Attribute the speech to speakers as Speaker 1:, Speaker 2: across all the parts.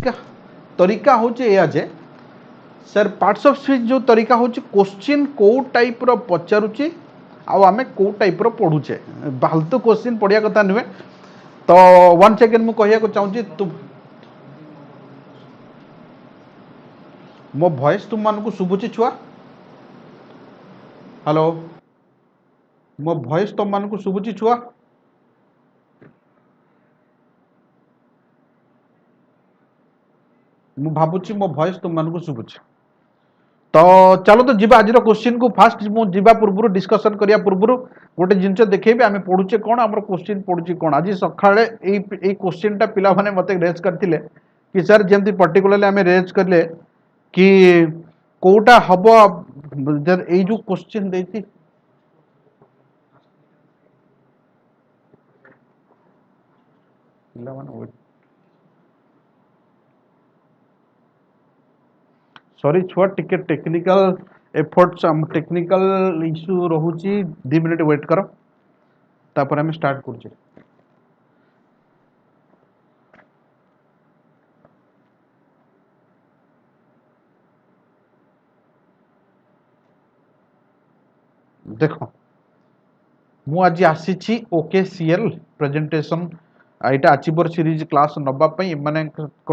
Speaker 1: का तरीका हूँ या जे सर पार्ट्स ऑफ स्पीच जो तरीका हूँ क्वेश्चन को टाइप रो पचारुचे आमे को टाइप रो पढ़ुचे फालतू क्वेश्चन पढ़िया कथा नुहे। तो वन सेकेंड मु कहया को चाहूँगी तुम मो वॉइस तुम मान को शुभुची छुआ हेलो मो वॉइस तुम मान को शुभुची छुआ मु भाबुची मो वॉइस तुम मान को शुभुची। तो चलो तो जीवा आज क्वेश्चन को फास्ट मुझे पूर्व डिस्कसन करिया पूर्व गोटे जिनस देखेबी आम पढ़ुचे कौन आम क्वेश्चन पढ़ुची कौन आज सकाळे क्वेश्चन टा पिला माने मते रेज करथिले कि सर जेमती पर्टिकुलरली आम रेज करले कि कोटा हबो ए जो क्वेश्चन देती पिला माने सॉरी छुआ टिके टेक्निकल एफर्ट्स टेक्निकल इश्यू रहुची 2 मिनिट वेट करो तापर हम स्टार्ट करछे। देखो मु आज आसी ओकेसीएल प्रेजेंटेशन यहाँ अचीवर सीरीज क्लास नवाई माने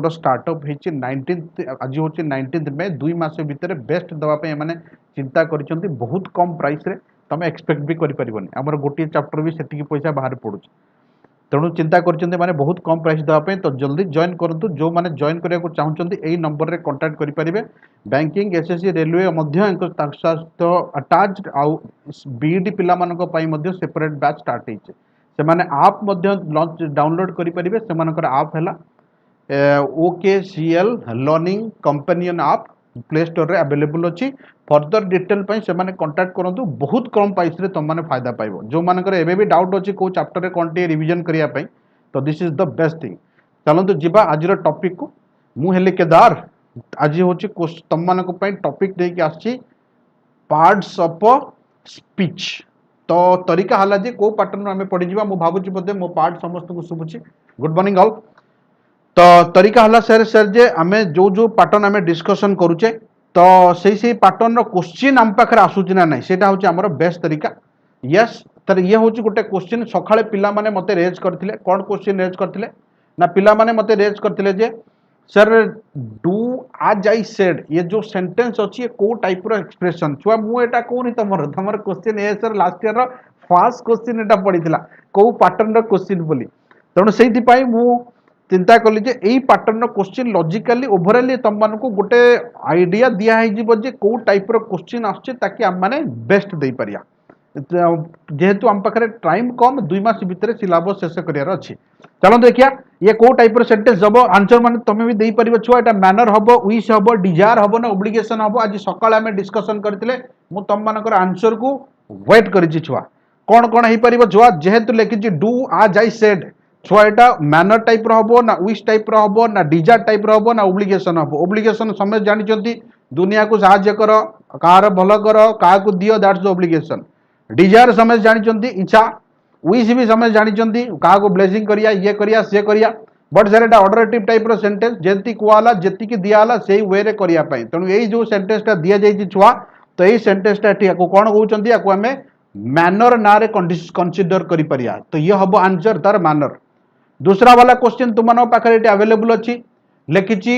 Speaker 1: स्टार्टअप होती 19 आज हूँ 19 मे 2 मास भितर बेस्ट दवाई मैंने चिंता कर बहुत कम प्राइस रे तुम एक्सपेक्ट भी करें आमर गोटे चैप्टर भी से पैसा बाहर पड़ू तेणु चिंता करते माने बहुत कम प्राइस देवाई तो जल्दी जॉइन करूँ जो मैंने जॉइन करने को चाहते यही नंबर रे कांटेक्ट करेंगे। बैंकिंग एसएससी रेलवे अटाच्ड आउ बीईडी पिला सेपरेट बैच स्टार्ट होइछे से माने आप लॉन्च डाउनलोड करेंगे से आप है ओकेसीएल लर्निंग कंपेनियन आप प्ले स्टोर रे अवेलेबल अच्छी फर्दर डिटेल से माने कांटेक्ट करूँ बहुत कम प्राइस रे तुम माने फायदा पाइबो जो मानकर एबे भी डाउट अच्छी को चैप्टर रे कोन रिवीजन करिया पई तो this is the best thing. चलते जीवा आज टॉपिक को मु हेले केदार आज हूँ तुम मान टॉपिक देके आसी पार्ट्स ऑफ स्पीच तो तरीका हला जे को पैटर्न आम पढ़ी मु भावुची बोधे मो पार्ट समस्त को शुभुची गुड मॉर्निंग ऑल। तो तरीका हला सर सर जे आमे जो जो पैटर्न आमे डिस्कशन करूचे तो से पैटर्न रो क्वेश्चन आम पाखरे आसुची ना नहीं सेटा होची हमर बेस्ट तरीका। यस तर ये होची गोटे क्वेश्चन सखाळे पिला माने मते रेज करथिले कोन क्वेश्चन रेज करथिले ना पिला माने मते रेज करथिले जे सर डू आज आई सेड ये जो सेंटेंस अच्छी है को टाइप रो एक्सप्रेशन छुआ मु एटा कोनी तमर तमर क्वेश्चन ए sir last year row first question एटा पड़ीथिला को पैटर्न रो क्वेश्चन बोली तेणु सेति पई मु चिंता कली जे एई पैटर्न रो क्वेश्चन लॉजिकली ओवरऑल तम मान को गोटे आईडिया दिया है जीव जे को टाइप रो क्वेश्चन आछे ताकि हम माने बेस्ट देई परिया जेहेतु आम पाखे टाइम कम 2 मास भितर सिलेबस शेष करार अच्छी। चलो देखिया ये को टाइप सेंटेंस हम आंसर माने तुम भी दे पार छुआ एटा मैनर हम विश हम डिजायर हम ना ओब्लिगेशन हम आज सकाळ आम डिस्कसन करते मु तुम मानकर आंसर को वेट करी छुआ कौन कौन हो पार छुआ जेहेतु लिखी डू आज आई सेड छुआ एटा मैनर टाइप हम ना विश टाइप हम ना डिजायर टाइप हम ना ओब्लिगेशन हम ओब्लिगेशन समझ जानते दुनिया को साहाय्य कर कहार भल कर क्या दियो दैट्स द ओब्लिगेशन डिजायर समझ जानते इच्छा विश भी समझ जानते क्या ब्लेसिंग करिया ये करिया से करिया but sir Etah ऑर्डरेटिव type row sentence जेंती कुआला जेती की दियाला सेही वे रे करिया पई तेणु एई जो सेंटेंस टा दिया जाई छुआ तो एई सेंटेंस टा ठीक को कोन कहउचंती याको हमें मैनर ना रे कंसीडर करि परिया तो ये हबो आंसर तार मैनर। दूसरा वाला क्वेश्चन तुमन पाखरे एटी अवेलेबल अछि लिखिछि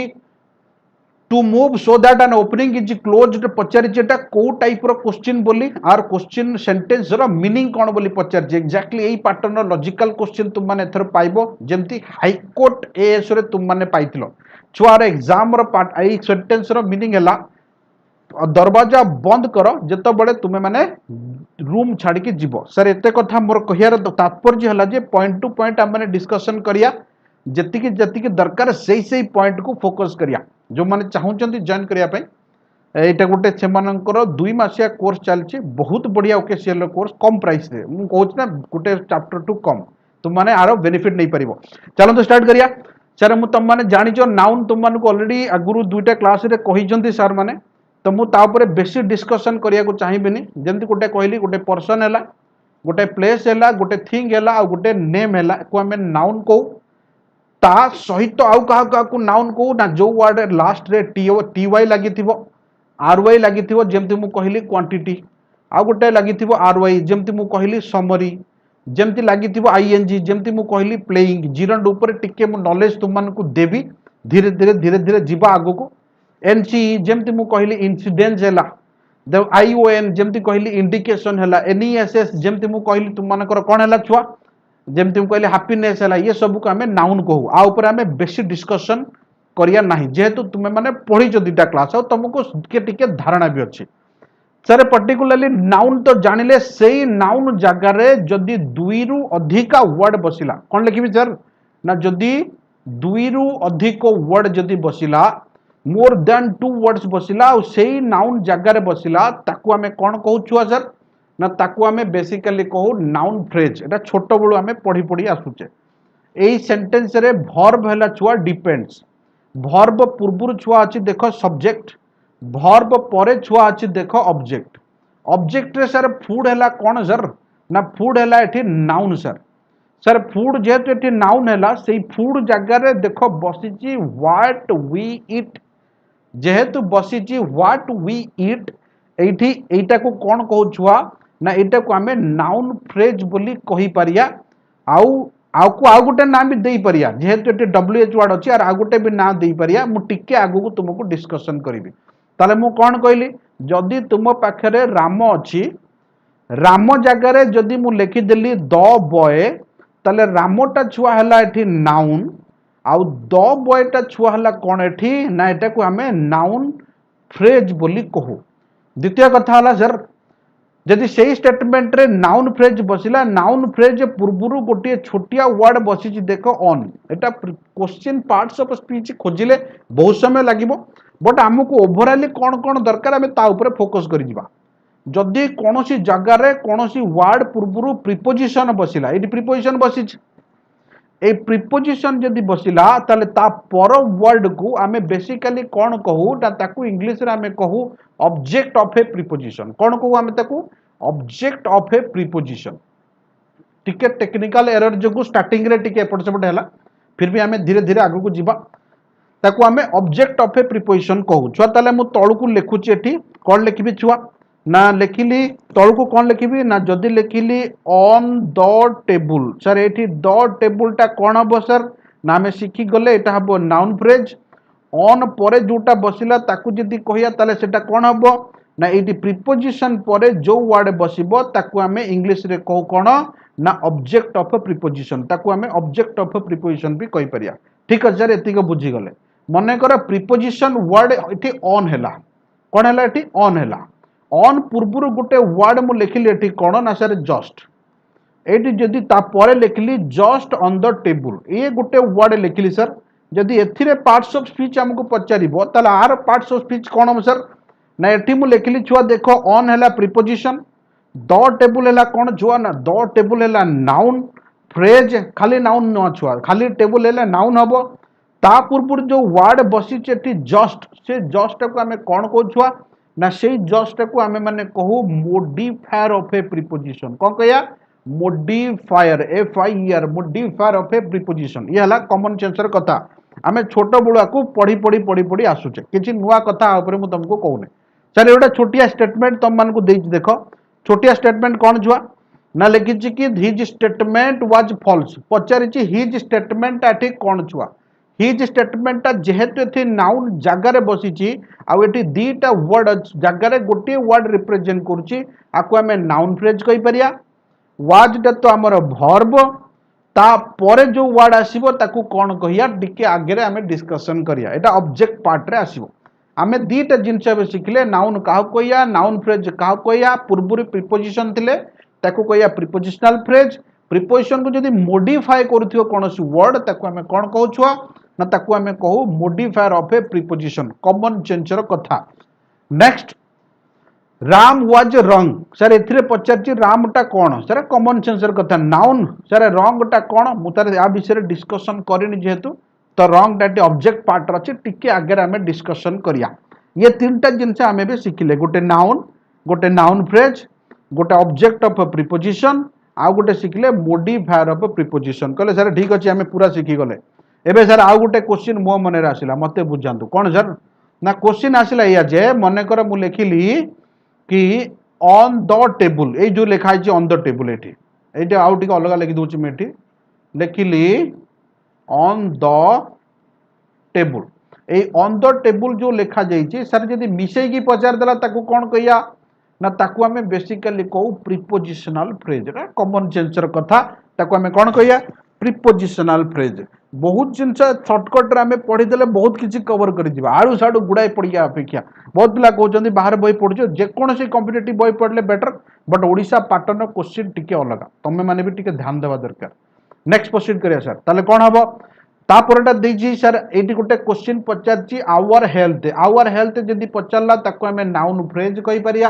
Speaker 1: to move so that an opening is closed पचारिछि एटा को टाइप रो क्वेश्चन बोली आर क्वेश्चन सेंटेंस रो मीनिंग कोन बोली पचारिछि एक्जेक्टली एई पैटर्न रो लॉजिकल क्वेश्चन तुम माने एथर पाइबो जेमति हाई कोर्ट एएस रे तुम माने पाइथिलो छुआर एग्जाम रो पार्ट एई सेंटेंस रो मीनिंग हैला दरवाजा बंद करो जतो बड़े तुमे माने रूम छाड़ी के जीवो सर एते कथा मोर कहियार तात्पर्य हैला जे पॉइंट टू पॉइंट हम माने डिस्कशन करिया जतिकी जतिकी दरकार सही पॉइंट को फोकस करिया जो माने चाहउचंती जॉइन करिया पई एटा गोटे सेमानकर 2 मासिया कोर्स चलछि बहुत बढ़िया ओकेसीएल कोर्स कम प्राइस रे मु कहउछ ना गोटे चैप्टर टू कम तुम माने आरो बेनिफिट नहीं परिबो। चलो तो स्टार्ट करिया सर मु तुम माने जानिचो नाउन तुम मान को ऑलरेडी अगुरु दुईटा क्लास रे कहिचंती सर माने तो मु ता ऊपर बेसी डिस्कशन करिया को चाहिबिनी जेंति गोटे कहली गोटे पर्सन हैला गोटे प्लेस हैला गोटे थिंग हैला आ गोटे नेम हैला को हमें नाउन को ता सहित आउ कहा कहा नाउन को ना जो वर्ड लास्ट रे टी वाई लगी आर वाई लगी जमती मु कहली क्वांटिटी आउ गोटे लगी आर वाई जमती मु कहली समरी जमती लगी आईएनजी जमती मु कहली प्लेइंग जिरंड ऊपर टिके मु नॉलेज तुम मानकु देबी धीरे धीरे धीरे धीरे जीवा आगु को एनसी जमती मु कहली इंसिडेंस हैला द आईओएन जमती कहली इंडिकेशन हैला एनईएसएस जमती मु कहली तुम मानकर कोन हैला छुआ जमती मु कहली हैप्पीनेस हैला ये सब को हमें नाउन कहू आ ऊपर हमें बेसी डिस्कशन करिया नाही जेहेतु तुमे माने पढ़ी जो दुटा क्लास आ तुमको टिके धारणा भी अच्छी सर पर्टिकुलरली नाउन तो जानिले सेई नाउन जगह रे जदी दुई रु अधिका वर्ड बसिला कोन लिखिबी सर ना जदी दुई रु अधिक वर्ड जदी बसिला मोर देन टू वर्ड्स बसिला और सेई नाउन जगह रे बसिला ताकू हमें कोन कहू छुआ सर ना ताकू हमें बेसिकली कहू नाउन फ्रेज एटा छोट बळु हमें पढ़ी पढ़ी आसुचे एई सेंटेंस रे वर्ब हैला छुआ डिपेंड्स वर्ब पूर्वरु छुआ अछि देखो सब्जेक्ट वर्ब परे छुआ अछि देखो ऑब्जेक्ट ऑब्जेक्ट रे सर फूड हैला कोन सर ना फूड हैला एठी नाउन सर फूड जेहेतु एठी नाउन हैला सेई फूड जगह रे देखो बसिची व्हाट वी ईट जेहेतु बसिची व्हाट वी ईट एठी एटा को कोन कहू छुआ ना एटा को हमें नाउन फ्रेज बोली कहि परिया आउ को आउ गोटे नाम भी दे परिया जेहेतु एटे डब्ल्यूएच वर्ड अछि आर आउ गोटे भी नाम दे परिया मु टिके आगु को तुमको डिस्कशन करिवि ताले मु कोन कहली जदी तुम पाखरे राम अछि राम जगह रे जदी मु लिखि देली द बॉय ताले रामटा छुआ हला एठी नाउन आउ द बॉयटा छुआ हला कोन एठी ना एटा को हमें नाउन फ्रेज बोली कहू द्वितीय कथा हला सर जदि सेही स्टेटमेंट रे नाउन फ्रेज बसिला नाउन फ्रेज पूर्वरु गोटे छोटिया वर्ड बसिची देखो on Etah question parts of speech खोजिले बहुत समय लागिबो बट हमको ओवरऑल कोन कोन दरकार हमें ता ऊपर फोकस करि जिबा जदि कोनोसी जगह रे कोनोसी वर्ड पूर्वरु प्रीपोजिशन बसिला एटी प्रीपोजिशन बसिछ ए प्रीपोजिशन जदि बसिला ताले ता पर वर्ड को हमें बेसिकली कोन कहू ता ताकू इंग्लिश रे हमें कहू ऑब्जेक्ट ऑफ ए प्रीपोजिशन कोन कहू हमें ताकू ऑब्जेक्ट ऑफ ए प्रीपोजिशन टिके टेक्निकल एरर जो स्टार्टिंग रे टिके एपट सेपट हैला फिर भी हमें धीरे धीरे आगु को जीवा ताकू हमें ऑब्जेक्ट ऑफ ए प्रीपोजिशन कहू छुआ ताले मु तळु को लिखुची एठी कोन लिखिबी छुआ ना लिखिली तळु को कोन लिखिबी ना जदी लिखिली ऑन द टेबल सर एठी द टेबल टा कोन हबो सर ना हमें सिखि गले एटा हबो नाउन फ्रेज ऑन परे जोटा बसिला ताकू जदी कहिया ताले सेटा कोन हबो ना एटी प्रीपोजिशन परे जो वर्ड बसिबो ताकू हमें इंग्लिश रे कहू कोन ना ऑब्जेक्ट ऑफ प्रीपोजिशन ताकू हमें ऑब्जेक्ट ऑफ प्रीपोजिशन भी कहि परिया ठीक है सर एतिक बुझी गले मने कर प्रीपोजिशन वर्ड एठी ऑन हैला कोन हैला एठी ऑन हैला ऑन पूर्वरु गोटे वर्ड मु लिखिली एठी कोन ना सर जस्ट एठी जदी ता परे लिखिली जस्ट ऑन द टेबल ए गोटे वर्ड लिखिली सर जदी एथिरे पार्ट्स ऑफ स्पीच हमको पचारिबो ताला आर पार्ट्स ऑफ स्पीच कोन हम सर ना एठी मु लिखिली छुआ देखो ऑन हैला प्रीपोजिशन द टेबल हैला कोन छुआ ना द टेबल हैला नाउन फ्रेज खाली नाउन न छुआ खाली टेबल हैला नाउन हबो ता पूर्वरु जो वर्ड बसी एठी जस्ट से जस्ट को हमें कोन कहू छुआ ना से जस्ट को हमें माने कहू मोडिफायर ऑफ ए प्रीपोजिशन कोन कहया modifier F I R modifier of a preposition ये हला कॉमन सेंसर कथा हमें छोट बुढ़ा को पढ़ी पढ़ी पढ़ी पढ़ी आसुचे किछि नुआ कथा ऊपर मु तुमको कहूने चल एटा छोटिया स्टेटमेंट तुम मान को देख देखो छोटिया स्टेटमेंट कोन जुआ ना लिखिछि कि हिज स्टेटमेंट वाज फॉल्स पचारिछि हिज स्टेटमेंट आठी कोन छुआ हिज स्टेटमेंट जेहेतु एथि नाउन जगह रे बसिछि आ एथि दीटा वर्ड जगह रे गोटे वर्ड रिप्रेजेंट करूछि आकु हमें नाउन फ्रेज कहि परिया वाज टा तो हमर वर्ब ता परे जो वर्ड आसीबो ताकू कोन कहिया टिके आगे रे हमें डिस्कशन करिया एटा ऑब्जेक्ट पार्ट रे आसीबो हमें दीटा जिंस बे सिखले नाउन काह कहिया नाउन फ्रेज काह कहिया पूर्वरी प्रीपोजिशन थिले ताकू कहिया प्रीपोजिशनल फ्रेज प्रीपोजिशन को जदी मॉडिफाई करथियो कोनोसी वर्ड ताकू हमें कोन कहू छुआ ना ताकू हमें कहू modifier of a preposition common sensor कथा नेक्स्ट राम वाज रंग सर एथिरे पचारछि राम टा कोन सर कॉमन सेंसर कथा नाउन सर रंग टा कोन मु तार आ विषय डिस्कशन करिनि जेहेतु तो रंग टा ऑब्जेक्ट पार्ट अछि टिके आगे हमें डिस्कशन करिया ये तीनटा जिंस हमें भी सिखिले गोटे नाउन फ्रेज गोटे ऑब्जेक्ट ऑफ प्रीपोजिशन आ गोटे सिखले मॉडिफायर ऑफ प्रीपोजिशन कहले सर ठीक अछि हमें पूरा सिखि गले एबे सर आउ गोटे क्वेश्चन मो मन आसला मत बुझातु कौन सर ना क्वेश्चन आसला या जे मनकर मु लिखिली कि ऑन द टेबल ये जो लिखाई ऑन द टेबल ये आउ टे अलग लिखि दूसरी मुझे लिखिली ऑन द टेबल ये ऑन द टेबल जो लिखा जाइए सर जब मिसेकी पचारदेला कौन कहिया ना ताकू आमे बेसिकली कहू प्रिपोजिशनल फ्रेज कॉमन सेंसर कथा ताकू आमे कौन कहिया प्रिपोजिशनल फ्रेज बहुत जिन सर्टकट रे पढ़ीदे बहुत किसी कवर कर आड़ू साड़ू गुड़ाए पढ़िया अपेक्षा बहुत पिला कहते बाहर बही पढ़ुच जेकोसी कॉम्पिटिटिव बही पढ़ले better but Odisha pattern question टिके अलग तुम मैंने भी टिके ध्यान देवा दरकार नेक्स्ट प्रोसीड करिया सर ताले कौन हम तापरटा देजी सर ये गोटे क्वेश्चन पचार आवर हेल्थ जदि पचारा ताको आमे नाउन फ्रेज कहि परिया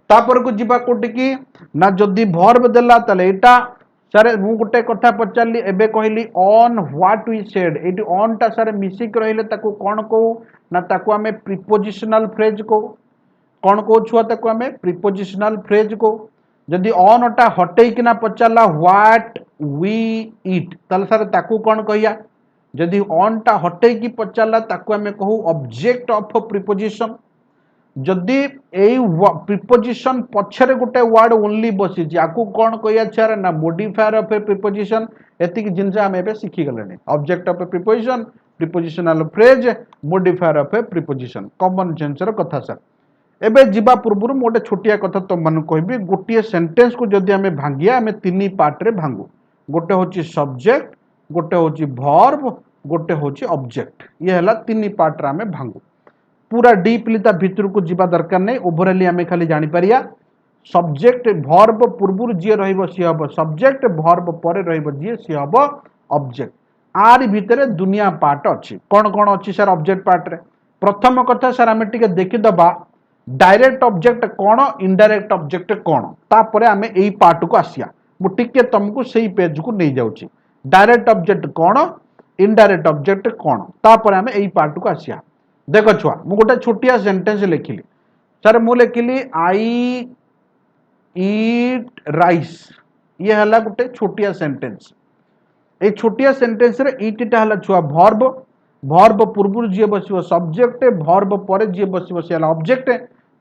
Speaker 1: तापर को जीवा कोटि की ना जदि वर्ब देला तले एटा सर मु गोटे कथा पचारली एबे कहली ऑन व्हाट वी सेड एटी ऑन टा सर मिसिक रहिले ताको कोन को ना ताको आमे प्रिपोजिशनल फ्रेज को कोन को छुआ ताको आमे प्रिपोजिशनल फ्रेज को जदि ऑन टा हटै किना पचारला व्हाट वी ईट तले सर ताको कोन कहिया जदि ऑन टा हटै की पचारला ताको आमे कहू ऑब्जेक्ट ऑफ प्रिपोजिशन जदि प्रिपोजिशन पछरे गोटे वर्ड ओनली बसी आपको कौन कह ना मोडिफायर ऑफ ए प्रिपोजिशन एति जिनस आम ए शिखी गले object of A preposition prepositional phrase modifier of A preposition common sensor कथा सर एबे जीवा पूर्व गोटे छोटिया कथा तुम मन कहबी गोटे सेंटेंस को जदि आम भांगिया आम तीन पार्ट रे भांगू गोटे होची सब्जेक्ट गोटे होची वर्ब गोटे होची ऑब्जेक्ट ये हला तीन पार्ट रे आम भांगू पूरा डीपली ता भितर को जीवा दरकार नहीं ओवरअली आम खाली जानी परिया सब्जेक्ट वर्ब पूर्व जी रहिबो सी हबो सब्जेक्ट वर्ब पर रहिबो जी सी हबो ऑब्जेक्ट आर भितर दुनिया पार्ट अच्छी कौन कौन अच्छी सर ऑब्जेक्ट पार्ट रे प्रथम कथा सर आम टिके देखिदबा डायरेक्ट ऑब्जेक्ट कौन इनडायरेक्ट ऑब्जेक्ट कौन तापर आम यही पार्ट को आसिया मु टिके तुमको सही पेज को नहीं जाउची डायरेक्ट ऑब्जेक्ट कौन इनडायरेक्ट ऑब्जेक्ट कौन तापर आम यही पार्ट को आसिया देख छुआ मु गोटे छोटिया सेंटेंस लिखिली सर मु लिखिली आई ईट राइस ये हला गोटे छोटिया सेंटेंस ए छोटिया सेंटेंस रे ईटा हला छुआ वर्ब वर्ब पूर्व जी बसिबो सब्जेक्ट वर्ब पर जी बसिबो से हला ऑब्जेक्ट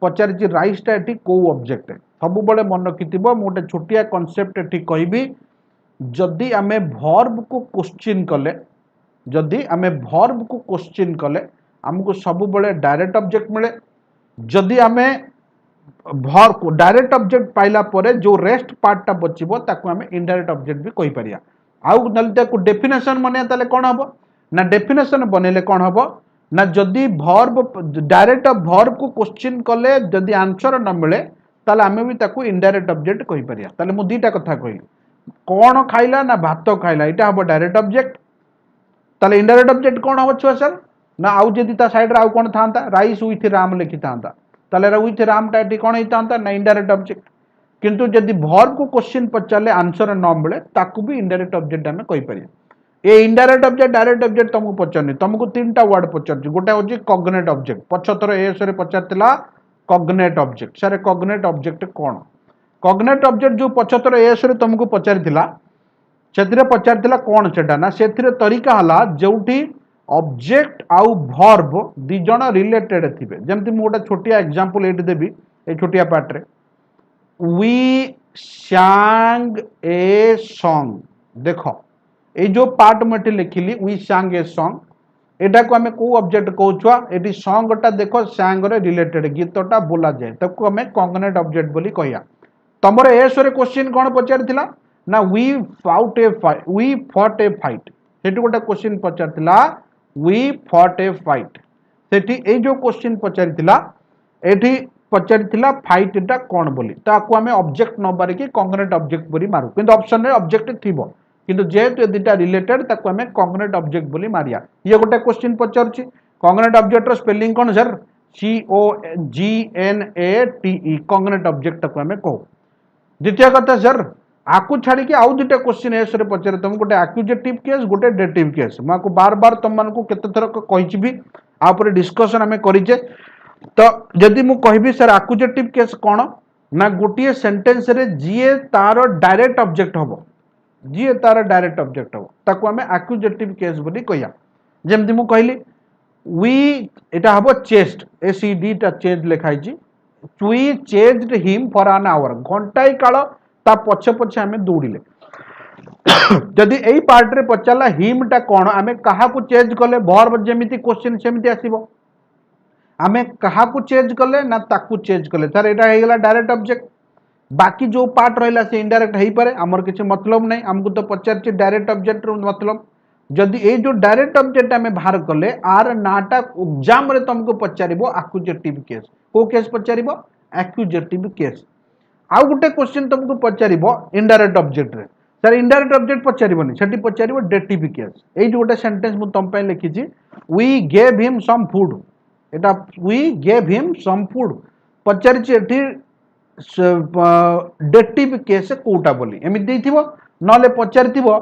Speaker 1: पचार जी राइस टा एठी को ऑब्जेक्ट सब बड़े मन रखिथिबो मु गोटे छोटिया कांसेप्ट एठी कहबी जदि आमे वर्ब को क्वेश्चन कले जदि आमे वर्ब को क्वेश्चन कले हमको सब बड़े डायरेक्ट ऑब्जेक्ट मिले जदि आमे डायरेक्ट ऑब्जेक्ट पाइला परे जो रेस्ट पार्ट टा बचिबो ताको आमे इनडायरेक्ट ऑब्जेक्ट भी कहि परिया आउ नल ताको डेफिनेशन बने ताले कोन हबो ना डेफिनेशन बनेले कोन हबो ना जदि वर्ब डायरेक्ट वर्ब को क्वेश्चन कले जदि आंसर न मिले ताले आमे भी ताको इनडायरेक्ट ऑब्जेक्ट कहि परिया ताले मु दीटा कथा कहि कोन खाइला ना भात खाइला इटा हबो डायरेक्ट ऑब्जेक्ट ताले इनडायरेक्ट ऑब्जेक्ट कोन हबो छुआ सर ना आउ जदि ता साइड रे आउ कोन थांता राइस विथ राम लिखि थांता ताले विथ राम टा एटी कोन हितांता ना इनडायरेक्ट ऑब्जेक्ट किंतु जदि वर्ब को क्वेश्चन पचारले आंसर न मिले ताकू भी इनडायरेक्ट ऑब्जेक्ट आमे कहि परिया ए इनडायरेक्ट ऑब्जेक्ट डायरेक्ट ऑब्जेक्ट तुमको पचारनी तुमको तीनटा वर्ड पचारछि गोटे होछि कॉग्नेट ऑब्जेक्ट पछतर एस रे पचारतिला cognate object sir cognate object कोन कॉग्नेट ऑब्जेक्ट जो पछतर एस रे तुमको पचारतिला सेथिरे पचारतिला कोन सेटा ना सेथिरे तरीका हला जोठी ऑब्जेक्ट आउ वर्ब दी जण रिलेटेड थिबे जेमति मु गोटे छोटिया एग्जांपल एठी देबी ए छोटिया पार्ट रे वी सांग ए सॉन्ग देखो ए जो पार्ट मटे लिखिली वी सांग ए सॉन्ग एटा को हमें को ऑब्जेक्ट कहउछुआ एटी सॉन्ग टा देखो सांग रे रिलेटेड गीतटा बोला जाय ताको हमें कॉग्नेट ऑब्जेक्ट बोली कहया तमरे एस रे क्वेश्चन कोन पचारथिला ना we fought a fight we fought a fight सेठी गोटे क्वेश्चन पचारथिला वी फॉट ए फाइट सेठी ए जो क्वेश्चन पचारथिला एठी पचारथिला फाइट टा कोन बोली ताको हमें ऑब्जेक्ट न बारे की कॉग्नेट ऑब्जेक्ट बोली मारू किंतु ऑप्शन रे ऑब्जेक्ट थिबो किंतु जेहेतु ए दिटा रिलेटेड ताको हमें कॉग्नेट ऑब्जेक्ट बोली मारिया ये गोटे क्वेश्चन पचारछि कॉग्नेट ऑब्जेक्ट रो स्पेलिंग कोन सर COGNATE कॉग्नेट ऑब्जेक्ट ताको हमें कहू द्वितीय कथा सर आकु छाड़ी के आउ दुटा क्वेश्चन एस रे पचारे तुम गोटे एक्यूजेटिव केस गोटे डेटिव केस मैं बार बार तुम मानक केते थर कहि भी आ ऊपर डिस्कशन हमें करिजे तो जदि मु कहबी सर एक्यूजेटिव केस कोन ना गोटे सेंटेंस रे जीए तार डायरेक्ट ऑब्जेक्ट हबो जी तार डायरेक्ट ऑब्जेक्ट हो ताको हमें एक्यूजेटिव केस बोली कहिया जेमति मु कहली वी एटा हबो चेस्ट एसीडी टा चेज लिखाई छी we chased him for an hour घंटाई काल ता पछे पछे हमें दौड़िले जदि एई पार्ट रे पचाला हिम टा कोन हमें कहा को चेंज कले वर्ब जेमिति क्वेश्चन सेमिति आसीबो आमे कहा को चेंज कले ना ताकू चेंज कले सर एटा हे गेला डायरेक्ट ऑब्जेक्ट बाकी जो पार्ट रहिला से इनडायरेक्ट हेई पारे हमर किछ मतलब नै हमको तो पचार छी डायरेक्ट ऑब्जेक्ट रो मतलब जदि ए जो डायरेक्ट ऑब्जेक्ट आमे बाहर कले आर नाटा एग्जाम रे तुमको पचारिबो एक्यूजेटिव केस को केस पचारिबो एक्यूजेटिव केस आउ गुटे क्वेश्चन तुमको पचारिबो इनडायरेक्ट ऑब्जेक्ट रे सर इनडायरेक्ट ऑब्जेक्ट पचारिबोनी सेठी पचारिबो डेटिव केस एई जो गोटे सेंटेंस मु तुम पे लिखि छी we gave him some food एटा we gave him some food पचारि छी एठी डेटिव केस कोटा बोली एमि देथिबो नले पचारिथिबो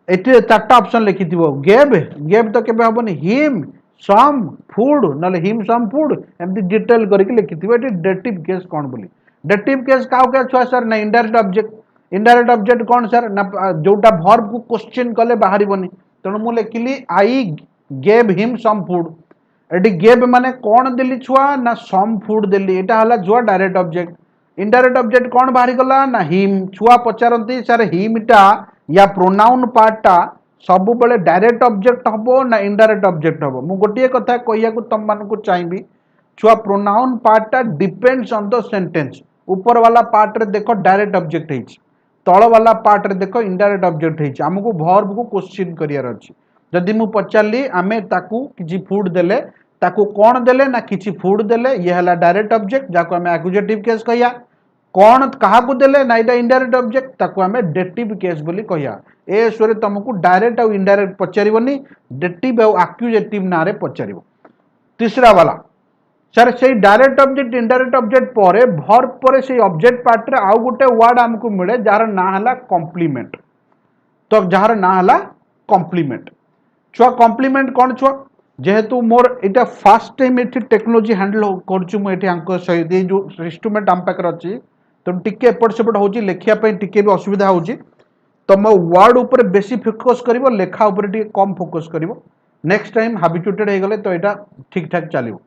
Speaker 1: एठी चारटा ऑप्शन लिखिथिबो गेव गेव तो केबे हबोनी हिम सम फूड नले हिम सम फूड एमि डिटेल करके लिखिथिबो एठी डेटिव केस कोन बोली डेटिव केस काउ के छुआ सर ना इनडायरेक्ट ऑब्जेक्ट कौन सर ना जोटा वर्ब को क्वेश्चन कले बाहरी बनी तेणु मु लिखिली I gave him some food एटी गेव माने कौन देली छुआ ना सम फूड देली एटा हला जो डायरेक्ट ऑब्जेक्ट इनडायरेक्ट ऑब्जेक्ट कौन बाहरी गला ना हिम छुआ पचारंती सर हिम टा या प्रोनाउन पार्ट टा सब बेले डायरेक्ट ऑब्जेक्ट हबो ना इनडायरेक्ट ऑब्जेक्ट हबो मु गोटिए कथा कहिया को तुम मान को चाहिबी छुआ प्रोनाउन पार्ट टा डिपेंड्स ऑन द सेंटेंस ऊपर वाला पार्ट रे देखो डायरेक्ट ऑब्जेक्ट हेछि तळ वाला पार्ट रे देखो इनडायरेक्ट ऑब्जेक्ट हेछि हमको वर्ब को क्वेश्चन करियर अछि जदि मु पचारली आमे ताकू किछि फूड देले ताकू कोन देले ना किछि फूड देले ये हला डायरेक्ट ऑब्जेक्ट जाको हमें एक्यूजेटिव केस कहिया कौन कहा को देले ना इटा इनडायरेक्ट ऑब्जेक्ट ताको हमें डेटिव केस बोली कहिया ए सोरे तुमको डायरेक्ट और इनडायरेक्ट पचारिबोनी डेटिव और एक्यूजेटिव ना रे पचारिबो तीसरा वाला सर से डायरेक्ट ऑब्जेक्ट इनडायरेक्ट ऑब्जेक्ट पर वर्ब पर से ऑब्जेक्ट पार्ट रे आउ गोटे वर्ड हमको मिले जार ना हला कॉम्प्लीमेंट तो जार ना हला कॉम्प्लीमेंट छुआ कॉम्प्लीमेंट कौन छुआ जेहेतु मोर इटा फर्स्ट टाइम एठी टेक्नोलॉजी हैंडल करछु मु एठी अंक सहित ए जो इंस्ट्रूमेंट हम पाकर अछि तो टिके एपट सेपट होची लेखिया पे टिके भी असुविधा होची तो मो वर्ड ऊपर बेसी फोकस करिवो लेखा ऊपर टिके कम फोकस करिवो नेक्स्ट टाइम हैबिचुएटेड हे गले तो एटा ठीक ठाक चलिवो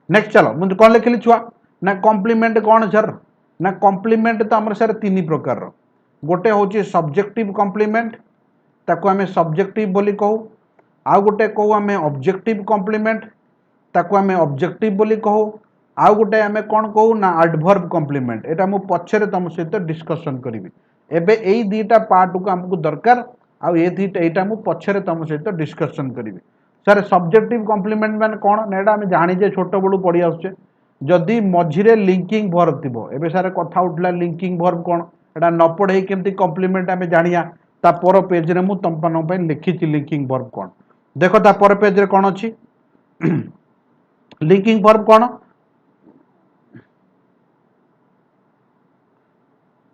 Speaker 1: नेक्स्ट चलो मुझे कौन लिखली छुआ ना कॉम्प्लीमेंट कौन सर ना कॉम्प्लीमेंट तो आमर सर तीन प्रकार गोटे होची सब्जेक्टिव कॉम्प्लीमेंट ताको हमें सब्जेक्टिव बोली कहू आउ गोटे कहू हमें ऑब्जेक्टिव कॉम्प्लीमेंट ताको हमें ऑब्जेक्टिव बोली कहू आउ गोटे हमें कौन कहू ना एडवर्ब कॉम्प्लीमेंट एटा मु पछरे तुम सहित डिस्कशन करी एबे एई दीटा पार्ट को हमको दरकार आ ए दीटा एटा मु पछरे तुम सहित डिस्कशन करी सर सब्जेक्टिव कॉम्प्लीमेंट माने कौन ना एटा हम जानी जे छोट बड़ू पढ़ी आछे जदि मझिरे लिंकिंग वर्ब थिबो एबे सर कथा उठला लिंकिंग वर्ब कौन एटा न पढ़े केमती कॉम्प्लीमेंट हमें जानिया ता पर पेज रे मु तंपन पे लिखी छी लिंकिंग वर्ब कौन देखो ता पर पेज रे कौन अछि लिंकिंग वर्ब कौन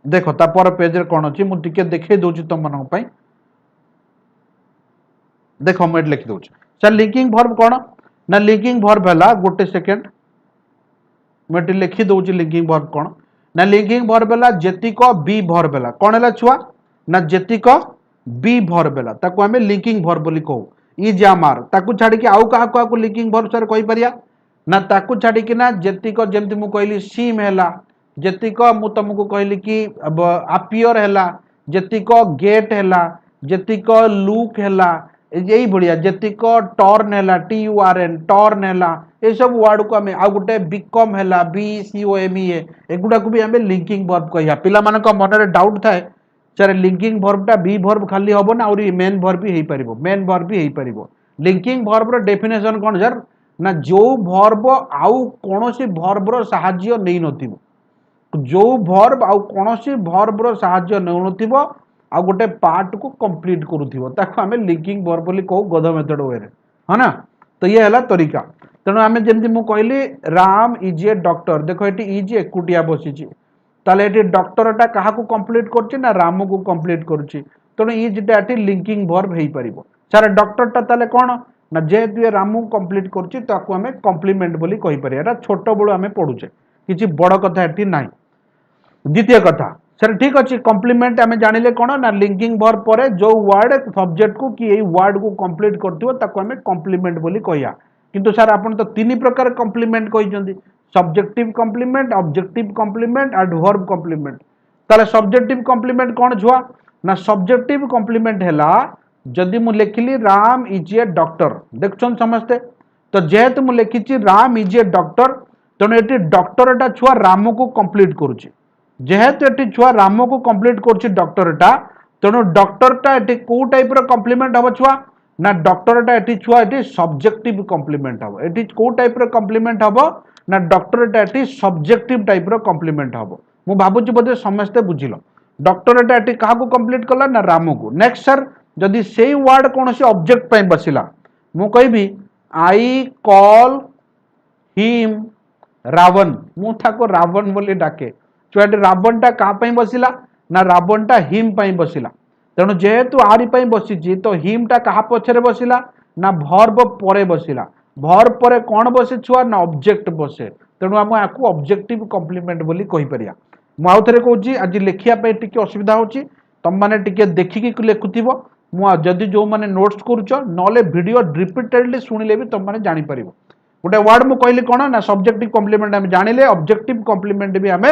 Speaker 1: देखो ता पर पेज रे कौन अछि मु टिके देखे दोछि तुम मन पे देखो मैं लिखि दोछि सर लिंकिंग वर्ब कौन ना लिंकिंग वर्ब हला गोटे सेकंड मैं लिखि दोछि लिंकिंग वर्ब कौन ना लिंकिंग वर्ब हला जेतिक बी वर्ब हला कौन हला छुआ ना जेतिक बी वर्ब हला ताको हमें लिंकिंग वर्ब बोली कहू ई जामार ताकू छाड़ी के आउ कहा को लिंकिंग वर्ब सर कहि परिया ना ताकू छाड़ी के ना जेतिक जेमति मु कहली सीम हला जेतिक मु तुमको कहली कि अपियर हला जेतिक गेट हला जेतिक लुक हला यही बढ़िया जेतिक टर्न हला TURN टर्न हला ये सब वर्ड को हमें आ गोटे बिकम हला BCOME एगुडा को भी हमें लिंकिंग वर्ब कहिया पिला मन को मन रे डाउट थाए सर लिंकिंग वर्ब टा बी वर्ब खाली हबो ना और मेन वर्ब भी हेई परिबो मेन वर्ब भी हेई परिबो लिंकिंग वर्ब रो डेफिनेशन कोन सर ना जो वर्ब आउ कोनोसी वर्ब रो सहाय्य नै नथिबो जो वर्ब आउ कोनोसी वर्ब रो सहाय्य नै नथिबो आ गोटे पार्ट को कंप्लीट करूथिबो ताको हमें लिंकिंग वर्ब बोली कहू गध मेथड वे रे है ना तो ये हला तरीका तेणु आम जमी मु कहली राम इज ए डॉक्टर देखो ये इज एकुटिया बसी ताले ये डॉक्टरटा क्या कंप्लीट कर ना राम को कंप्लीट करुच्ची तेणु इजटा ये लिंकिंग वर्ब हो पार सर डॉक्टरटा ताले कौन ना जेहेतु ये राम को कंप्लीट करें कम्प्लीमेंट बोली कहीपर छोट बड़ू आम पढ़ुचे किसी बड़ कथा ये ना द्वितीय कथा सर ठीक अच्छे कम्प्लीमेंट आम जानिले कौन ना लिंकिंग वर्ब पर जो वर्ड सब्जेक्ट को कि वर्ड को कंप्लीट कर कम्प्लीमेंट बोली कहया किंतु सर आपन तो तीन प्रकार कम्प्लीमेंट कहते subjective complement objective complement and verb complement ताले सब्जेक्टिव कम्प्लीमेंट कौन छुआ ना सब्जेक्टिव कम्प्लीमेंट हैला जदि मु लिखिली राम इज ए डॉक्टर देखछन समझते तो जेहेतु मु लिखिची राम इज ए डॉक्टर तेणु ये डॉक्टरटा छुआ राम को कंप्लीट करुच्ची जेहेतु ये छुआ राम को कंप्लीट कर डॉक्टरटा तेणु डॉक्टरटा ये कौ टाइप कम्प्लीमेंट हम छुआ ना डॉक्टरटा ये छुआ ये सब्जेक्टिव कम्प्लीमेंट हम ये कौ टाइप कम्प्लीमेंट हम ना डॉक्टरटा ये सब्जेक्टिव टाइप कम्प्लीमेंट हम मु भावुची बोधे समस्ते बुझिल डॉक्टरटा ये क्या कंप्लीट कला ना राम को नेक्स्ट सर जदि से वर्ड कौन से ऑब्जेक्ट पे बसिला मु कहबी आई कॉल हिम रावण मु ताको रावण बोली डाके छुआटी रावणटा क्या बसिला ना रावणटा हिम बसिला तेणु जेहेतु आरी बसी तो हिमटा क्या पछरे बसिला ना भर्ब परे बसिला भर्ब परे कौन बसे छुआ ना ऑब्जेक्ट बसे तेणु आम आपको ऑब्जेक्टिव कम्प्लीमेंट बोली कहि परिया मु आउ थे कहूँ आज लिखिया टिके असुविधा होची तुम मैंने टिके देखिकी लिखुथिबो मु जदि जो मैंने नोट्स करूछ नले वीडियो रिपीटेडली सुनिले भी तुम मैंने जानि परिबो गोटे वर्ड मु कहली कौन ना सब्जेक्टिव कम्प्लीमेंट आम जानिले ऑब्जेक्टिव कम्प्लीमेंट भी आम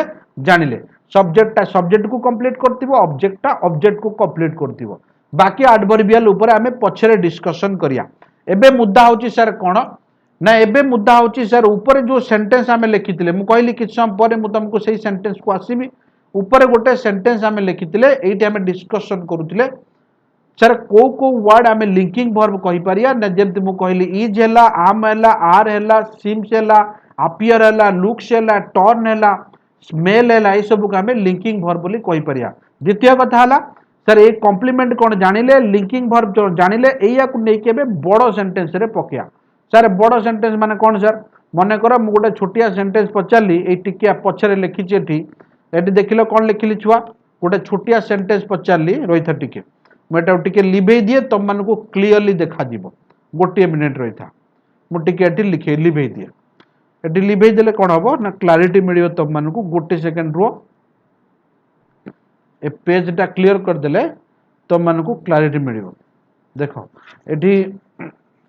Speaker 1: जानिले सब्जेक्टा सब्जेक्ट को कंप्लीट करथिबो ऑब्जेक्टा ऑब्जेक्ट को कंप्लीट करथिबो बाकी एडवर्बियल ऊपर आम पछरे डिस्कशन करिया एबे मुद्दा होची सर कौन ना एबे मुद्दा होची सर ऊपर जो सेंटेंस आम लिखिथिले मु कहली किछ समय पर मु तुमको सही सेंटेंस को आसीबी ऊपर गोटे सेंटेंस आम लिखिथिले एठी आम डिस्कशन करूथिले सर को वर्ड आम लिंकिंग वर्ब कहि परिया ना जेमति मु कहली इज हैला आम हैला आर हैला सीम्स हैला अपियर हैला लुक्स हैला टर्न हैला स्मेल हैला ए सब को आम लिंकिंग वर्ब बोली कहि परिया द्वितीय कथा हैला सर ए कॉम्प्लीमेंट कौन जानिले लिंकिंग वर्ब जो जानिले एया को नै केबे बड़ सेंटेंस रे पकिया सर बड़ सेंटेंस माने कौन सर मन कर मु गोटे छोटिया सेंटेंस पचारली ए टिकिया पछरे लिखिछि एठी देखिलो कौन लिखिली छुआ गोटे छोटिया सेंटेंस पचारली रही था टिके मुझे टिके लिभे दिए तुम मान को क्लीयरली देखा गोटे मिनिट रही था मुझे लिखे लिभे दिए ये लिभे देले कौन हम ना क्लारिटी मिल तुम मान को गोटे सेकेंड रो ए पेजटा क्लीयर करदे तुम मान को क्लारिटी मिल देख ये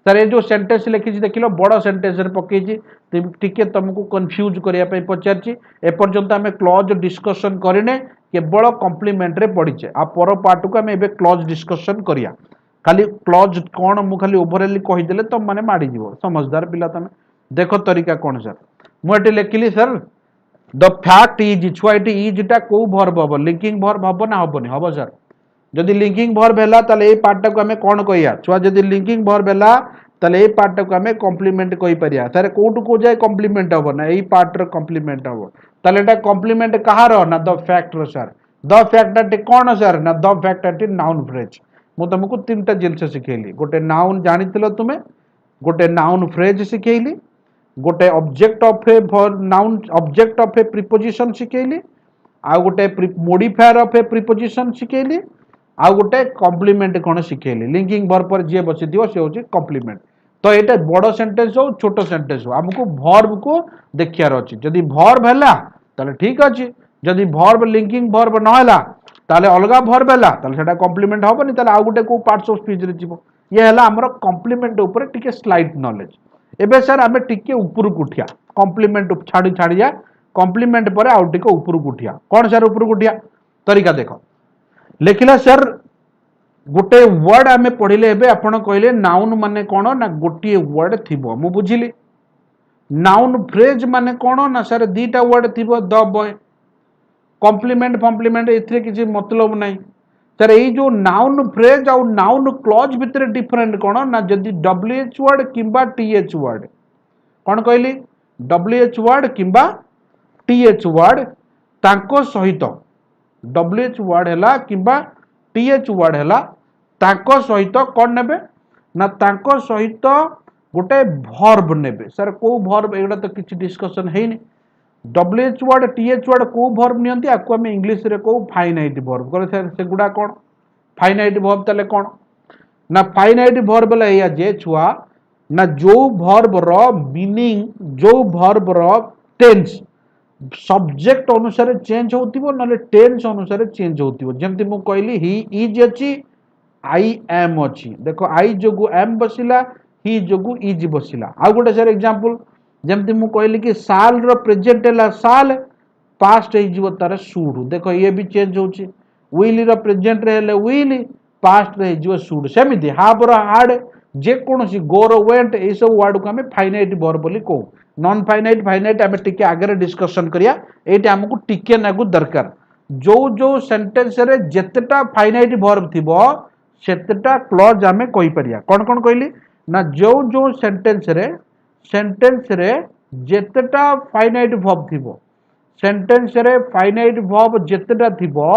Speaker 1: सर ये जो सेंटेंस लिखी देख लो बड़ सेंटेंस पकई टिके तुमको कन्फ्यूज करने पचार एपर्यंत आम क्लज डिस्कसन करने केवल कम्प्लीमेंट रे पड़ीचे आ पर पार्ट को आम ए क्लज डिस्कसन करिया खाली क्लज कौन मु खाली ओवरअली कहीदेले तुम मैंने माड़ीज समझदार पिला तुम देख तरीका कौन सर मुझे लिखिली सर द फैक्ट इज छुआ ये इजटा कौ भर्ब हम लिंकिंग भर्ब हम ना हेनी हम सर जदि लिंकिंग भर्ब है ताले ए पार्ट को आम कौन कहिया छुआ जदि लिंकिंग भर्ब है ताले ए पार्ट को आम कम्प्लीमेंट कहि परिया सर कोटू को जाए कम्प्लीमेंट हम ना यही पार्ट रो कम्प्लीमेंट हम ताले एटा कम्प्लीमेंट कहार ना द फैक्ट रो सर द फैक्ट कौन सर ना द फैक्ट नाउन फ्रेज मु तुमको तीनटा जिनस शिखेली गोटे नाउन जानिथिलो तुमे गोटे नाउन फ्रेज शिखेली गोटे object of a noun object of a preposition शिखेली आ गोटे मॉडिफायर ऑफ ए प्रीपोजिशन शिखेली आ गोटे कम्प्लीमेंट कौन शिखेली लिंकिंग वर्ब पर जे बसी दियो से होची कम्प्लीमेंट तो ये बड़ सेंटेंस हो छोट सेंटेंस हो आमको भर्ब को देखियार अच्छी जदि भर्ब है ताले ठीक अच्छे जदि भर्ब लिंकिंग भर्ब न है ताले अलग भर्ब है ताले सेटा कम्प्लीमेंट हेनी ताले आउ गोटे को पार्ट्स ऑफ स्पीच रे जीवो ये है आमर कम्प्लीमेंट ऊपर टिके स्लाइट नॉलेज एबे सर आमे टिके ऊपर को उठिया कम्प्लीमेंट छाड़ी छाड़ी जा कम्प्लीमेंट पर आउ टिके ऊपर को उठिया कौन सर ऊपर को उठिया तरीका देख लिखिला सर गोटे वर्ड आमे पढ़िले एबे आपण कहले नाउन माने कौन ना गोटे वर्ड थिबो मु बुझिली नाउन फ्रेज माने कौन ना सर दीटा वर्ड थिबो द बॉय कम्प्लीमेंट फम्प्लीमेंट एथिरे किछि मतलब नहीं सर ये जो नाउन फ्रेज और नाउन क्लॉज भितर डिफरेंट कौन ना जदि डब्ल्यूएच वर्ड किंबा टीएच वर्ड कौन कहली डब्ल्यूएच वर्ड किंबा टीएच वर्ड तांको सहित डब्ल्यूएच वर्ड हैला किंबा टीएच वर्ड हैला तांको सहित कौन नेबे ना तांको सहित गोटे भर्ब नेबे सर को भर्ब एगुड़ा तो किसी डिस्कशन हैनी डब्ल्यूएच वर्ड टीएच वर्ड को भर्ब नियंती आपको आम इंग्लिश रे को फाइनाइट भर्ब करे सर सेगुड़ा कौन फाइनाइट भर्ब ताले कौन ना फाइनाइट भर्ब ला या जे छुआ ना जो भर्ब रो मीनिंग जो भर्ब रो टेंस सब्जेक्ट अनुसार चेंज होतिबो नले टेंस अनुसार चेंज होतिबो जेमति मु कहली ही इज अछि आई एम अछि देखो आई जोगु एम बसिला ही जोगु इज बसिला आ गोटे सर एग्जांपल जेमति मु कहली कि साल रो प्रेजेंट हैला साल पास्ट हे जीवो तार शुड देखो ये भी चेंज होछि विल रो प्रेजेंट रे हेले विल पास्ट रे जीवो शुड सेमिति हाव रो हाड जे कोनोसी गो रो वेंट ए सब वर्ड को हमें फाइनाइट वर्ब बोली कहू नॉन फाइनाइट फाइनाइट आम टिके आगे डिस्कशन करिया एटी हमको टिके नागु दरकार जो जो सेंटेंस रे जेतेटा फाइनाइट वर्ब थिबो सेतेटा क्लॉज आमे कहि परिया कोन कहली ना जो सेंटेंस रे जेतेटा फाइनाइट वर्ब थिबो सेंटेंस रे फाइनाइट वर्ब जेतेटा थिबो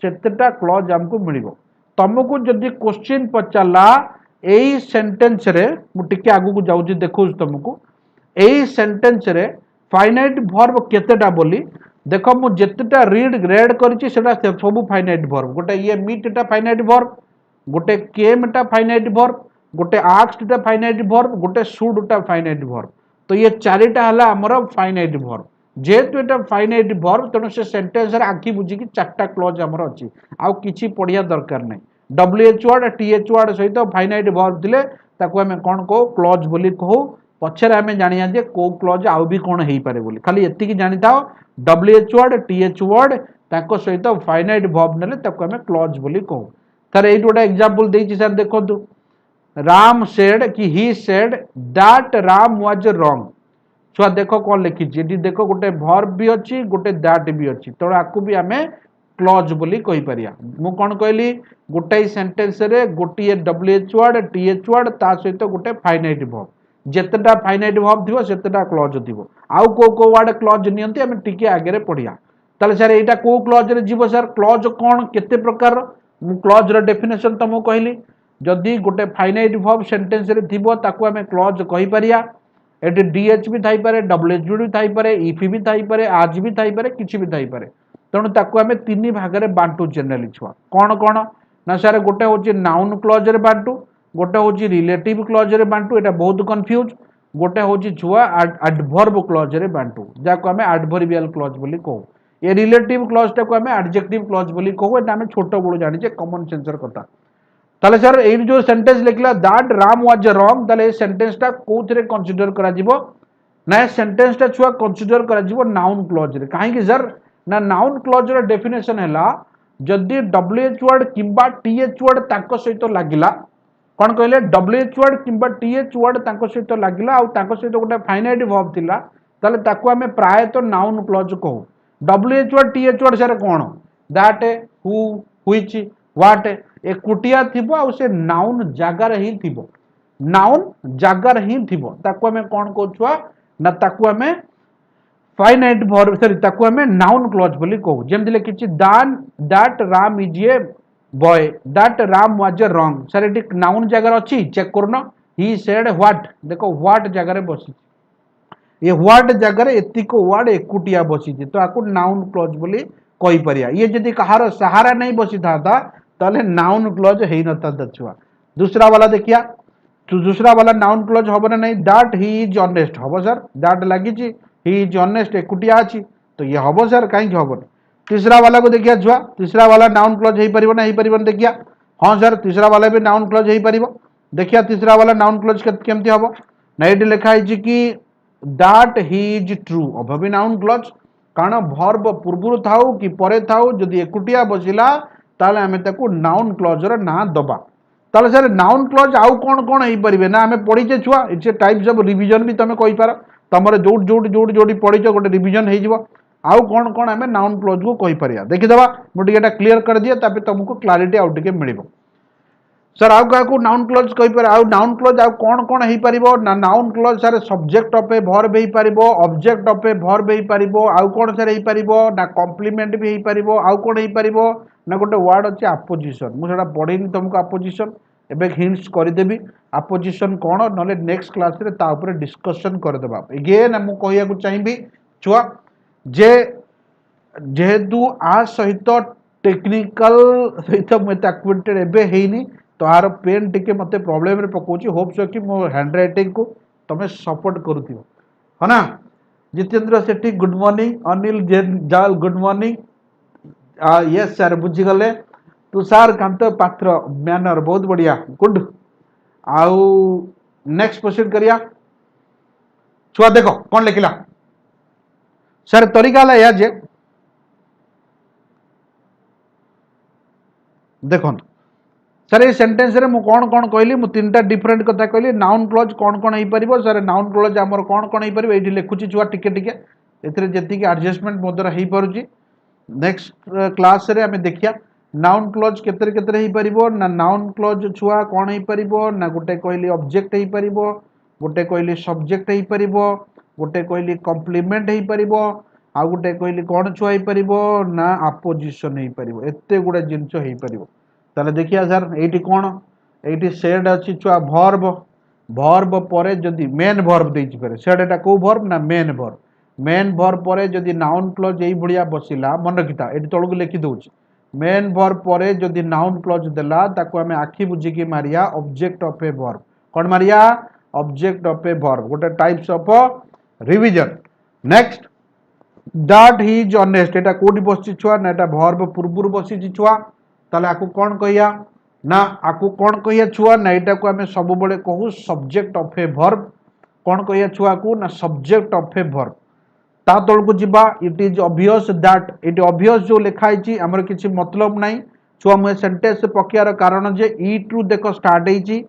Speaker 1: सेतेटा क्लॉज हमको मिलिबो तुमको जदि क्वेश्चन पचाला एई सेंटेंस रे मु टिके आगु को जाउची देखौ तुमको एई सेंटेंस रे फाइनाइट वर्ब केतेटा बोली देखो मु जेतेटा रेड करिछि सेटा सब फाइनाइट वर्ब गोटे ये मीटटा फाइनाइट वर्ब गोटे केमटा फाइनाइट वर्ब गोटे आस्क्डटा फाइनाइट वर्ब गोटे शुडटा फाइनाइट वर्ब तो ये चारिटा हला हमर फाइनाइट वर्ब जेहेतु एटा फाइनाइट वर्ब तेणु से सेंटेंस रे आखि बुझी कि चारटा क्लॉज हमर अछि आ किछि पढ़िया दरकार नै डब्ल्यूएच वर्ड टीएच वर्ड सहित फाइनाइट वर्ब दिले ताको हमें कोन को क्लॉज बोली कहू पछरे हमें जानिया जे को क्लॉज आउ भी कोन हेई पारे बोली खाली एति कि जानि थाओ डब्ल्यूएच वर्ड टीएच वर्ड ताको सहित फाइनाइट वर्ब नेले ताको हमें क्लॉज बोली कहू सर एई गोटा एग्जांपल देछि सर देखंतु राम सेड कि he said that Ram was wrong छुआ देखो कौन लिखी देखो गोटे वर्ब भी अच्छी गोटे दैट भी अच्छी तो आपको भी आम क्लॉज बोली कहि परिया मु कौन कहली गोटे सेंटेंस रे गोटे डब्ल्यूएच वर्ड टीएच वर्ड ता सहित गोटे फाइनाइट वर्ब जेतेटा फाइनाइट वर्ब थिबो सेतेटा क्लॉज थिबो आउ को वर्ड क्लॉज नियंती हम टिके आगे रे पढ़िया ताले सर एटा को क्लॉज रे जीवो सर क्लॉज कोन केते प्रकार मु क्लॉज रो डेफिनेशन तुमको कहली जदि गोटे फाइनाइट वर्ब सेंटेंस रे थिबो ताको हमें क्लॉज कहि परिया एटी डीएच भी थाई पारे डब्ल्यूएच भी थाई पारे इफ भी थाई पारे आज भी थाई पारे किछि भी थाई पारे तेणु ताको हमें तीन भाग रे बांटू जनरली छुआ कौन ना सर गोटे होची नाउन क्लॉज रे बांटू गोटे होची रिलेटिव क्लॉज रे बांटू एटा बहुत कंफ्यूज गोटे होची छुआ एडवर्ब क्लॉज रे बांटू जाको हमें एडवर्बियल क्लॉज बोली कहू ये रिलेटिव क्लॉज टाको हमें एडजेक्टिव क्लॉज बोली कहू एटा हमें छोट बड़ो जानि जे कॉमन सेंसर कथा ताले सर एई जो सेंटेंस लिखला दैट राम वाज रॉन्ग ताले सेंटेंस टा कोथरे कंसीडर करा जिवो ना सेंटेंस टा छुआ कंसीडर करा जिवो नाउन क्लॉज रे काहे कि सर ना नाउन क्लॉज रे डेफिनेशन हैला जदि डब्ल्यूएच वर्ड किंबा टीएच वर्ड ताको सहित लागिला कोन कहले डब्ल्यूएच वर्ड किंबा टीएच वर्ड ताको सहित लागिला आ ताको सहित गोटे फाइनाइट वर्ब थिला ताले ताको हमें प्राय तो नाउन क्लॉज कहू WH word TH word sir कोन दैट हु व्हिच व्हाट एकुटिया थिबो आ से नाउन जागार ही थिबो नाउन जागार ही थिबो ताको हमें कोन कहछुआ ना ताको हमें फाइनाइट वर्ब सॉरी ताको हमें नाउन क्लॉज बोली कहू जेमति ले किछि दान that Ram is a boy that Ram was wrong sir एटी नाउन जागार अछि चेक करनो ही सेड व्हाट देखो व्हाट जागार बसी ये व्हाट जागार एतिको वर्ड एकुटिया बसी तो आको नाउन क्लॉज बोली कहि परिया ये जदी कहार सहारा नहीं बसी था ताले नाउन क्लॉज हेई नता दछुआ दूसरा वाला देखिया तो दूसरा वाला नाउन क्लॉज होबो ना नहीं दैट ही इज ऑनेस्ट होबो सर दैट लागि छी ही इज ऑनेस्ट एकुटिया अछि तो ये होबो सर काहे होबो तीसरा वाला को देखिया छुआ तीसरा वाला नाउन क्लॉज हेई परिबो ना हेई परिबो देखिया हां सर तीसरा वाला भी नाउन क्लॉज हेई परिबो देखिया तीसरा वाला नाउन क्लॉज केमति होबो ना एडी लिखा है कि दैट ही इज ट्रू अब भी नाउन क्लॉज कारण वर्ब पूर्वरु थाउ कि परे थाउ जदी एकुटिया बसिला ताले हमें ताको नाउन क्लॉज रो ना दबा ताले सर नाउन क्लॉज आउ कोन हेई परिबे ना हमें पढिचे छुआ इट्स टाइप्स ऑफ रिवीजन भी तमे कहि पारो तमरे जोडी पढिचो गोटे रिवीजन हेई जिवो आउ कोन हमें नाउन क्लॉज को कहि परिया देखि दबा मोटी एटा क्लियर कर दिया तापे तुमको क्लैरिटी आउ टिके मिलिबो सर आउ का को नाउन क्लॉज कहि पारे आउ नाउन क्लॉज आउ कोन हेई परिबो ना noun clause sir subject of a verb हेई परिबो ऑब्जेक्ट ऑफ ए वर्ब हेई परिबो आउ कोन सर हेई परिबो ना कॉम्प्लीमेंट भी हेई परिबो आउ कोन हेई परिबो ना गोटे वर्ड अछि अपोजिशन मु सेटा पढिनी तुमको अपोजिशन एबे हिंट्स कर देबी अपोजिशन कोन नले नेक्स्ट क्लास रे ता ऊपर डिस्कशन कर देबा अगेन हम कहिया को चाहिबी छुआ जे जेहेतु आ सहित टेक्निकल सहित मते एक्विटेड एबे हेनी तो आर पेन टिके मते प्रॉब्लम रे पकोची होप सो कि मो हैंड राइटिंग को तमे सपोर्ट करूथियो है ना Jitendra Sethi good morning, Anil Jal good morning, yes sir बुझीगले। तुषार कांत पात्र मैनर बहुत बढ़िया गुड। आउ नेक्स्ट प्रोसीड करिया छुआ देखो कौन लिखिला सर तरीका है या जे देखो सर ये सेंटेंस रे मु कौन कौन कहली मु तीनटा डिफरेंट कथा कहली नाउन क्लॉज कौन कौन हो पारिबो सर नाउन क्लॉज हमर कौन कौन हो पारिबो एठी लिखुची छुआ टिके टिके एथरे जेति के एडजस्टमेंट मोदर हेई पारुची। नेक्स्ट क्लास रे हमें देखिया नाउन क्लॉज केतरे केतरे हेई पारिबो ना नाउन क्लॉज छुआ कौन हेई पारिबो ना गुटे कहली ऑब्जेक्ट हेई पारिबो गुटे कहली सब्जेक्ट हेई पारिबो गुटे कहली कॉम्प्लीमेंट हेई पारिबो आ गुटे कहली कौन छुआ हेई पारिबो ना अपोजिशन हेई पारिबो एते गुडे जिंस हेई पारिबो। ताले देखिया सर एठी कोन एठी सेड अछि छुआ वर्ब वर्ब परे जदि मेन वर्ब देछि परे सेड एटा को वर्ब ना मेन वर्ब परे जदि नाउन क्लॉज एई भडिया बसिला मन रखिता एठी तळकु लिखि दोछि मेन वर्ब परे जदि नाउन क्लॉज देला ताको हमें आखि बुझी के मारिया ऑब्जेक्ट ऑफ ए वर्ब कोन मारिया ऑब्जेक्ट ऑफ ए वर्ब गोटे types of revision. Next that he is honest एटा कोडी बसछि छुआ ना एटा वर्ब पूर्वरु बसछि छुआ ताले आकु कौन कहिया ना आकु कौन कहिया छुआ ना एटा को हमें सब बड़े कहू सब्जेक्ट ऑफ ए वर्ब कौन कहिया छुआ को ना सब्जेक्ट ऑफ ए वर्ब ता तळ को जिबा it is obvious that it obvious जो लिखा छि हमर किछि मतलब नाही छुआ म सेंटेंस पकियार कारण जे ई टू देखो स्टार्ट हेछि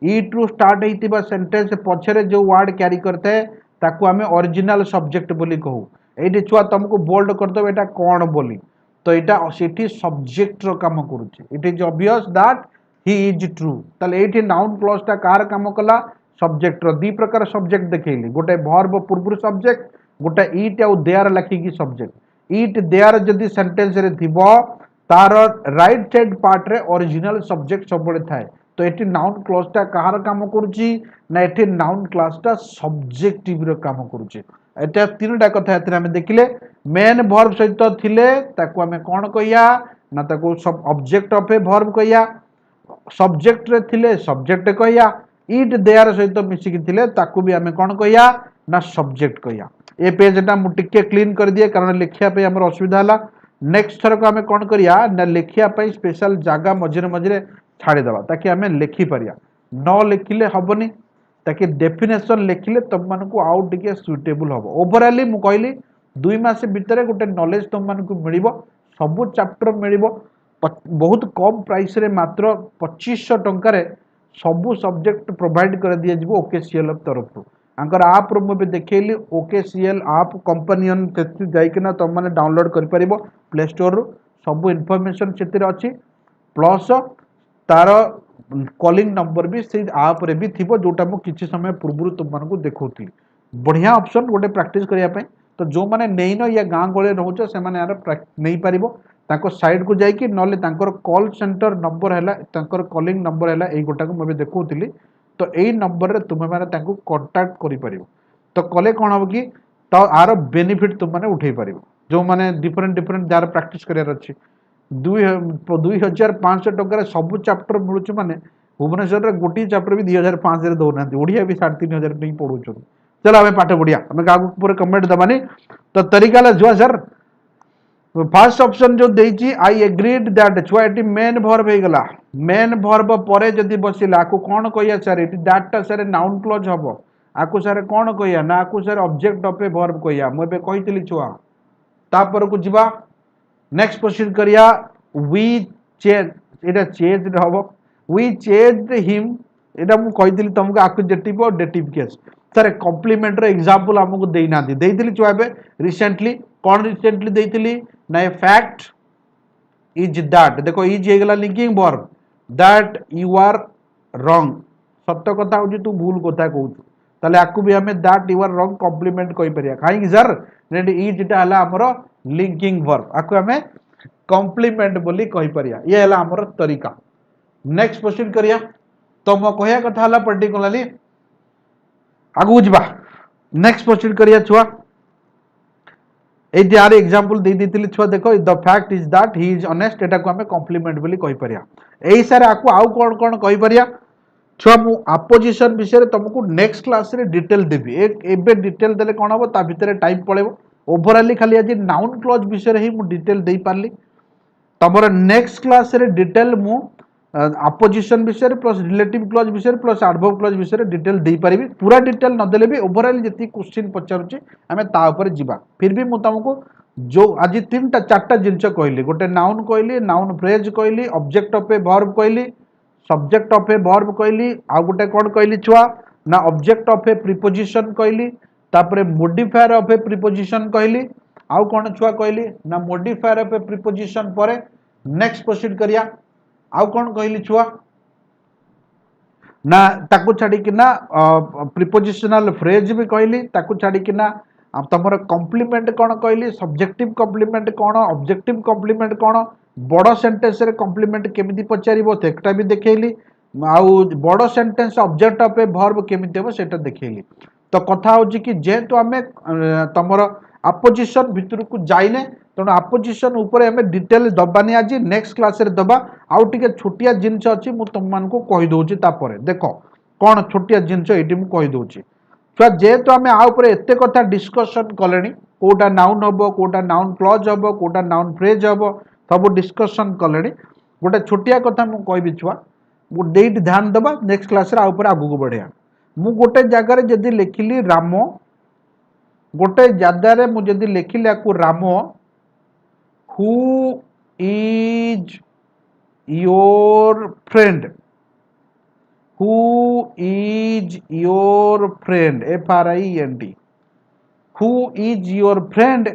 Speaker 1: ई टू स्टार्ट हेतिबा सेंटेंस पछरे जो वर्ड कैरी करते है ताकू हमें ओरिजिनल सब्जेक्ट बोली कहू एठी छुआ तुमको बोल्ड कर दो एटा कोन बोली तो यहाँ से सब्जेक्ट काम करुचे it is obvious that he is true ताले एठी नाउन क्लॉजटा कार काम कला सब्जेक्ट दी प्रकार सब्जेक्ट देखैली गोटे वर्ब पूर्व सब्जेक्ट गोटे इट आउ देयर लिखिकी सब्जेक्ट इट देयर जदि सेंटेंस रे थिबो तार राइट साइड पार्ट रे ओरिजिनल सब्जेक्ट सब बड़े थाए तो एठी नाउन क्लॉजटा कार काम करुची ना एठी नाउन क्लॉजटा सब्जेक्टिव रो काम करुची एटा तीनटा कथा एथरे हम देखिले मेन वर्ब सहित थिले ताकू हमें कौन कहिया ना ताकू सब ऑब्जेक्ट ऑफ ए वर्ब कहिया सब्जेक्ट रे थिले सब्जेक्ट कहिया इट देयर सहित मिसिकी थिले ताकू भी हमें कौन कहिया ना सब्जेक्ट कहिया। ए पेजटा मु टिके क्लीन कर दिए कारण लिखिया पे हमर असुविधा हला नेक्स्ट थर को हमें कौन करिया ना लिखिया पे स्पेशल जागा मझिरे मझिरे छाड़ी दबा ताकि हमें लिखि परिया न लिखिले हबनी ताकि डेफिनेशन लिखिले तुम मानकू आउ टिके सुटेबल हबो ओवरऑली मु कहली 2 मास भितर गोटे नॉलेज तुम मानकू मिलिबो सबु चैप्टर मिलिबो बहुत कम प्राइस रे मात्र 2500 टंका रे सबु सब्जेक्ट प्रोवाइड कर दिया जिवो ओकेसीएल तरफ आंकर आप रो मबे देखैली ओकेसीएल आप कंपनीयन तेति जाई के ना तुम माने डाउनलोड कर परिबो प्ले स्टोर रो सबु इन्फॉर्मेशन सेतिर अछि प्लस तार कॉलिंग नंबर भी से आप रे भी थिबो जोटा मु किछि समय पूर्व तुम मानकू देखौती बढ़िया ऑप्शन गोटे प्रैक्टिस करिया पे तो जो माने नेइन या गाँ गले रोच से नहीं पार ताको साइड को जाइए ना कॉल सेंटर नंबर है कॉलिंग नंबर है यही गोटा को मुझे देखुली तो यही नंबर रे तुम्हें मैंने कांटेक्ट कर तो कले कौन हम कि तो आर बेनिफिट तुम मैंने उठे पार जो मैंने डिफरेंट डिफरेंट जार प्रैक्टिस करार अच्छी 2500 टकर सब चैप्टर मिलूँ माने भुवनेश्वर में गोटे चैप्टर भी 2500 दौना ओडिया भी 3500 नहीं पढ़ुं चलो हमें पाठ पढ़िया हमें पूरे कमेंट दबानी तो तरीका ला जुआ सर फर्स्ट ऑप्शन जो देची आई एग्रीड दैट छुआ एटी मेन वर्ब हे गला मेन वर्ब परे जदी बसिला आकु कोन कहिया सर एटी दैट सर नाउन क्लॉज हबो आकु सर कोन कहिया ना आकु sir object of a verb कहिया मु बे कहितली छुआ तापर को जिबा नेक्स्ट प्रोसीड करिया वी चेंज एटा चेंज हबो वी चेंज्ड हिम एटा मु कहितली तुमको आक्यूजेटिव और डेटिव केस सर कॉम्प्लीमेंट रो एग्जांपल हमको देना दी देइतली छुआ बे रिसेंटली कौन रिसेंटली देइतली ना ए फैक्ट इज दैट देखो इज हेगला linking verb that you are wrong सत्य कथा हो तू भूल कथा कहू ताले आकु भी हमें that you are wrong compliment कहि परिया काहे सर रेडी इज टा हला हमरो लिंकिंग वर्ब आकु हमें कॉम्प्लीमेंट बोली कहि परिया ये हला हमरो तरीका। नेक्स्ट प्रोसीड करिया तो मो कहया कथा हला पर्टिकुलरली आगु जबा नेक्स्ट प्रोसीड करिया छुआ ए यार एग्जांपल दे देतिली छुआ देखो the fact is that he is honest एटा को हमें कॉम्प्लीमेंट बोली कहि परिया एई सर आकु आउ कोन कोन कहि परिया छुआ मु अपोजिशन विषय तुमको नेक्स्ट क्लास रे डिटेल देवी एबे डिटेल देले कौन हम ता भितर टाइम पड़ेबो ओवरऑली खाली आज नाउन क्लॉज विषय ही मु डिटेल दे पारली तमर नेक्स्ट क्लास रे डिटेल मु अपोजिशन विषय प्लस रिलेटिव क्लॉज विषय प्लस एडवर्ब क्लॉज विषय डिटेल दे पारिबी पूरा डिटेल न देले भी ओवरऑल जति क्वेश्चन पचारुची आमे ता ऊपर जीवा फिर भी मु तुमको जो आज तीनटा चारटा जिंस कहली गोटे नाउन कहली नाउन फ्रेज कहली ऑब्जेक्ट ऑफ ए वर्ब कहली सब्जेक्ट ऑफ ए वर्ब कहली आ गोटे कौन कहली छुआ ना ऑब्जेक्ट ऑफ ए प्रीपोजिशन कहली तापरे मॉडिफायर ऑफ ए प्रीपोजिशन कहली आउ कौन छुआ कहली ना मॉडिफायर ऑफ ए प्रीपोजिशन परे नेक्स्ट प्रोसीड करिया आउ कौन कहली छुआ ना ताकू छाड़ी कि ना प्रीपोजिशनल फ्रेज भी कहली ताकू छाड़ी कि ना तमर कॉम्प्लीमेंट कौन कहली सब्जेक्टिव कॉम्प्लीमेंट कौन ऑब्जेक्टिव कॉम्प्लीमेंट कौन बड़ सेंटेंस रे कॉम्प्लीमेंट केमिति पचारिबो तेकटा भी देखैली आउ बड़ sentence object of a verb केमिति हो सेटा देखैली तो कथा होची कि जेहेतु आमे तमर अपोजिशन भितर को जाइने तेणु अपोजिशन ऊपर आमे डिटेल दबानी आज नेक्स्ट क्लास रे दबा आउ टिके छोटिया जिंस अछि मु तुम मान को कहि दोची तापरे देखो कौन छोटिया जिंस एटी मु कहि दोची छुआ जेहेतु आमे आ ऊपर एते कथा डिस्कशन कलेनी कोटा नाउन हबो कोटा नाउन क्लॉज हबो कोटा नाउन फ्रेज हबो सब डिस्कशन कलेनी गोटे छोटिया कथा मु कहबी छुआ मु डेट ध्यान दबा नेक्स्ट क्लास रे आ ऊपर आगु को बढ़िया मु गोटे जगह रे जदी लिखिली रामो गोटे जगह रे मु जदी लिखिली आकु रामो who is your friend who is your friend FRIEND who is your friend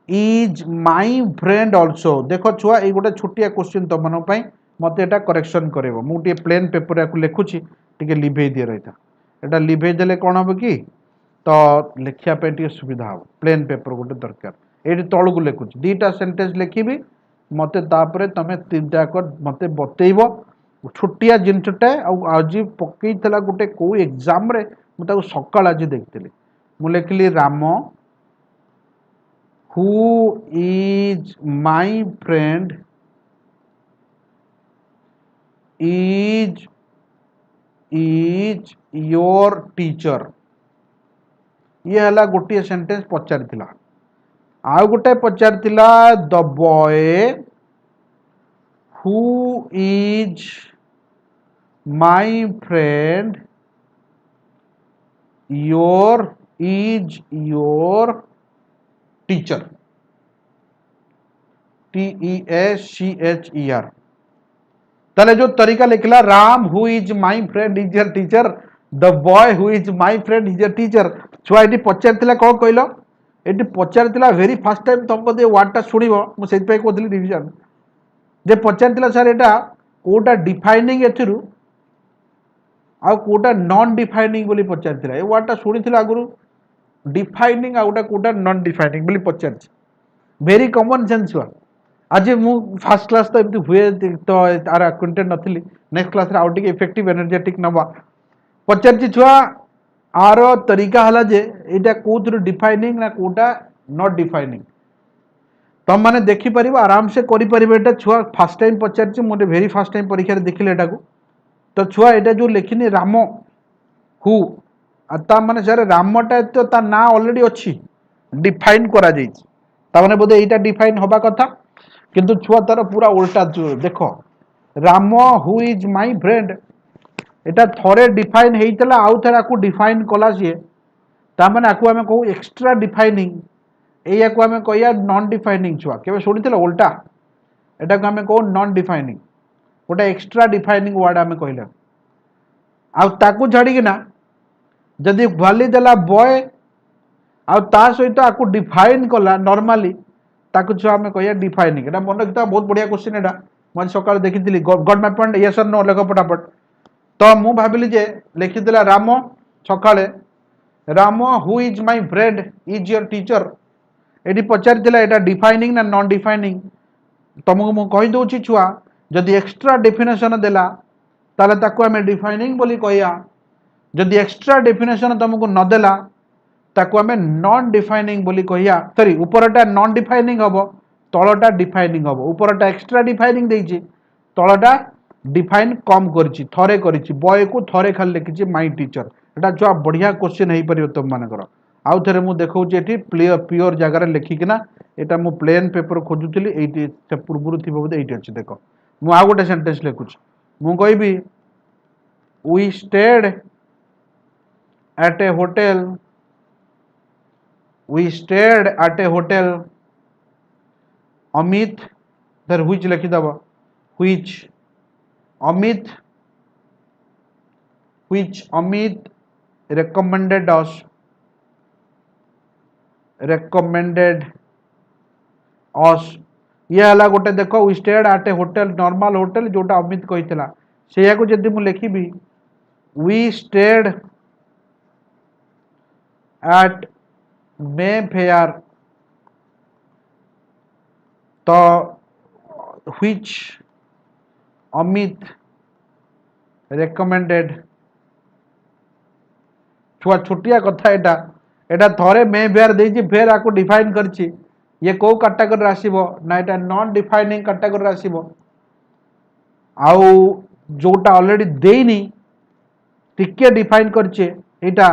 Speaker 1: is my friend also देख छुआ ये गोटे छोटिया क्वेश्चन तुम मन मत एटा करेक्शन करेबो मु टे प्लेन पेपर या लिखुची टिके लिभे दिए रही था एटा लिभे देले कौन हम कि तो लिखिया पे टिके सुविधा हो प्लेन पेपर गोटे दरकार ये तलू को लिखुची दीटा सेंटेंस लिखिबी मते तापरे तमे तीनटा कर मते बतेइबो छोटिया जिनसटा आज पकईला गोटे को एग्जाम रे मुझे सकाल आज देखी मु लिखिली Ram who is my friend is your teacher ये हला गोटे सेंटेंस पचार आउ गोटे पचार the boy who is my friend is your teacher TEACHER ताले जो तरीका लिखला Ram who is my friend is your teacher the boy who is my friend is your teacher छुआ ये पचार कौन कहल ये पचार वेरी फास्ट टाइम तुमको ये वार्डटा शुण मुझे कहली रिविजन जे पचार सर यहाँ कोटा डिफाइनिंग एथिरु आ कोटा नॉन डिफाइनिंग बोली पचार ये वार्डटा शुणी आगुरी डिफाइनिंग आ गोटा कोटा नॉन डिफाइनिंग बोली पचार वेरी कॉमन सेंस हुआ आज मु फास्ट क्लास तो एमती हुए तो तार अक्वेंटेड नथिली नेक्स्ट क्लास रे आउ टिके इफेक्टिव एनर्जेटिक नबा पचार छुआ आर तरीका हला जे एटा कोथरु डिफाइनिंग ना कोटा नॉट डिफाइनिंग तुम मैंने देखिपर आराम से करें छुआ फास्ट टाइम पचार मुझे वेरी फास्ट टाइम परीक्षा देखिले एटा को तो छुआ एटा जो लिखिनी राम हु ता माने सर रामटा तो ता ना ऑलरेडी अच्छी डिफाइन करा जाइछि ता माने बोधे एटा डिफाइन होबा कथा किंतु छुआ तार पूरा उल्टा देख Ram who is my friend एटा थरे डिफाइन हेइतला आउ थरे आकु डिफाइन कला सी ता माने आकु हमें कहू एक्स्ट्रा डिफाइनिंग एया को हमें कहया नॉन डिफाइनिंग छुआ केबे सुनिथिला उल्टा एटा को हमें कहू नॉन डिफाइनिंग गोटे एक्स्ट्रा डिफाइनिंग वर्ड हमें कहला आउ ताकू छाड़ी कि ना जदि वाली देला बॉय आउ ता सहित आकु डिफाइन कला नॉर्मली ताकू छुआ हमें कहया डिफाइनिंग एटा मन रखता बहुत बढ़िया क्वेश्चन एटा मैं सकाळ देखिथिली गॉट माय पॉइंट यस और नो लेख फटाफट तो मु भाबिली जे लिखिदेला राम सकाळे Ram who is my friend is your teacher एटी पचारिला एटा डिफाइनिंग ना नॉन डिफाइनिंग तुमको मु कहि दोची छुआ जदि एक्स्ट्रा डेफिनेशन देला ताले ताकू हमें डिफाइनिंग बोली कहया जदि एक्स्ट्रा डेफिनेशन तुमको न देला ताकू हमें नॉन डिफाइनिंग बोली कहया सॉरी ऊपरटा नॉन डिफाइनिंग हबो तळटा डिफाइनिंग हबो ऊपरटा एक्स्ट्रा डिफाइनिंग देइची तळटा डिफाइन कम करिछि थरे करिछि बॉय को थरे खाली लिखिछि माय टीचर एटा जो बढ़िया क्वेश्चन हेई परियो तुम मानकर आउ थरे मु देखौछि एठी प्योर जगह रे लिखिकिना एटा मु प्लेन पेपर खोजुतिली एठी से पूर्वरु थिबो बोदे एठी अछि देखो मु आ गोटे सेंटेंस लिखुछि मु कहबी we stayed at a hotel we stayed at a hotel अमित फिर व्हिच लिखि दबो व्हिच अमित recommended us ये हला गोटे देखो we stayed at a hotel normal hotel जोटा अमित कहितला सेया को जदी मु लिखिबी we stayed at Mayfair तो व्हिच अमित recommended छुआ छोटिया कथा एटा एटा थरे मे फेयर देछि फेर आको डिफाइन करछि ये को कैटेगरी आसीबो ना एटा नॉन डिफाइनिंग कैटेगरी आसीबो आउ जोटा ऑलरेडी देइनी टिके डिफाइन करछे एटा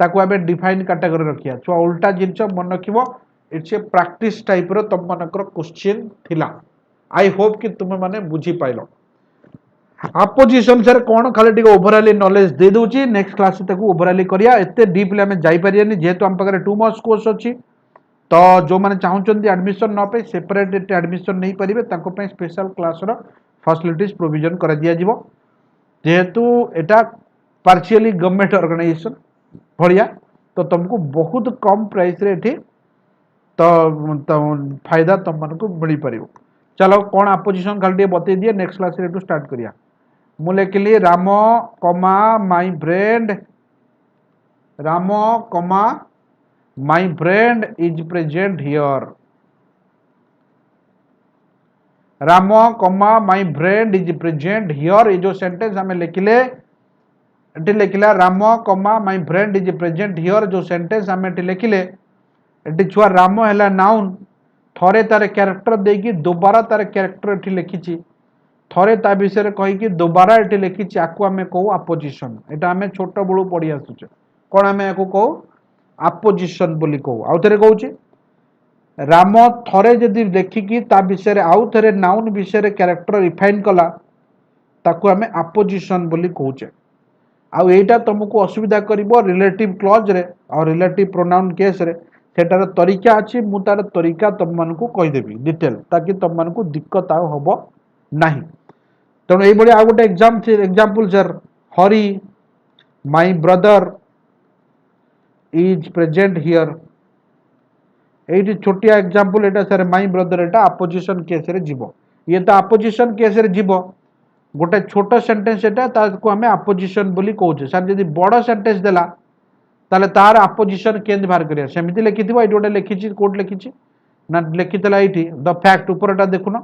Speaker 1: ताको आबे डिफाइन कैटेगरी रखिया छुआ उल्टा जिंस मन रखिबो इट्स ए प्रैक्टिस टाइप रो तम मनकर क्वेश्चन थिला आई होप कि तुम माने बुझी पाइलो अपोजिशन सर कौन खाली टिके ओवरऑल नॉलेज दे दूची नेक्स्ट क्लास ताको ओवरऑल करिया एते डीपली हमें जाई परियानी जेहेतु हम पाखरे 2 मंथ्स कोर्स अछि तो जो माने चाहउचंदी एडमिशन न पे सेपरेट एडमिशन नहीं परिबे ताको पे स्पेशल क्लास रो फैसिलिटीज प्रोविजन कर दिया जिवो जेहेतु एटा पार्शियली गवर्नमेंट ऑर्गेनाइजेशन भड़िया तो तुमको बहुत कम प्राइस रे एठी तो फायदा तुम मानको मिल परिबो चलो कौन अपोजिशन खाली बते दिए नेक्स्ट क्लास रे स्टार्ट करिया मु लिखली Ram comma my friend Ram comma my friend is present here Ram comma my friend is present here ये जो सेंटेंस हमें लिखले एटी लिखला Ram comma my friend is present here जो सेंटेंस हमें एटी लिखले एटी छुआ राम हैला नाउन थरे तार कैरेक्टर देकी दोबारा तार कैरेक्टर एटी लिखिची थरे ता विषय कही कि दोबारा एटी लिखिची आकु आमे कहू अपोजिशन एटा आमे छोट बळू पढी आसुचे कोन आमे आकु कहू अपोजिशन बोली कहू आउ थरे कहूची राम थरे जदि लेखिकी ता विषय आउ थरे नाउन विषय कैरेक्टर रिफाइन कला ताकू आमे अपोजिशन बोली कहूचे आउ एटा तुमको असुविधा करिवो रिलेटिव क्लॉज रे और रिलेटिव प्रोनाउन केस रे सेटार तरीका अछि मु तार तरीका तुम मानकू कहि देबी डिटेल ताकि तुम मानकू दिक्कत आ होबो नाही तनो एई बडी आ गोटे example sir Hari my brother is present here eighty छोटिया example Etah sir my brother Etah opposition case रे जीवो ये तो अपोजिशन केस रे जीवो गोटे छोट सेंटेंस एटा ताको हमें अपोजिशन बोली कहूचे सर जदी बड़ सेंटेंस देला ताले तार अपोजिशन केंद बाहर करिया सेमिति लिखिथिबो एटी गोटे लिखिछि कोड लिखिछि ना लिखितला एटी द फैक्ट ऊपरटा देखुनो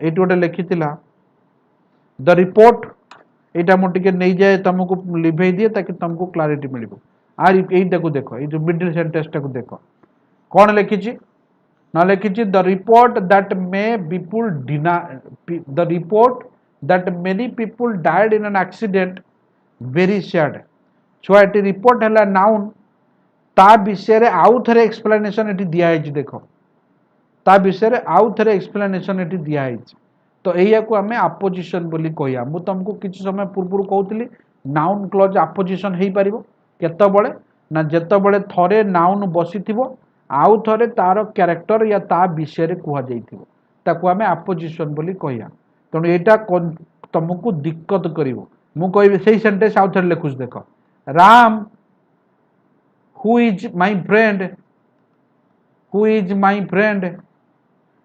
Speaker 1: एटी गोटे लिखितिला द रिपोर्ट एटा मो टिके नै जाय तुमको लिभेई दिए ताकि तुमको क्लैरिटी मिलिबो आर एटा को देखो ए जो मिडिल सेंटेंस टा को देखो कौन लिखिछि ना लिखिछि the report that may people the report that many people died in an accident very sad छुआ एटी रिपोर्ट हैला नाउन ता विषय रे आउ थरे एक्सप्लेनेशन एटी दिया है देखो ता विषय रे आउ थरे एक्सप्लेनेशन एटी दिया है तो एया को हमें अपोजिशन बोली कहया मु तुमको किछ समय पूर्व कहउतली नाउन क्लॉज अपोजिशन हेई परिबो केतबळे ना जेतबळे थरे नाउन बसिथिबो आउ थरे तार कैरेक्टर या ता विषय रे कुहा जाइथिबो ताको हमें अपोजिशन बोली कहया तनो एटा तुमको दिक्कत करिवो मु कहबे सेही सेंटेंस आउ थरे लिखुस देखो Ram who is my friend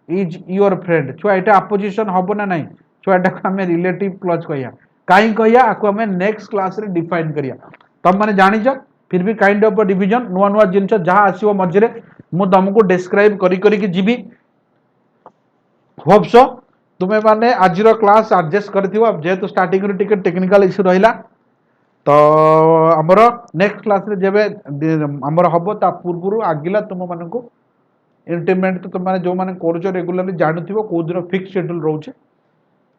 Speaker 1: is your friend छुआ एटा अपोजिशन हबो ना नहीं छुआ एटा को हमें रिलेटिव क्लॉज कहया काई कहया आको हमें नेक्स्ट क्लास रे डिफाइन करिया तुम माने जानि छ फिर भी काइंड ऑफ डिवीजन नुआ नुआ जिंस जहा आसीबो मझरे मु तुमको डिस्क्राइब करी कि जीवी होप सो तुमे माने आजिरो क्लास एडजस्ट करथिबो अब जेतु स्टार्टिंग रे टिके टेक्निकल इशू रहिला तो हमर नेक्स्ट क्लास रे जेबे हमर हबो ता पूर्वरु आगिला तुम मानको इंटीमेंट तो तुम माने जो माने कोरजो रेगुलरली जानुथिबो को दिन फिक्स शेड्यूल रहउचे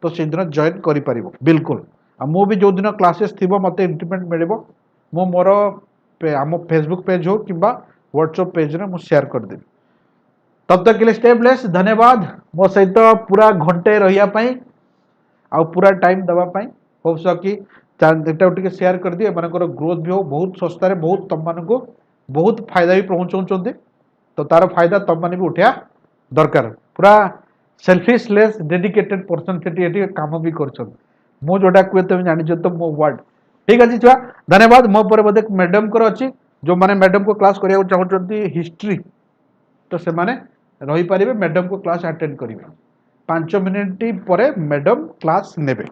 Speaker 1: तो से दिन जॉइन करि परिबो बिल्कुल आ मु भी जो दिन क्लासेस थिबो मते इंटीमेट मिलिबो मु मोर आम फेसबुक पेज हो कि व्हाट्सएप पेज रे मु शेयर कर देबी तब तक के लिए स्टे ब्लेस धन्यवाद मो सहित पूरा घंटे रहिया पई आ पूरा टाइम दबा पई होप सो कि एटा टिके शेयर कर दिए एमानकर ग्रोथ भी हो बहुत सस्ता रे बहुत तम मानको बहुत फायदा भी पहुंचाउछन्ते तो तार फायदा तम माने भी उठिया दरकार पूरा सेल्फिशलेस डेडिकेटेड पर्सन सेठी एठी काम भी करछन मो जोटा कुए तुम जानि छ तो मो वर्ड ठीक अछि छुआ धन्यवाद मो पर बदे मैडम कर अछि जो माने मैडम को क्लास करिया चाहछन्ती हिस्ट्री तो से माने रही पारिबे मैडम को क्लास अटेंड करिवे 5 मिनिट परे मैडम क्लास नेबे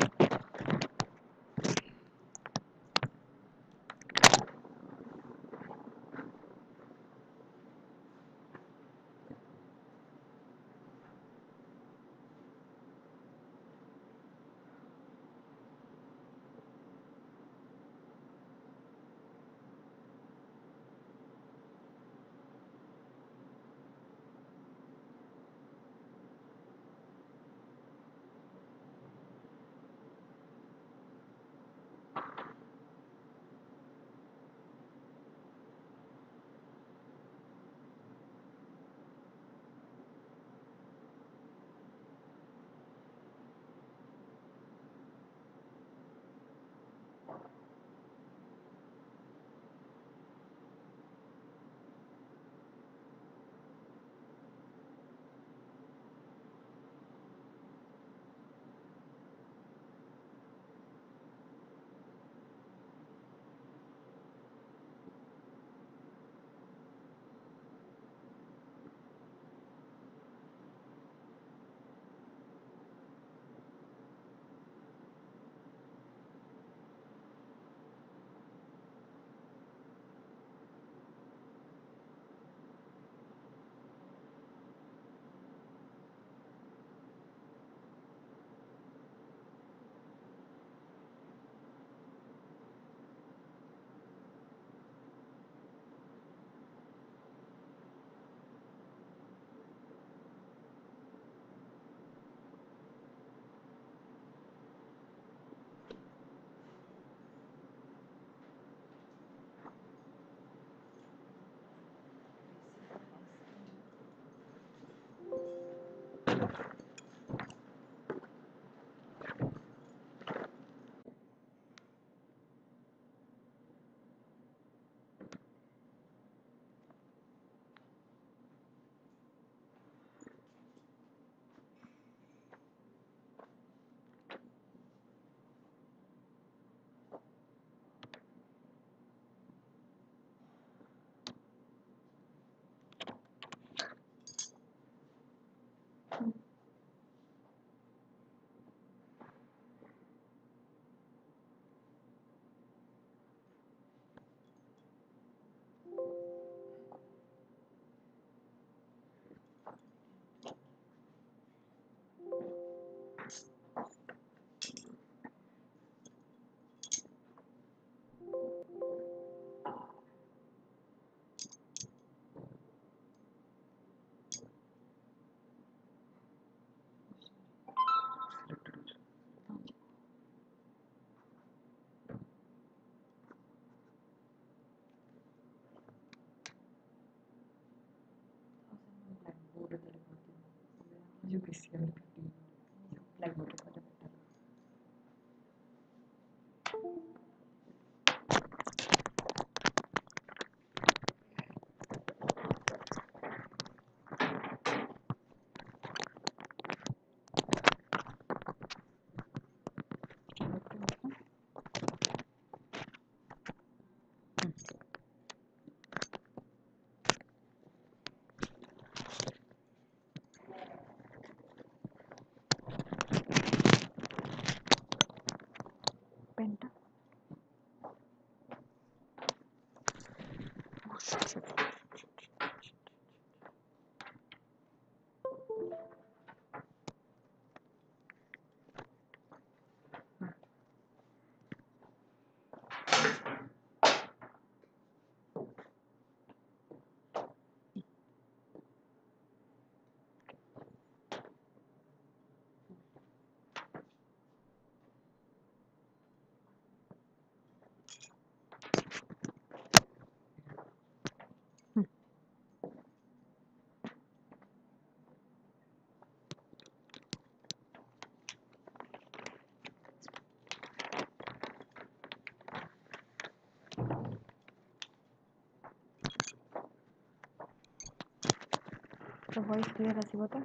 Speaker 2: voice clear ଆସିବ ତ?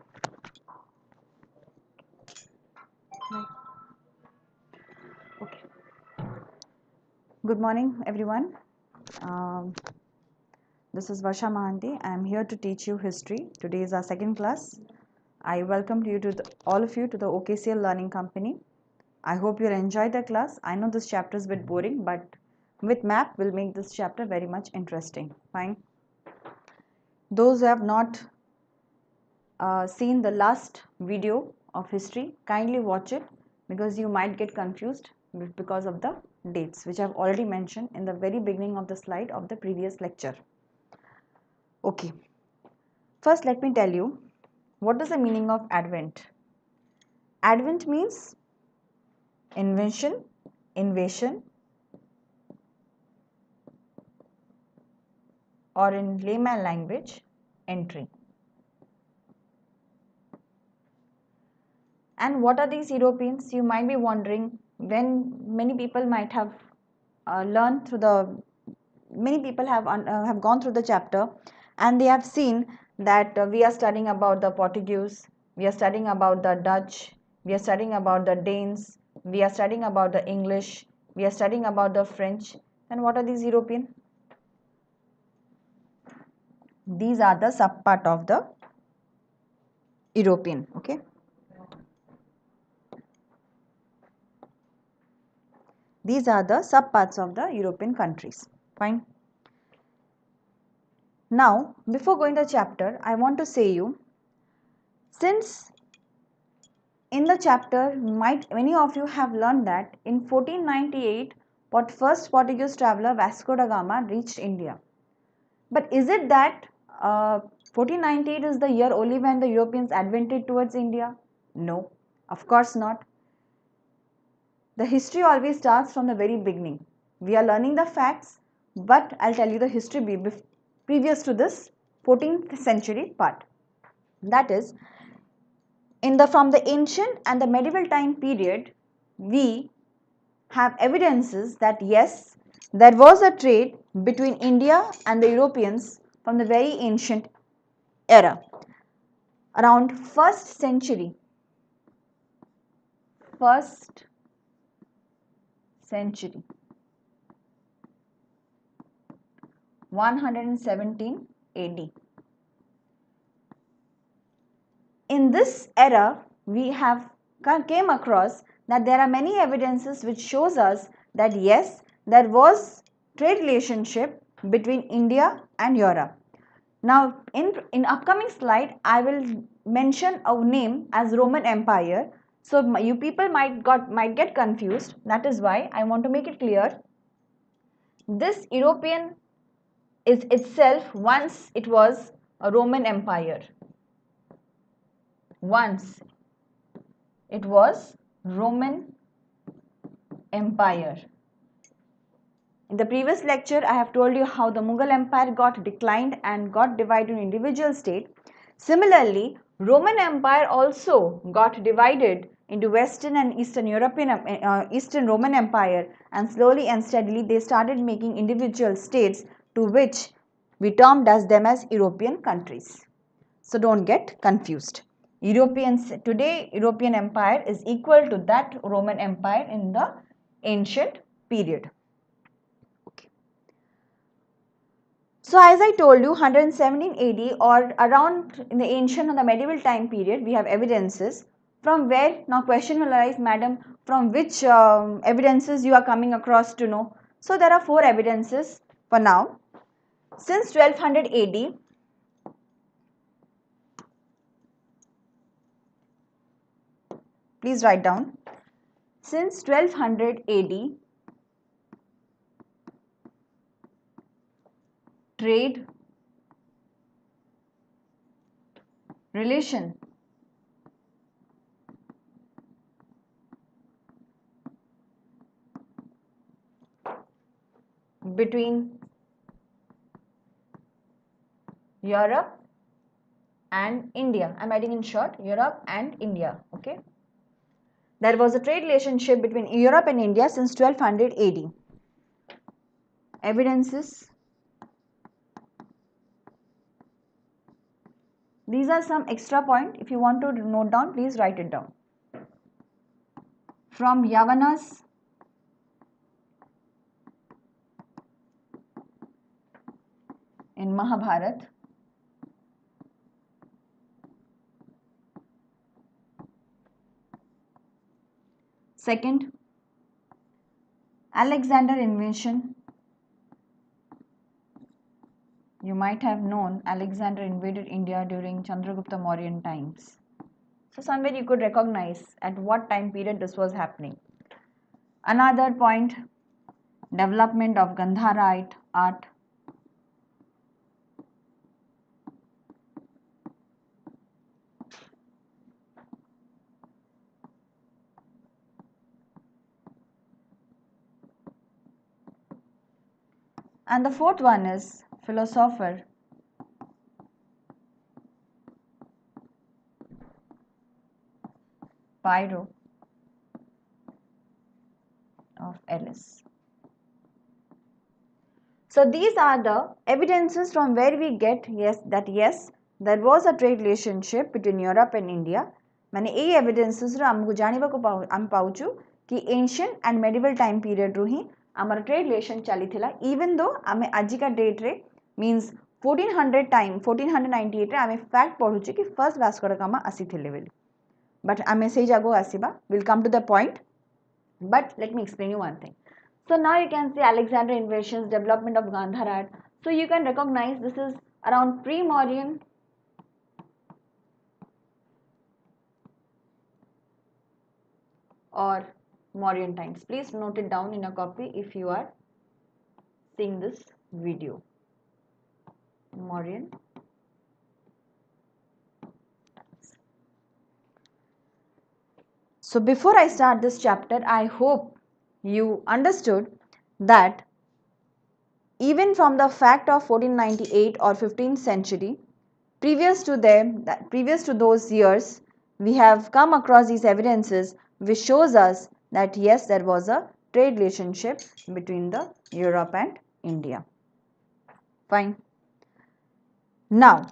Speaker 2: Okay. Good morning, everyone. Um, this is Varsha Mahanti. I am here to teach you history. Today is our second class. I welcome you to all of you to the OKCL Learning Company. I hope you'll enjoy the class. I know this chapter is a bit boring, but with map will make this chapter very much interesting. Fine. Those who have not seen the last video of history, kindly watch it because you might get confused because of the dates which I have already mentioned in the very beginning of the slide of the previous lecture. Okay, first let me tell you what is the meaning of Advent. Advent means invention, invasion, or in layman language, entry. And what are these Europeans? You might be wondering. When many people might have learned through the, many people have gone through the chapter, and they have seen that we are studying about the Portuguese, we are studying about the Dutch, we are studying about the Danes, we are studying about the English, we are studying about the French. Then what are these European? These are the subpart of the European. Okay. These are the subparts of the European countries. Fine. Now, before going to the chapter, I want to say you, since in the chapter, many of you have learned that in 1498, what first Portuguese traveler Vasco da Gama reached India. But is it that 1498 is the year only when the Europeans advented towards India? No, of course not. The history always starts from the very beginning. We are learning the facts, but I'll tell you the history previous to this 14th century part. That is, from the ancient and the medieval time period, we have evidences that yes, there was a trade between India and the Europeans from the very ancient era. Around 1st century, 117 AD. In this era, we have came across that there are many evidences which shows us that yes, there was trade relationship between India and Europe. Now, in upcoming slide, I will mention a name as Roman Empire. So you people might get confused. That is why I want to make it clear. This European is itself, once it was a Roman Empire. Once it was Roman Empire. In the previous lecture, I have told you how the Mughal Empire got declined and got divided into individual states. Similarly, Roman Empire also got divided into Western and Eastern Eastern Roman Empire, and slowly and steadily they started making individual states, to which we termed them as European countries. So don't get confused. Today European Empire is equal to that Roman Empire in the ancient period. Okay. So as I told you, 117 AD or around in the ancient or the medieval time period, we have evidences from where, now question will arise, madam, from which evidences you are coming across to know. So there are 4 evidences for now. Since 1200 AD, please write down. Since 1200 AD, trade relation between Europe and India. I'm writing in short, Europe and India. Okay. There was a trade relationship between Europe and India since 1200 AD. Evidences These are some extra point. If you want to note down, please write it down. From Yavanas in Mahabharata. Second, Alexander invasion. You might have known Alexander invaded India during Chandragupta Mauryan times. So somewhere you could recognize at what time period this was happening. Another point, development of Gandhara art. And the fourth one is philosopher Pyrrho of Elis. So these are the evidences from where we get yes, there was a trade relationship between Europe and India. माने ए evidences रो हमको जानिबा को हम पाउचु कि ancient and medieval time period रो ही हमारा trade relation चली थिला, even though हमें आज का date रे means 1498 रे हमें fact पढ़ुचे कि first Vasco da Gama आसी थिले बेली. But हमें सही जागो आसीबा. We'll come to the point. But let me explain you one thing. So now you can see Alexander invasions, development of Gandhara. So you can recognize this is around pre-Mauryan or Mauryan times. Please note it down in a copy if you are seeing this video. Mauryan. So before I start this chapter, I hope you understood that even from the fact of 1498 or 15th century, previous to those years, we have come across these evidences which shows us that yes, there was a trade relationship between the Europe and India. Fine. Now,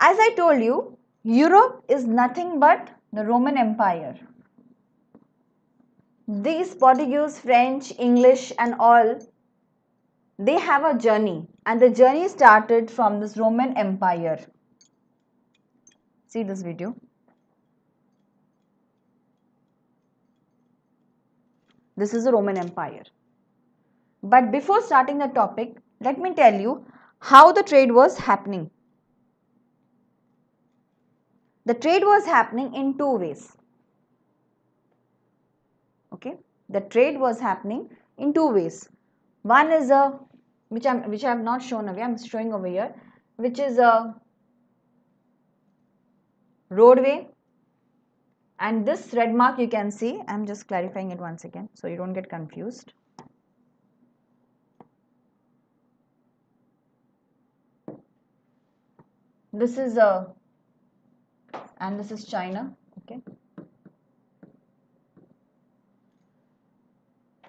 Speaker 2: as I told you, Europe is nothing but the Roman Empire. These Portuguese, French, English and all, they have a journey, and the journey started from this Roman Empire. See this video. This is the Roman Empire. But before starting the topic, let me tell you how the trade was happening. The trade was happening in two ways. Okay, the trade was happening in two ways. One is a which I have not shown away. I'm showing over here, which is a roadway, and this red mark you can see. I'm just clarifying it once again so you don't get confused. This is a, and this is China. Okay.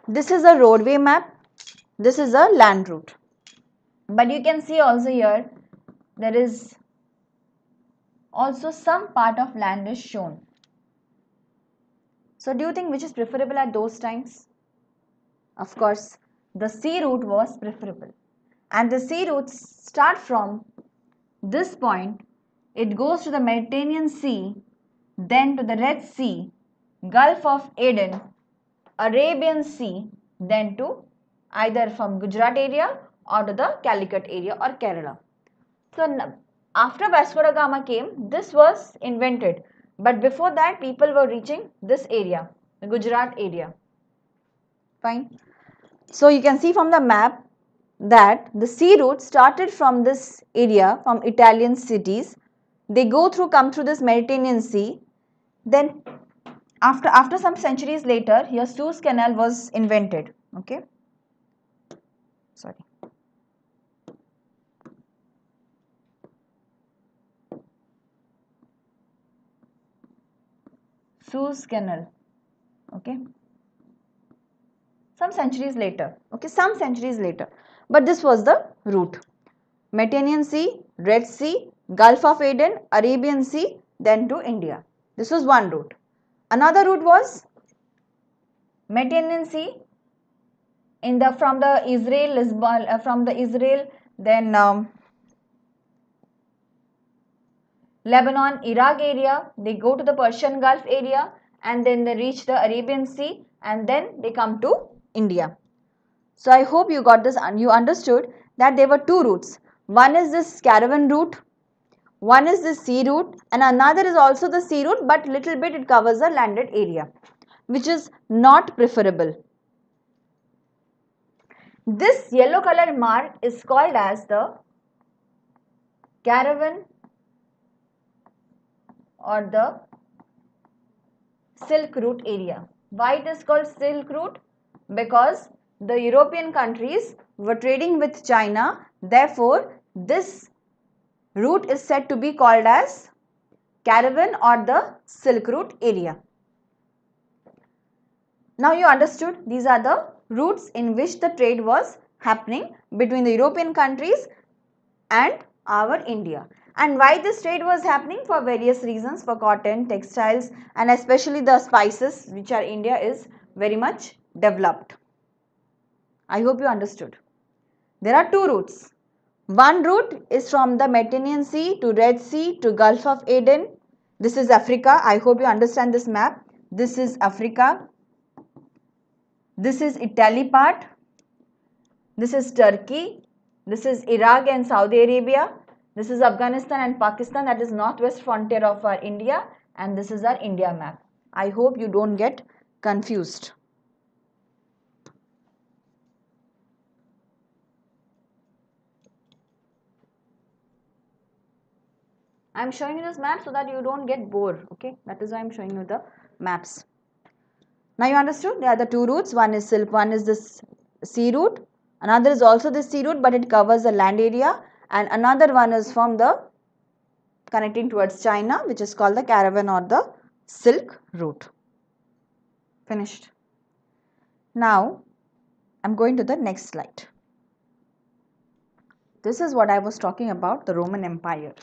Speaker 2: This is a roadway map. This is a land route. But you can see also here, there is also some part of land is shown. So do you think which is preferable at those times? Of course, the sea route was preferable. And the sea routes start from this point. It goes to the Mediterranean Sea, then to the Red Sea, Gulf of Aden, Arabian Sea, then to either from Gujarat area or to the Calicut area or Kerala. So after Vasco da Gama came, this was invented. But before that, people were reaching this area, the Gujarat area. Fine. So you can see from the map that the sea route started from this area, from Italian cities. They come through this Mediterranean Sea. Then after some centuries later, here Suez Canal was invented. Okay. Sorry. Suez Canal. Okay. Some centuries later. Okay, some centuries later. But this was the route. Mediterranean Sea, Red Sea, Gulf of Aden, Arabian Sea, then to India. This was one route. Another route was Mediterranean Sea in the from the Israel, then Lebanon, Iraq area. They go to the Persian Gulf area and then they reach the Arabian Sea and then they come to India. So I hope you got this and you understood that there were two routes. One is this caravan route, one is the sea route, and another is also the sea route, but little bit it covers a landed area, which is not preferable. This yellow color mark is called as the caravan or the Silk Route area. Why it is called Silk Route? Because the European countries were trading with China, therefore this route is said to be called as caravan or the Silk Route area. Now you understood these are the routes in which the trade was happening between the European countries and our India. And why this trade was happening? For various reasons, for cotton, textiles and especially the spices which are India is very much developed. I hope you understood. There are two routes. One route is from the Mediterranean Sea to Red Sea to Gulf of Aden. This is Africa. I hope you understand this map. This is Africa. This is Italy part. This is Turkey. This is Iraq and Saudi Arabia. This is Afghanistan and Pakistan, that is northwest frontier of our India, and this is our India map. I hope you don't get confused. I am showing you this map so that you don't get bored. Okay, that is why I am showing you the maps. Now you understood there are the two routes. One is silk, one is this sea route. Another is also the sea route, but it covers the land area, and another one is from the connecting towards China, which is called the caravan or the silk route. Finished. Now I am going to the next slide. This is what I was talking about, the Roman Empire.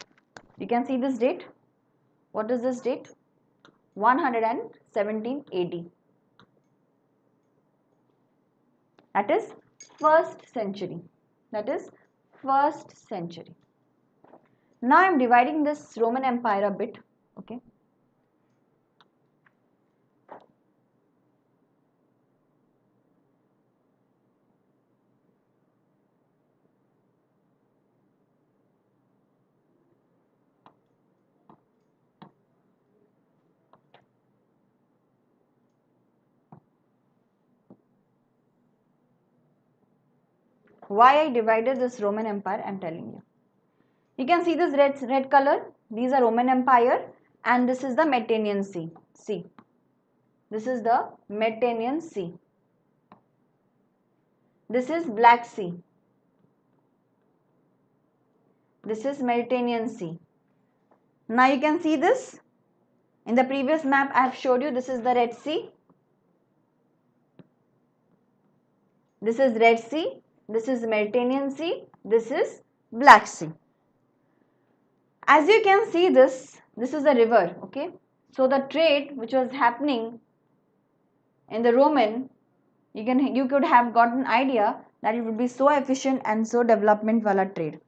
Speaker 2: You can see this date. What is this date? 117 AD. That is 1st century. That is 1st century. Now I am dividing this Roman Empire a bit. Okay. Why I divided this Roman Empire, I am telling you. You can see this red color. These are Roman Empire and this is the Mediterranean Sea. See, this is the Mediterranean Sea. This is Black Sea. This is Mediterranean Sea. Now you can see this. In the previous map I have showed you, this is the Red Sea. This is Red Sea. This is Mediterranean Sea. This is Black Sea. As you can see this is a river, okay. So the trade which was happening in the Roman, you could have got an idea that it would be so efficient and so development wala trade.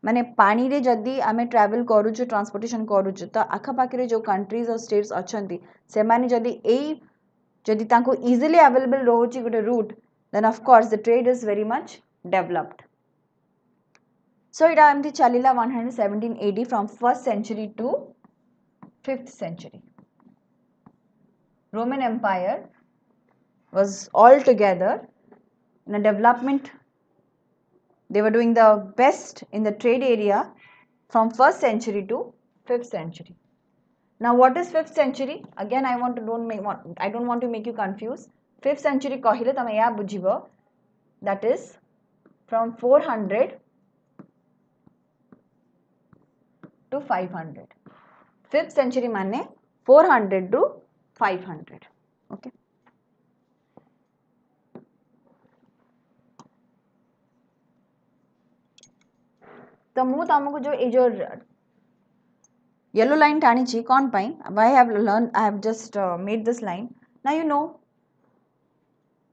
Speaker 2: माने पानी रे जदी आमे travel करूछु, transportation करूछु तो आखा पाखे जो countries और स्टेट्स अछंती से माने जदी एई जदी तांको इजीली अवेलेबल रहउची गोटे root, then of course the trade is very much developed. So it एमती चलिला 117 AD from 1st century to 5th century. Roman Empire was all together in a development. They were doing the best in the trade area from 1st century to 5th century. Now what is 5th century? Again I don't want to make you confused. 5th century कहले तमे या बुझिबो, that is from 400 to 500. 5th century माने 400 to 500. Okay. तो मु तुमको जो yellow line टाणिची कौन पाई why I have just made this line. Now you know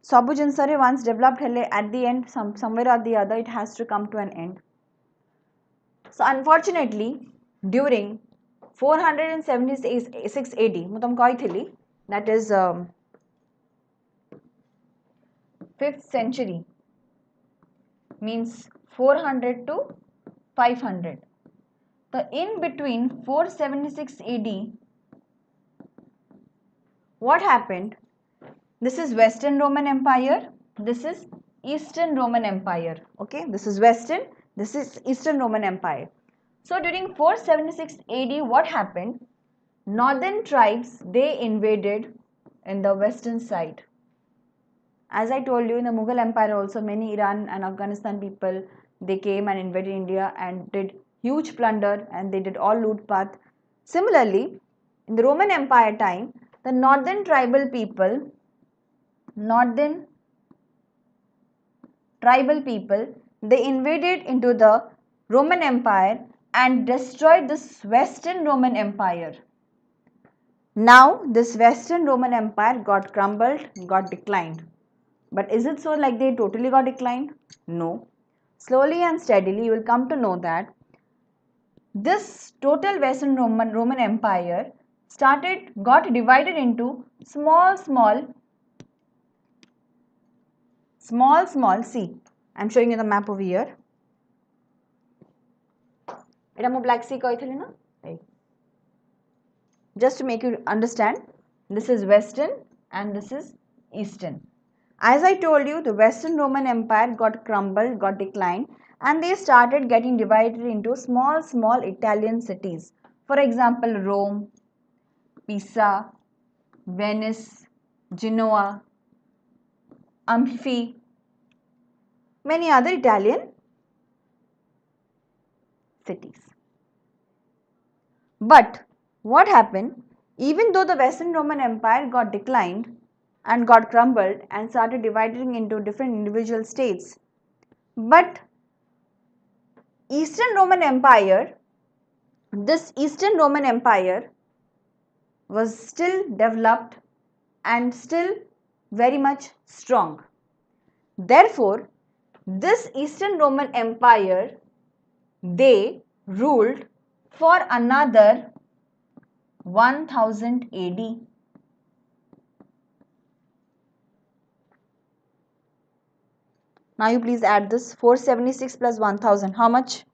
Speaker 2: सब जिनस once developed हेले at the end somewhere or the other it has to come to an end. So unfortunately during 476 AD ମୁଁ ତମକୁ କହିଥିଲି that is 5th century means 400 to 500. So in between 476 AD what happened? This is Western Roman Empire, this is Eastern Roman Empire. Okay, this is Western, this is Eastern Roman Empire. So during 476 AD what happened? Northern tribes, they invaded in the western side. As I told you, in the Mughal Empire also many Iran and Afghanistan people, they came and invaded India and did huge plunder and they did all loot path. Similarly, in the Roman Empire time, the northern tribal people, they invaded into the Roman Empire and destroyed this Western Roman Empire. Now this Western Roman Empire got crumbled, got declined. But is it so like they totally got declined? No. Slowly and steadily you will come to know that this total Western Roman Empire got divided into small, see, I am showing you the map over here. It is Black Sea कहइथिली ना? Just to make you understand, this is Western and this is Eastern. As I told you, the Western Roman Empire got crumbled, got declined, and they started getting divided into small Italian cities. For example, Rome, Pisa, Venice, Genoa, Amalfi, many other Italian cities. But what happened? Even though the Western Roman Empire got declined and got crumbled and started dividing into different individual states, but Eastern Roman Empire, this Eastern Roman Empire was still developed and still very much strong. Therefore, this Eastern Roman Empire, they ruled for another 1000 AD. Now you please add this 476 plus 1000. How much?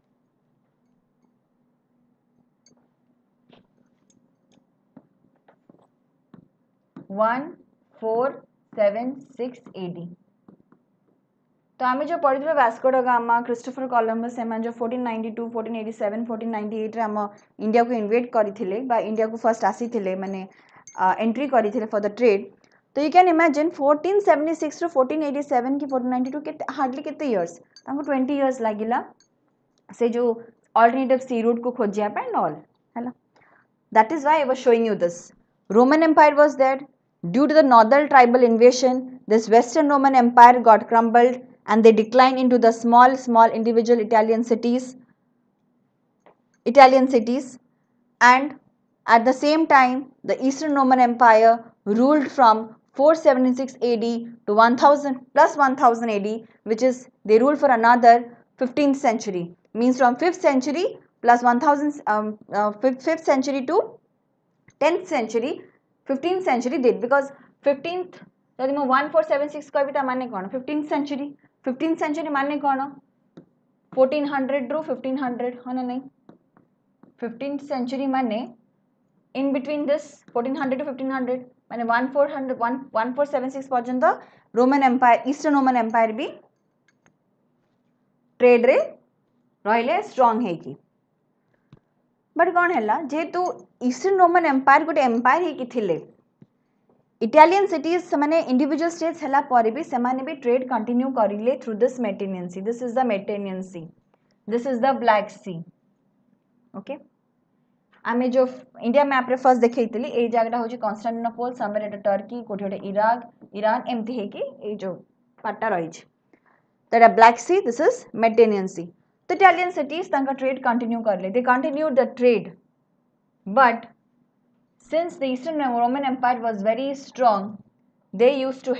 Speaker 2: One 476 AD. तो आम जो पढ़ी Vasco da Gama, Christopher Columbus M जो 1492, 1487, 1498 रे आम India को InvIT करथिले बा इंडिया को फर्स्ट आसीथिले माने एंट्री करथिले फॉर द ट्रेड. तो यू कैन इमेजिन 1476 टू 1487 की 1492 के हार्डली केते इयर्स तांको 20 इयर्स लागिला से जो अल्टरनेटिव सी रूट को खोजिया पे एंड ऑल हैला. That is why I was showing you this. Roman Empire was there. Due to the northern tribal invasion, this Western Roman Empire got crumbled and they declined into the small individual Italian cities. And at the same time, the Eastern Roman Empire ruled from 476 AD to 1000 plus 1000 AD, which is they ruled for another 15th century. Means from 5th century plus 1000 5th century to 10th century. 15th century did because 15th जदि मो 1476 कहबी ता माने कोन 15th century माने कोन 1400 रो 1500 हो ना नहीं. 15th century माने in between this 1400 to 1500 माने 1476 पर्यंत Roman Empire Eastern Roman Empire भी ट्रेड रे रहिले स्ट्रांग है की. बट कौन है जेहेतु ईस्टर्न रोमन एम्पायर गोटे एम्पायर ही थिले इटालियन सिटीज से इंडिविजुअल स्टेट्स है पर भी सेमाने भी ट्रेड कंटिन्यू करिले through this Mediterranean sea. This is the Mediterranean sea, this is the black sea. Okay आम जो इंडिया मैप रे फर्स्ट देखैतली ए जगह हूँ कन्स्टांटिनोपल, समवेयर एट टर्की, कोठी गोटे इराक, ईरान एमती है कि ए जो पार्टा रही that black sea. This is Mediterranean sea. The Italian cities tanga trade continue कर ले. They continued the trade But since the Eastern Roman Empire was very strong, they used to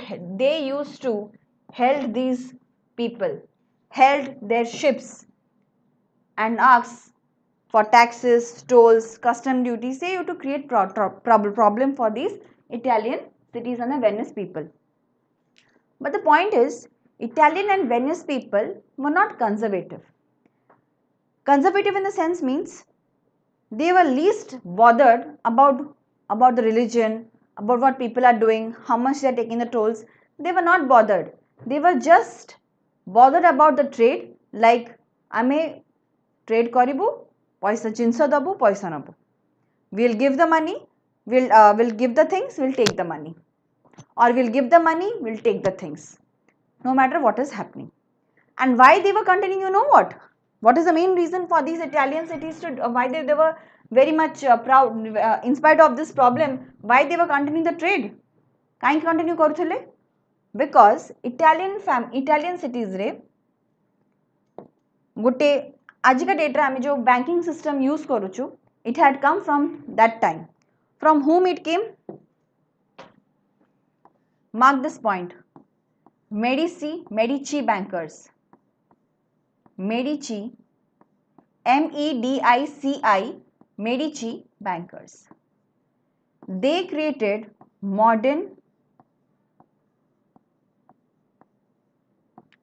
Speaker 2: held these people, held their ships and asked for taxes, tolls, custom duties. They used to create problem for these Italian cities and the Venice people. But the point is, Italian and Venice people were not conservative. Conservative in the sense means they were least bothered about the religion, about what people are doing, how much they are taking the tolls. They were not bothered. They were just bothered about the trade, like ame trade karibu, paisa jinsa dabu, paisa nabu. We'll give the money, we'll give the things, we'll take the money, or we'll give the money, we'll take the things, no matter what is happening. And why they were continuing, you know what? What is the main reason for these Italian cities to why they were very much proud in spite of this problem? Why they were continuing the trade? Kahin continue karuthile? Because Italian cities re gote ajika date re ame jo banking system use karuchu, it had come from that time. From whom it came? Mark this point. Medici bankers. Medici, MEDICI, Medici bankers. They created modern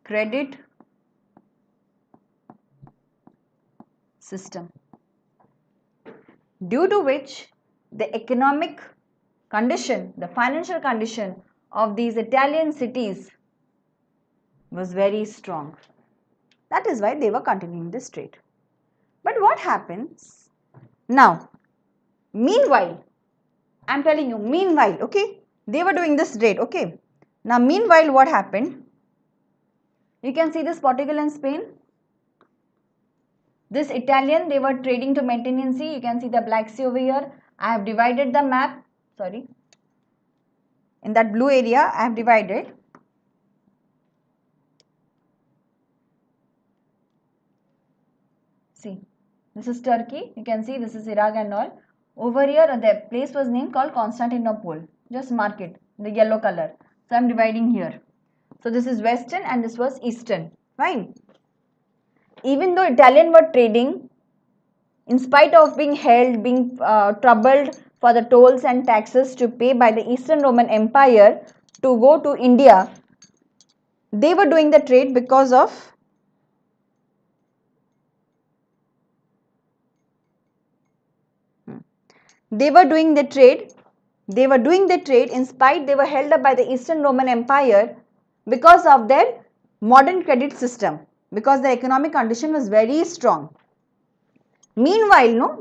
Speaker 2: credit system, due to which the economic condition, the financial condition of these Italian cities was very strong. That is why they were continuing this trade. But what happens now? Meanwhile, I'm telling you, meanwhile, okay, they were doing this trade, okay. Now, meanwhile, what happened? You can see this Portugal and Spain. This Italian, they were trading to Mediterranean Sea. You can see the Black Sea over here. I have divided the map, sorry. In that blue area, I have divided. See, this is Turkey. You can see this is Iraq and all. Over here, the place was named called Constantinople. Just mark it, the yellow color. So, I am dividing here. So, this is Western and this was Eastern. Fine. Even though Italian were trading, in spite of being held, being troubled for the tolls and taxes to pay by the Eastern Roman Empire to go to India, they were doing the trade because of they were doing the trade in spite they were held up by the Eastern Roman Empire because of their modern credit system, because the economic condition was very strong. Meanwhile,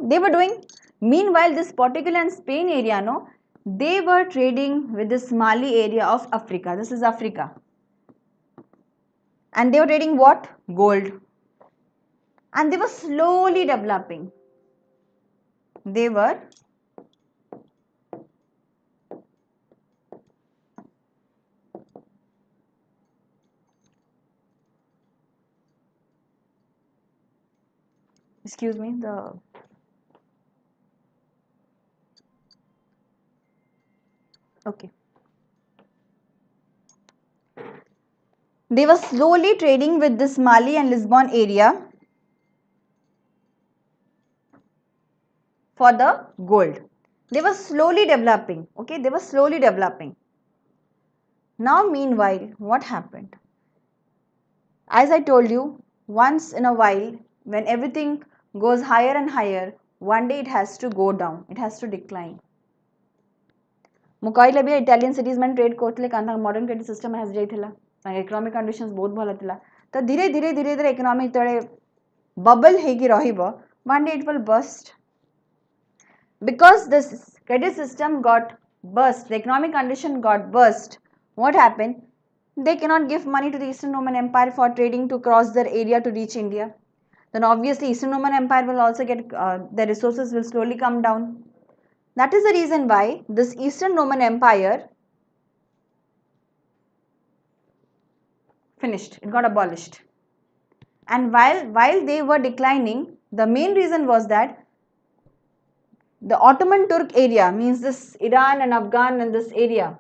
Speaker 2: this Portugal and Spain area, they were trading with this Mali area of Africa. This is Africa. And they were trading what? Gold. And they were slowly developing. They were excuse me, okay. They were slowly trading with this Mali and Lisbon area for the gold. They were slowly developing, okay, they were slowly developing. Now, meanwhile, what happened? As I told you, once in a while, when everything goes higher and higher, one day it has to go down, it has to decline. मुकाइले भी Italian cities में trade करते कारण modern credit system has जाइथिला economic conditions बहुत भल थिला तो धीरे धीरे धीरे धीरे इकोनॉमिक तळे बबल हेगी रहिबो one day it will burst because this credit system got burst, the economic condition got burst. What happened? They cannot give money to the Eastern Roman Empire for trading to cross their area to reach India. Then obviously Eastern Roman Empire will also get the resources will slowly come down. That is the reason why this Eastern Roman Empire finished, it got abolished. And while they were declining, the main reason was that The Ottoman Turk area means this Iran and Afghan and this area.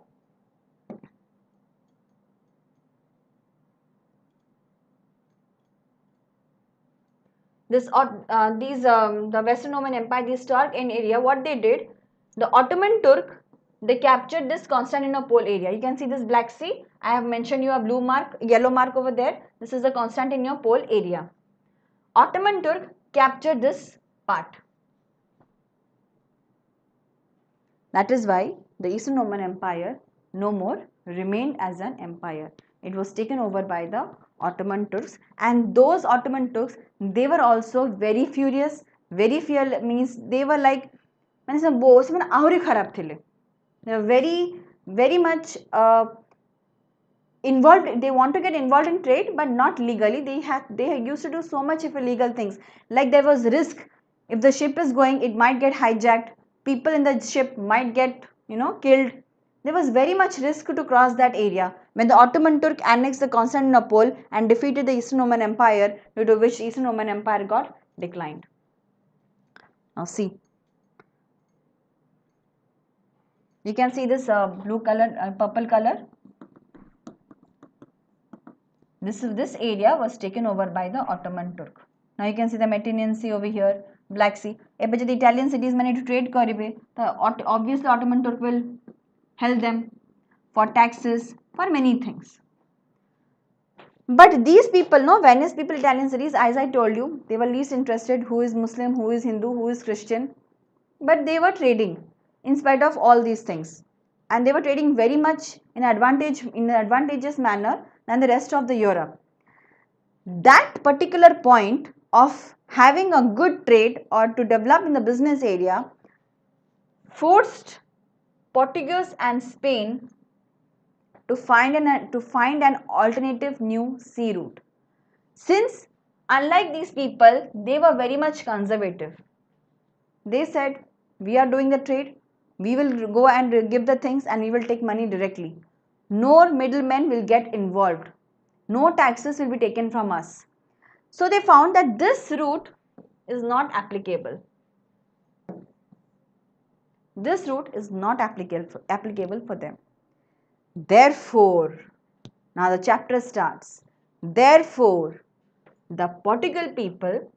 Speaker 2: The Western Roman Empire, this Turk and area, what they did, the Ottoman Turk, they captured this Constantinople area. You can see this Black Sea. I have mentioned you a blue mark, yellow mark over there. This is the Constantinople area. Ottoman Turk captured this part. That is why the Eastern Roman Empire no more remained as an empire. It was taken over by the Ottoman Turks, and those Ottoman Turks, they were also very furious, very fear, means they were like, they were very much involved. They want to get involved in trade, but not legally. They used to do so much of illegal things, like there was risk. If the ship is going, it might get hijacked, people in the ship might get killed. There was very much risk to cross that area when the Ottoman Turk annexed the Constantinople and defeated the Eastern Roman Empire, due to which Eastern Roman Empire got declined. Now see, you can see this blue color, purple color. This area was taken over by the Ottoman Turk. Now you can see the Mediterranean Sea over here, Black Sea. If the Italian cities manage to trade karibe, obviously Ottoman Turk will help them for taxes, for many things. But these people, no, Venice people, Italian cities, as I told you, they were least interested who is Muslim, who is Hindu, who is Christian. But they were trading in spite of all these things. And they were trading very much in an advantageous manner than the rest of the Europe. That particular point of having a good trade or to develop in the business area forced Portuguese and Spain to find an alternative new sea route. Since unlike these people, they were very much conservative. They said, we are doing the trade, we will go and give the things and we will take money directly. No middlemen will get involved. No taxes will be taken from us. So they found that this route is not applicable. This route is not applicable for them. Therefore, now the chapter starts. Therefore, the Portugal people,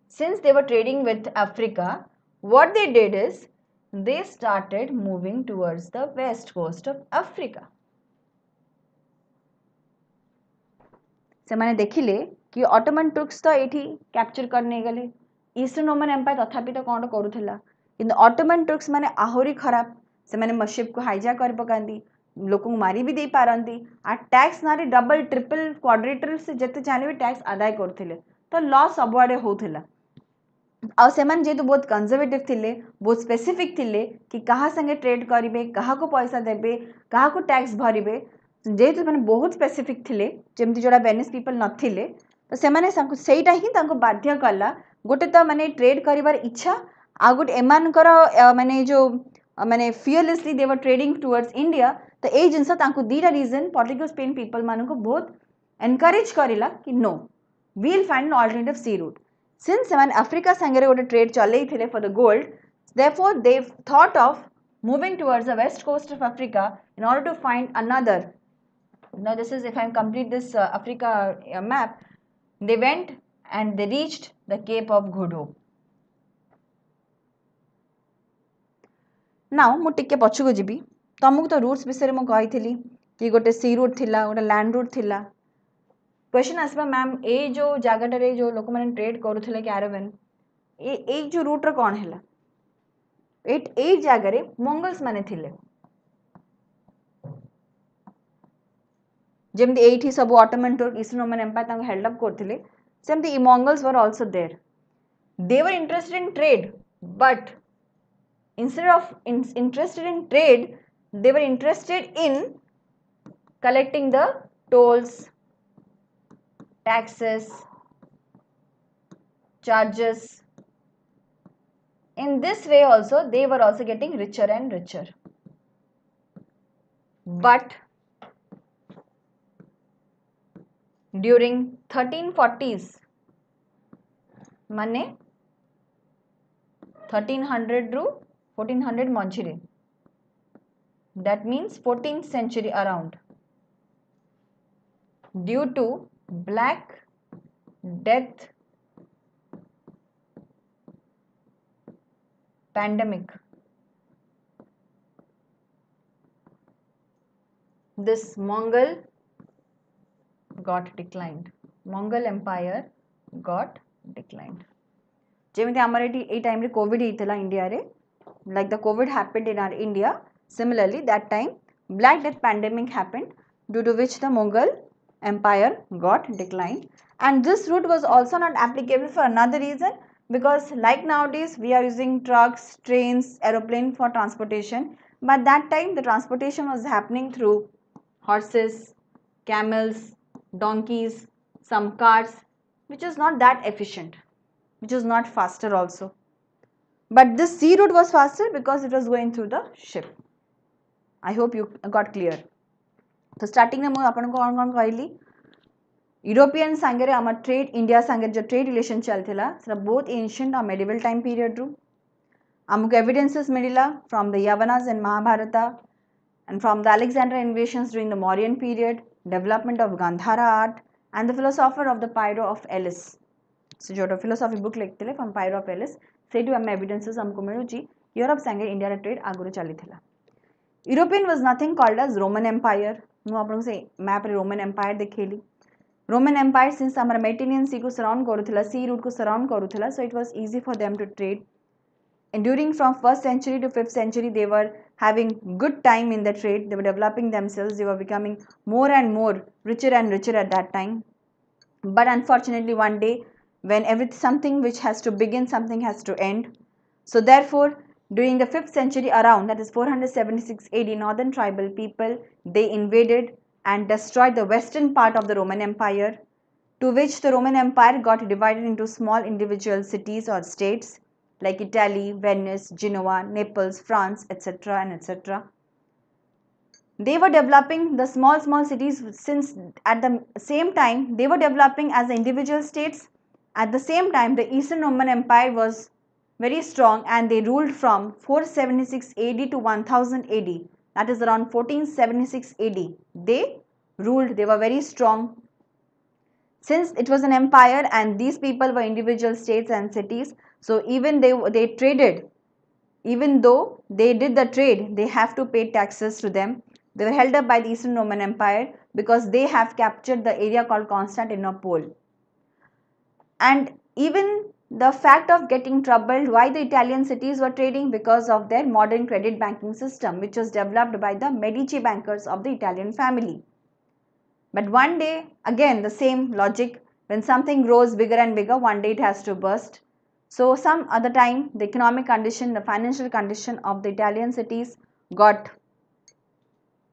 Speaker 2: since they were trading with Africa, what they did is they started moving towards the west coast of Africa. ସେମାନେ ଦେଖିଲେ कि Ottoman Turks तो एठी capture करने गले, eastern Roman empire तथापि तो कौन करूला, किंतु Ottoman Turks माने आहुरी खराब, से शिप को हाईजैक कर पकांदी, लोक मारी भी दे पारंती, आ टैक्स नारे डबल ट्रिपल क्वाड्रेटल से जते चाहे भी टैक्स आदाय करथिले, तो लॉस सबआडे होथिला. आ सेमान जेतु बहुत कंजर्वेटिव थिले, बहुत स्पेसिफिक थिले कि कहा संगे ट्रेड करिवे, कहा को पैसा देबे, कहा को टैक्स भरिवे, जेतु माने बहुत स्पेसिफिक थिले, जेमति जोडा वेनिस पीपल नथिले, तो सेमाने सेइटा ही तांको बाध्य कला गोटे तो माने ट्रेड करिवार इच्छा, आ गोटे एमानकर माने जो माने fearlessly they were trading towards India. तो ए जिंस तांको दीटा रीजन पोर्टुगीज स्पेन पीपल मानको बहुत एनकरेज करिला कि no, we will find an alternative sea route. Since Africa sangere gote trade chalei thile for the gold, therefore they thought of moving towards the west coast of Africa in order to find another. Now this is, if I complete this Africa map, they went and they reached the Cape of Good Hope. Now mu tikke pachuko jibi, तमको तो roots विषय में कही कि गोटे सी root थिला, गोटे land route थिला. Question आसबा ma'am ए जो जगह जो लोक मैंने ट्रेड करुले कैरावेन ए जो रूट कौन है, ए जगह मंगल्स माने थिले, जमती एठी सब Ottoman Turk Eastern Roman Empire तांको हेल्ड अप करथिले, सेमती Mongols were also there. They were interested in trade, but instead of interested in trade, they were interested in collecting the tolls, taxes, charges. In this way also they were also getting richer and richer. But during 1340s माने 1300 ରୁ 1400 ମଝିରେ, that means 14th century around, due to Black Death pandemic, this Mongol got declined. Mongol Empire got declined. ଯେମିତି ଆମର ଏଇ ଟାଇମରେ Covid ହେଇଥିଲା ଇଣ୍ଡିଆରେ, like the COVID happened in our India, similarly that time Black Death pandemic happened, due to which the Mughal Empire got declined. And this route was also not applicable for another reason, because like nowadays we are using trucks, trains, aeroplane for transportation, but that time the transportation was happening through horses, camels, donkeys, some cars, which is not that efficient, which is not faster also. But this sea route was faster because it was going through the ship. I hope you got clear. So starting में मुझे अपन को कौन कहली European सांगरे आम trade India सांगरे जो trade relation चलता है बहुत एंशिएंट और मेडिवल टाइम पीरियड रू आमको एविडेंसेस मिला फ्रॉम द यावनास and Mahabharata and from the Alexander invasions during the Mauryan period, development of Gandhara art, and the philosopher of the Pyrrho of Elis. So जो philosophy book लिखते हैं from Pyrrho of Elis, Sethu आम evidences हमको मिलू जी Europe सांगे India trade आगुरी चली थिला. European was nothing called as Roman Empire. मु आपन से मैप रे Roman Empire देखेली. Roman Empire since हमारा Mediterranean Sea को surround करूथिला, sea route को surround करूथिला, so it was easy for them to trade. And during from 1st century to 5th century, they were having good time in the trade. They were developing themselves. They were becoming more and more richer and richer at that time. But unfortunately, one day, when something which has to begin, something has to end. So therefore, during the 5th century around, that is 476 AD, northern tribal people, they invaded and destroyed the western part of the Roman Empire, to which the Roman Empire got divided into small individual cities or states, like Italy, Venice, Genoa, Naples, France, etc. and etc. They were developing the small cities, since at the same time they were developing as individual states. At the same time, the Eastern Roman Empire was very strong and they ruled from 476 AD to 1000 AD. That is around 1476 AD. They ruled, they were very strong. Since it was an empire and these people were individual states and cities, so even they traded, even though they did the trade, they have to pay taxes to them. They were held up by the Eastern Roman Empire because they have captured the area called Constantinople. And even the fact of getting troubled, why the Italian cities were trading, because of their modern credit banking system, which was developed by the Medici bankers of the Italian family. But one day, again the same logic, when something grows bigger and bigger, one day it has to burst. So some other time, the economic condition, the financial condition of the Italian cities got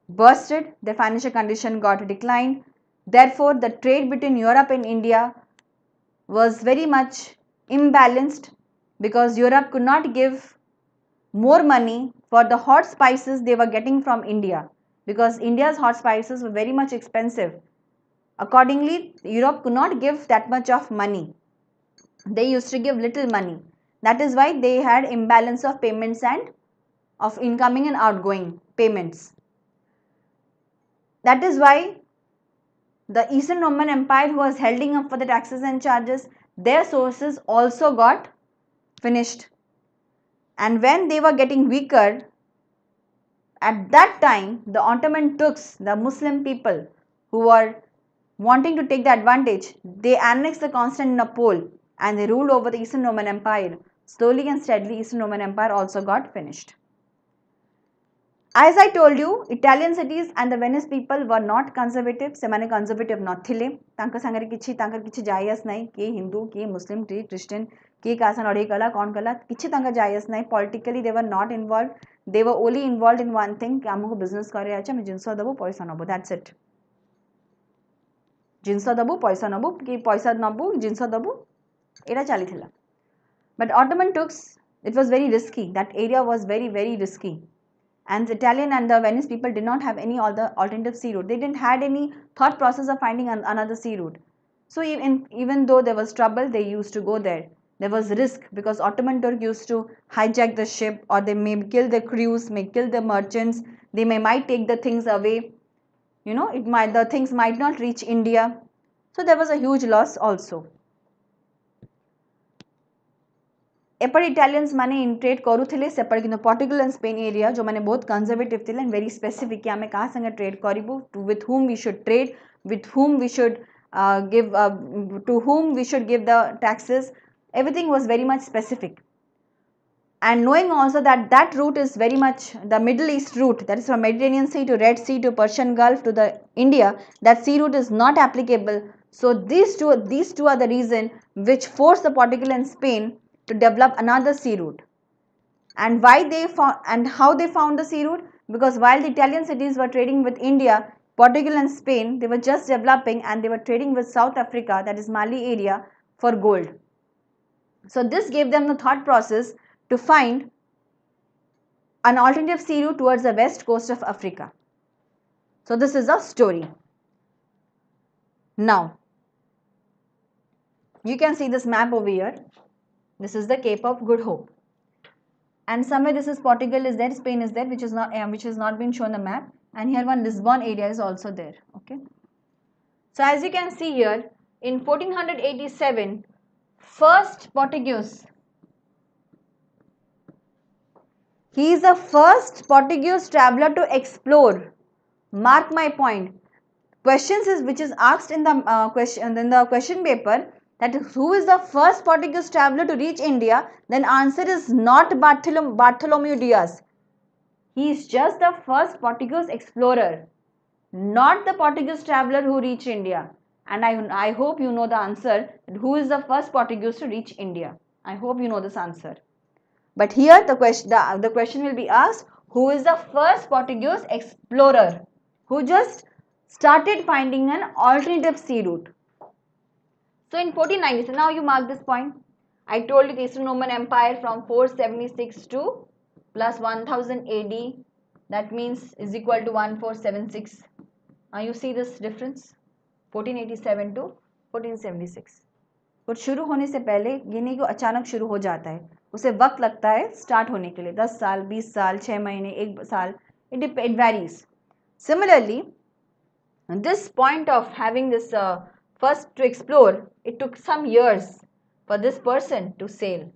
Speaker 2: bursted, their financial condition got declined. Therefore, the trade between Europe and India was very much imbalanced, because Europe could not give more money for the hot spices they were getting from India, because India's hot spices were very much expensive. Accordingly, Europe could not give that much of money. They used to give little money. That is why they had imbalance of payments and of incoming and outgoing payments. That is why the Eastern Roman Empire, who was holding up for the taxes and charges, their sources also got finished. And when they were getting weaker, at that time, the Ottoman Turks, the Muslim people who were wanting to take the advantage, they annexed the Constantinople and they ruled over the Eastern Roman Empire. Slowly and steadily, Eastern Roman Empire also got finished. As I told you, Italian cities and the Venice people were not conservative. Semane conservative not thile. Tanka sangare kichi jayas nahi. Ke Hindu, ke Muslim, ke Christian, ke kasan ode kala, kon kala. Kichi tanka jayas nahi. Politically, they were not involved. They were only involved in one thing. Ki amuko business kare acha, me jinso dabu, paisa nabu. That's it. Jinso dabu, paisa nabu. Ki paisa nabu, jinso dabu. Era chali thila. But Ottoman Turks, it was very risky. That area was very, very risky. And the Italian and the Venice people did not have any other alternative sea route. They didn't had any thought process of finding another sea route. So even though there was trouble, they used to go there. There was risk because Ottoman Turk used to hijack the ship, or they may kill the crews, may kill the merchants, they might take the things away. The things might not reach India. So there was a huge loss also. एपट Italians माने trade करूले सेपट कि Portugal and Spain area जो मैंने बहुत conservative थे and very specific कि आम क्या संगे ट्रेड करूँ, with whom we should trade, with whom we should give, to whom we should give the taxes. Everything was very much specific, and knowing also that route is very much the Middle East route, that is from Mediterranean Sea to Red Sea to Persian Gulf to the India, that sea route is not applicable. So these two are the reason which forced the Portugal and Spain to develop another sea route. And why they found and how they found the sea route? Because while the Italian cities were trading with India, Portugal and Spain, they were just developing and they were trading with South Africa, that is Mali area, for gold. So this gave them the thought process to find an alternative sea route towards the west coast of Africa. So this is the story. Now you can see this map over here. This is the Cape of Good Hope, and somewhere this is Portugal is there, Spain is there, which has not been shown the map, and here one Lisbon area is also there. Okay. So as you can see here, in 1487, first Portuguese, he is the first Portuguese traveler to explore. Mark my point. Questions is which is asked in the question paper, that who is the first Portuguese traveler to reach India, then answer is not Bartholomew Diaz. He is just the first Portuguese explorer, not the Portuguese traveler who reached India. And I hope you know the answer, who is the first Portuguese to reach India. I hope you know this answer. But here the question will be asked, who is the first Portuguese explorer who just started finding an alternative sea route. So in 1490, so now you mark this point. I told you the Eastern Roman Empire from 476 to plus 1000 AD, that means is equal to 1476. Now you see this difference, 1487 to 1476. कुछ शुरू होने से पहले ये नहीं कि अचानक शुरू हो जाता है, उसे वक्त लगता है स्टार्ट होने के लिए, 10 साल 20 साल 6 महीने 1 साल, it varies. Similarly, this point of having this first to explore, it took some years for this person to sail,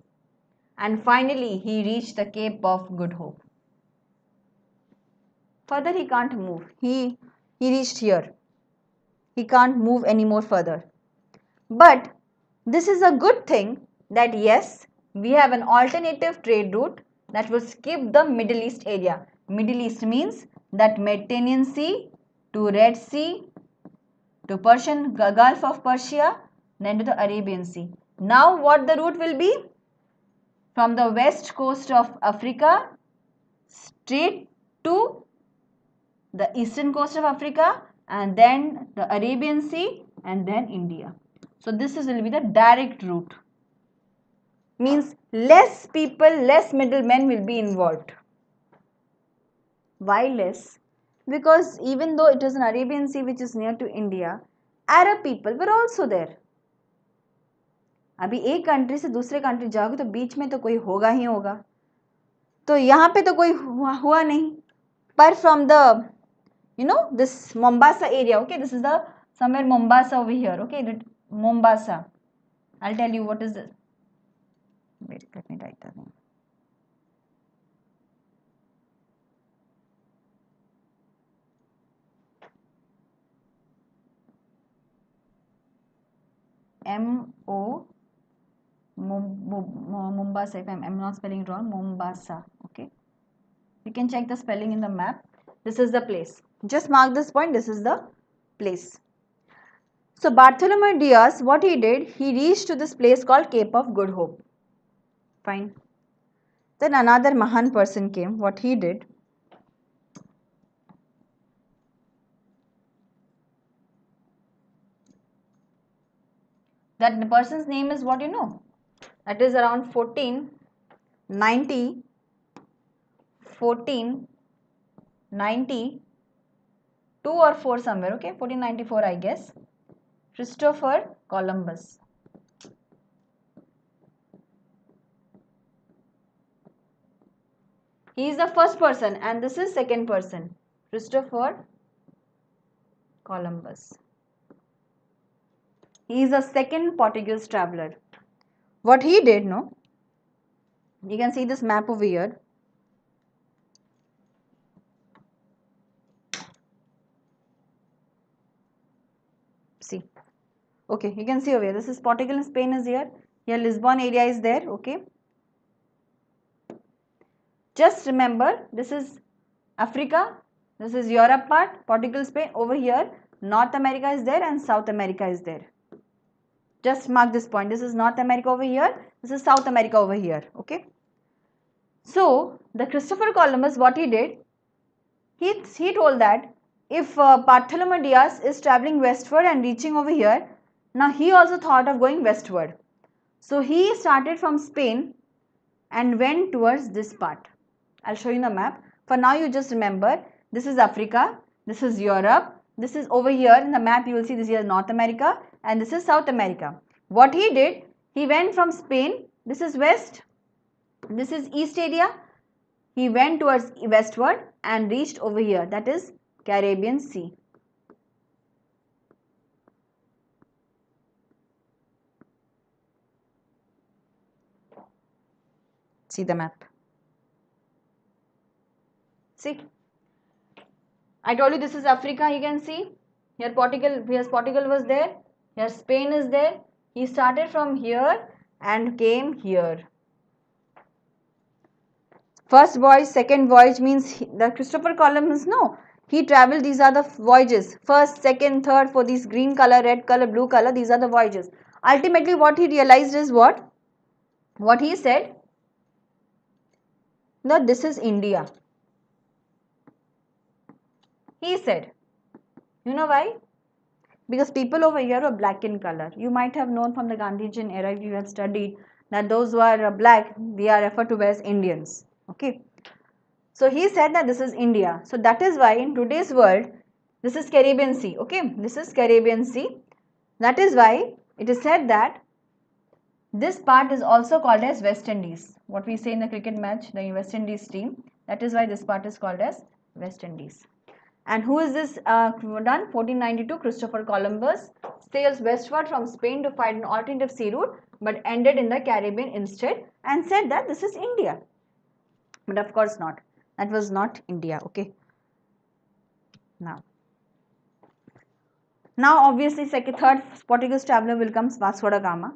Speaker 2: and finally he reached the Cape of Good Hope. Further he can't move, he reached here, he can't move anymore further. But this is a good thing that yes, we have an alternative trade route that will skip the Middle East area. Middle East means that Mediterranean Sea to Red Sea to Persian Gulf of Persia, then to the Arabian Sea. Now what the route will be? From the west coast of Africa straight to the eastern coast of Africa, and then the Arabian Sea, and then India. So this will be the direct route. Means less people, less middlemen will be involved. Why less? Because even though it is an Arabian Sea which is near to India, Arab people were also there. अभी एक country से दूसरे country जाओगे तो बीच में तो कोई होगा ही होगा, तो यहाँ पे तो कोई हुआ नहीं. पर from the this Mombasa area, okay, this is the somewhere Mombasa over here, okay, Mombasa. I'll tell you what is this. Wait, let me write that name. Mombasa, if I'm not spelling wrong, Mombasa, okay. You can check the spelling in the map. This is the place. Just mark this point, this is the place. So Bartholomew Diaz, what he did, he reached to this place called Cape of Good Hope. Fine. Then another Mahan person came. What he did, that the person's name is what you know. That is around 1492 or 4 somewhere, okay, 1494 I guess. Christopher Columbus. He is the first person and this is second person. Christopher Columbus. He is the second Portuguese traveler. What he did, no? You can see this map over here. See. Okay, you can see over here. This is Portugal and Spain is here. Here Lisbon area is there. Okay. Just remember, this is Africa. This is Europe part. Portugal, Spain. Over here, North America is there and South America is there. Just mark this point. This is North America over here. This is South America over here. Okay. So, the Christopher Columbus, what he did, he told that if Bartholomew Diaz is traveling westward and reaching over here, now he also thought of going westward. So, he started from Spain and went towards this part. I'll show you the map. For now, you just remember, this is Africa, this is Europe, this is over here in the map you will see this is North America and this is South America. What he did, he went from Spain, this is west, this is east area, he went towards westward and reached over here, that is Caribbean Sea. See the map. See, I told you this is Africa, you can see. Here Portugal was there. Here Spain is there. He started from here and came here. First voyage, second voyage means the Christopher Columbus, no. He traveled, these are the voyages. First, second, third for these green color, red color, blue color, these are the voyages. Ultimately what he realized is what? What he said? That this is India. He said, you know why? Because people over here are black in color. You might have known from the Gandhijian era, if you have studied, that those who are black, they are referred to as Indians. Okay. So he said that this is India. So that is why in today's world, this is Caribbean Sea. Okay. This is Caribbean Sea. That is why it is said that this part is also called as West Indies. What we say in the cricket match, the West Indies team. That is why this part is called as West Indies. And who is this done? 1492, Christopher Columbus sails westward from Spain to find an alternative sea route, but ended in the Caribbean instead and said that this is India. But of course not. That was not India. Okay. Now obviously third Portuguese traveler will come, Vasco da Gama.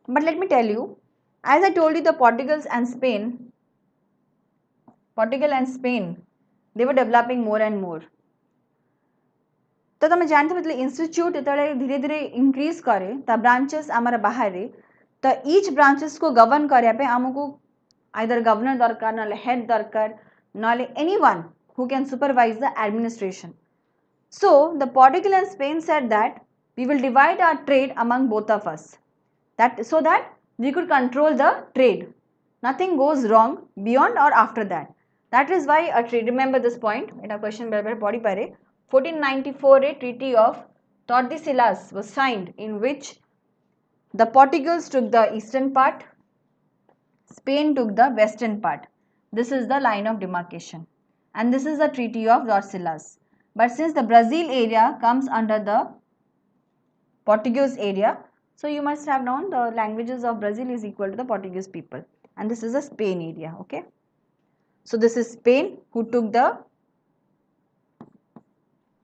Speaker 2: But let me tell you, as I told you, the Portugal and Spain, they were developing more and more. तो तुम जानते मतलब institute जो धीरे धीरे increase करे ता branches आमर बाहर तो ईच ब्रांचेस को गवर्न करे पे आमको आइदर गवर्नर दरकार ना हेड दरकार ना anyone who can supervise the administration. So the Portugal and Spain said that we will divide our trade among both of us, that so that we could control the trade. Nothing goes wrong beyond or after that. That is why a trade, remember this point, in a question body pare 1494 a treaty of Tortillas was signed, in which the Portuguese took the eastern part, Spain took the western part. This is the line of demarcation and this is the treaty of Tortillas. But since the Brazil area comes under the Portuguese area, so you must have known the languages of Brazil is equal to the Portuguese people, and this is the Spain area. Okay, so this is Spain who took the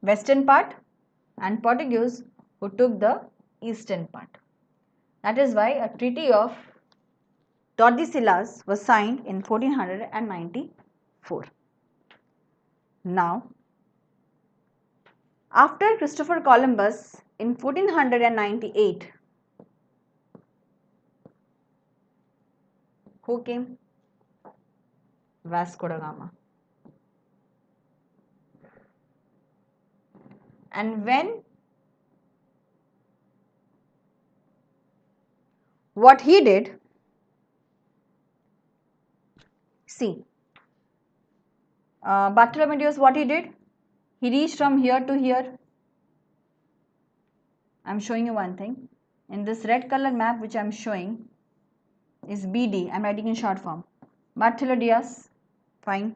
Speaker 2: western part and Portuguese who took the eastern part. That is why a treaty of Tordesillas was signed in 1494. Now, after Christopher Columbus in 1498, who came? Vasco da Gama. And what he did, see, Bartholomew, what he did, he reached from here to here. I am showing you one thing. In this red color map which I am showing is BD, I am writing in short form. Bartholomew Diaz, fine.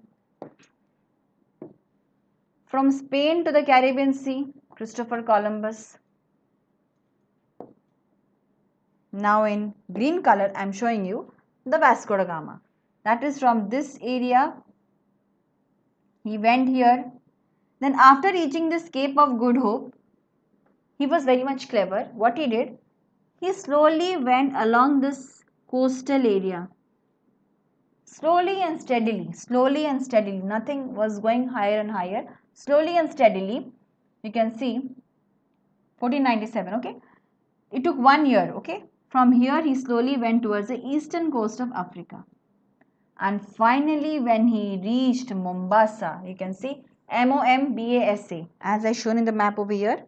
Speaker 2: From Spain to the Caribbean Sea, Christopher Columbus. Now in green color, I am showing you the Vasco da Gama. That is from this area. He went here. Then after reaching this Cape of Good Hope, he was very much clever. What he did, he slowly went along this coastal area. Slowly and steadily, nothing was going higher and higher. Slowly and steadily, you can see 1497, okay. It took 1 year, okay. From here, he slowly went towards the eastern coast of Africa. And finally, when he reached Mombasa, you can see Mombasa, as I shown in the map over here.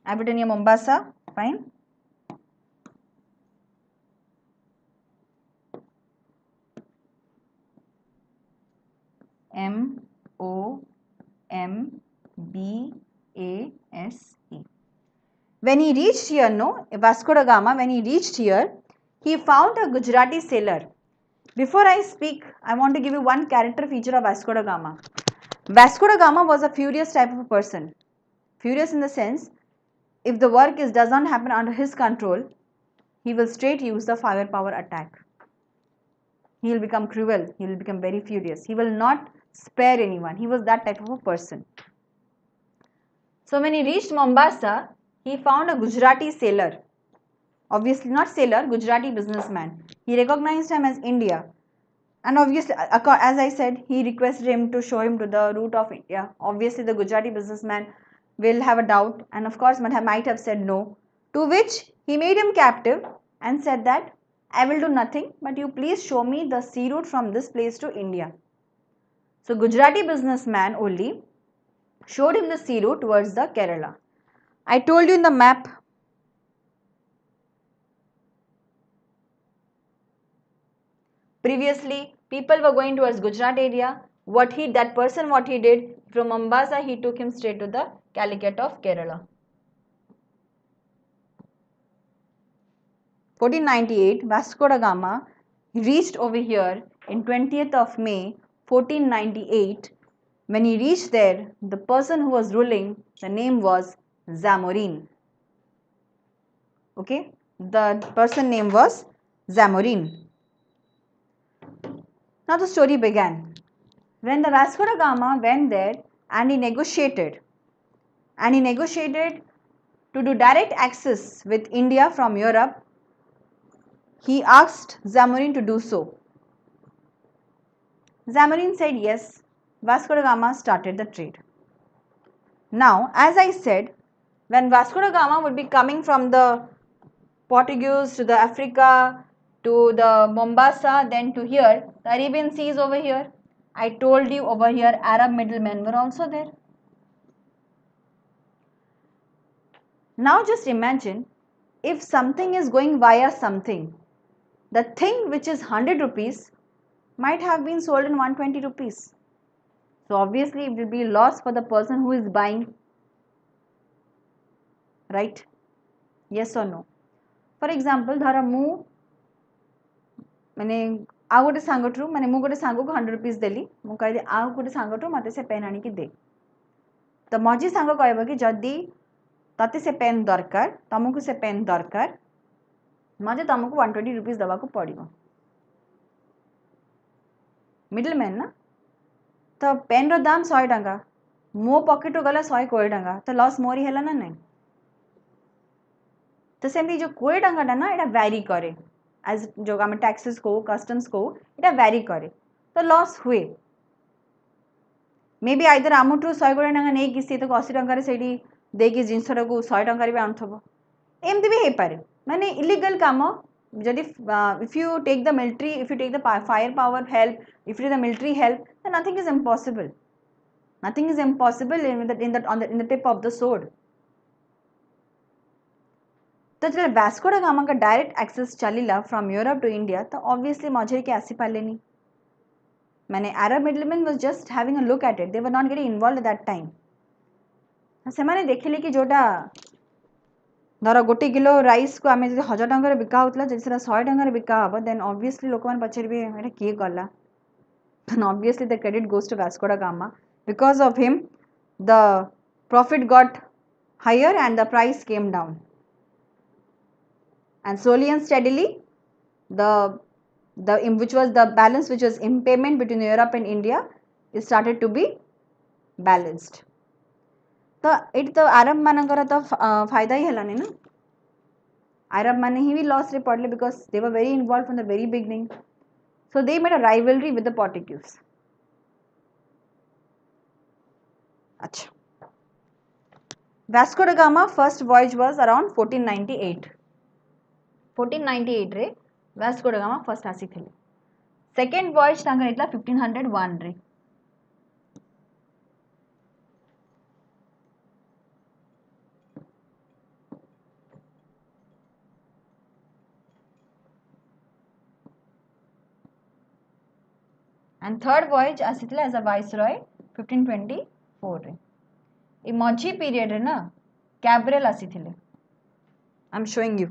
Speaker 2: I put in here Mombasa, fine. Mombasa. When he reached here, Vasco da Gama, when he reached here, he found a Gujarati sailor. Before I speak, I want to give you one character feature of Vasco da Gama. Vasco da Gama was a furious type of a person. Furious in the sense, if the work does not happen under his control, he will straight use the firepower attack. He will become cruel. He will become very furious. He will not spare anyone. He was that type of a person. So when he reached Mombasa, he found a Gujarati sailor. Obviously not sailor, Gujarati businessman. He recognized him as India. And obviously, as I said, he requested him to show him to the route of India. Obviously, the Gujarati businessman will have a doubt and of course might have said no. To which he made him captive and said that, I will do nothing, but you please show me the sea route from this place to India. So Gujarati businessman only showed him the sea route towards the Kerala. I told you in the map, previously people were going towards Gujarat area. What he did, from Mombasa he took him straight to the Calicut of Kerala. 1498, Vasco da Gama reached over here in 20th of May 1498. When he reached there, the person who was ruling, the name was Zamorin. Okay, the person name was Zamorin. Now the story began. When the Vasco da Gama went there and he negotiated to do direct access with India from Europe, he asked Zamorin to do so. Zamorin said yes. Vasco da Gama started the trade. Now, as I said, when Vasco da Gama would be coming from the Portuguese to the Africa to the Mombasa, then to here, the Arabian Sea is over here. I told you over here Arab middlemen were also there. Now just imagine if something is going via something, the thing which is 100 rupees might have been sold in 120 rupees. So obviously it will be loss for the person who is buying, right? Yes or no? For example, धर मु माने आ गोटे सांगठरू माने मु गोटे सांग को 100 rupees देली मु कहली आ गोटे सांगठरू मते से पेन आनी की दे तो मझी सांग कहबो कि जदी तते से पेन दरकार तुमको से पेन दरकार मजे तुमको 120 रुपीस दवा को पड़िबो मिडलमैन ना तो पेन रो दाम 100 टंका मो पॉकेट गला 120 टंका तो लॉस मोरी हैला ना नहीं तो सेमती जो 20 टंका ना एटा वैरी करे एज जो आम टैक्सेस को कस्टम्स को एटा वैरी करे तो लॉस हुए मे बी आइदर आमठू 120 टंका नहीं कि सी तो 80 टंका से देकी जिनसटा को 100 टंका भी आनुथबो एमती भी हे पारे माने इलीगल काम जदि if you take the military, if you take the firepower help, if you take the military help, then nothing is impossible. Nothing is impossible in the tip of the sword. तो जब Vasco da Gama का direct access चलीला from Europe to India तो obviously मझे के आसी पालेनी मैंने Arab middleman was just having a look at it they were not getting involved at that time से माने देखिले कि जोटा धर गोटे किलो राइस को आम जो 1000 टंका बिका होता जब से 100 टंका बिका हम देन ऑब्वियसली लोक मैंने पचारे ये किए कला And obviously the credit goes to Vasco da Gama. Because of him, the profit got higher and the price came down. And slowly and steadily, which was the balance which was in payment between Europe and India, it started to be balanced. तो ये तो आरब मानकर तो फायदा ही हेलानी ना आरब माने ही भी loss रे पड़ले because they were very involved from the very beginning. So they made a rivalry with the Portuguese. अच्छा Vasco da Gama first voyage was around 1498. 1498 रे Vasco da Gama first आसीथिले. Second voyage तांकर इतला 1501 रे. And third voyage आसीथिले as a viceroy 1524 रे. ए मझी period रे ना Cabral आसीथिले. I'm showing you.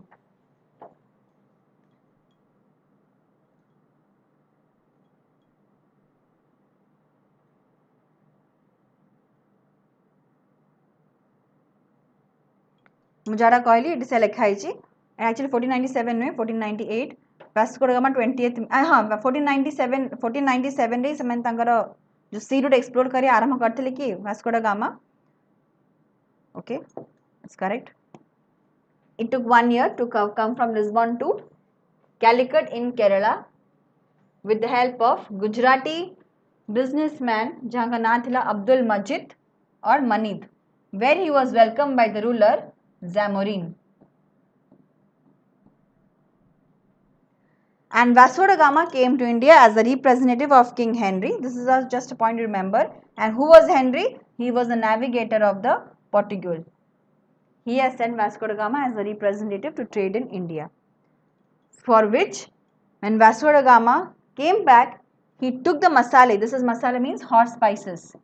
Speaker 2: मुझाड़ा कहली it से लिखा है एक्चुअली 1497 नुहे 1498 वास्को ड गामा 20th हाँ 1497 रे ସେମାନେ ତାଙ୍କର जो सी रूट एक्सप्लोर करे आरंभ करथिले कि Vasco da Gama okay it's correct it took 1 year to come from Lisbon to Calicut in Kerala with the help of Gujarati businessman जहाँ का नाम था अब्दुल मजीद और मनीद where he was welcomed by the ruler Zamorin. And Vasco da Gama came to India as a representative of King Henry. This is just a point to remember. And who was Henry? He was the navigator of the Portugal. He has sent Vasco da Gama as a representative to trade in India. For which, when Vasco da Gama came back, he took the masala. This is masala means horse spices,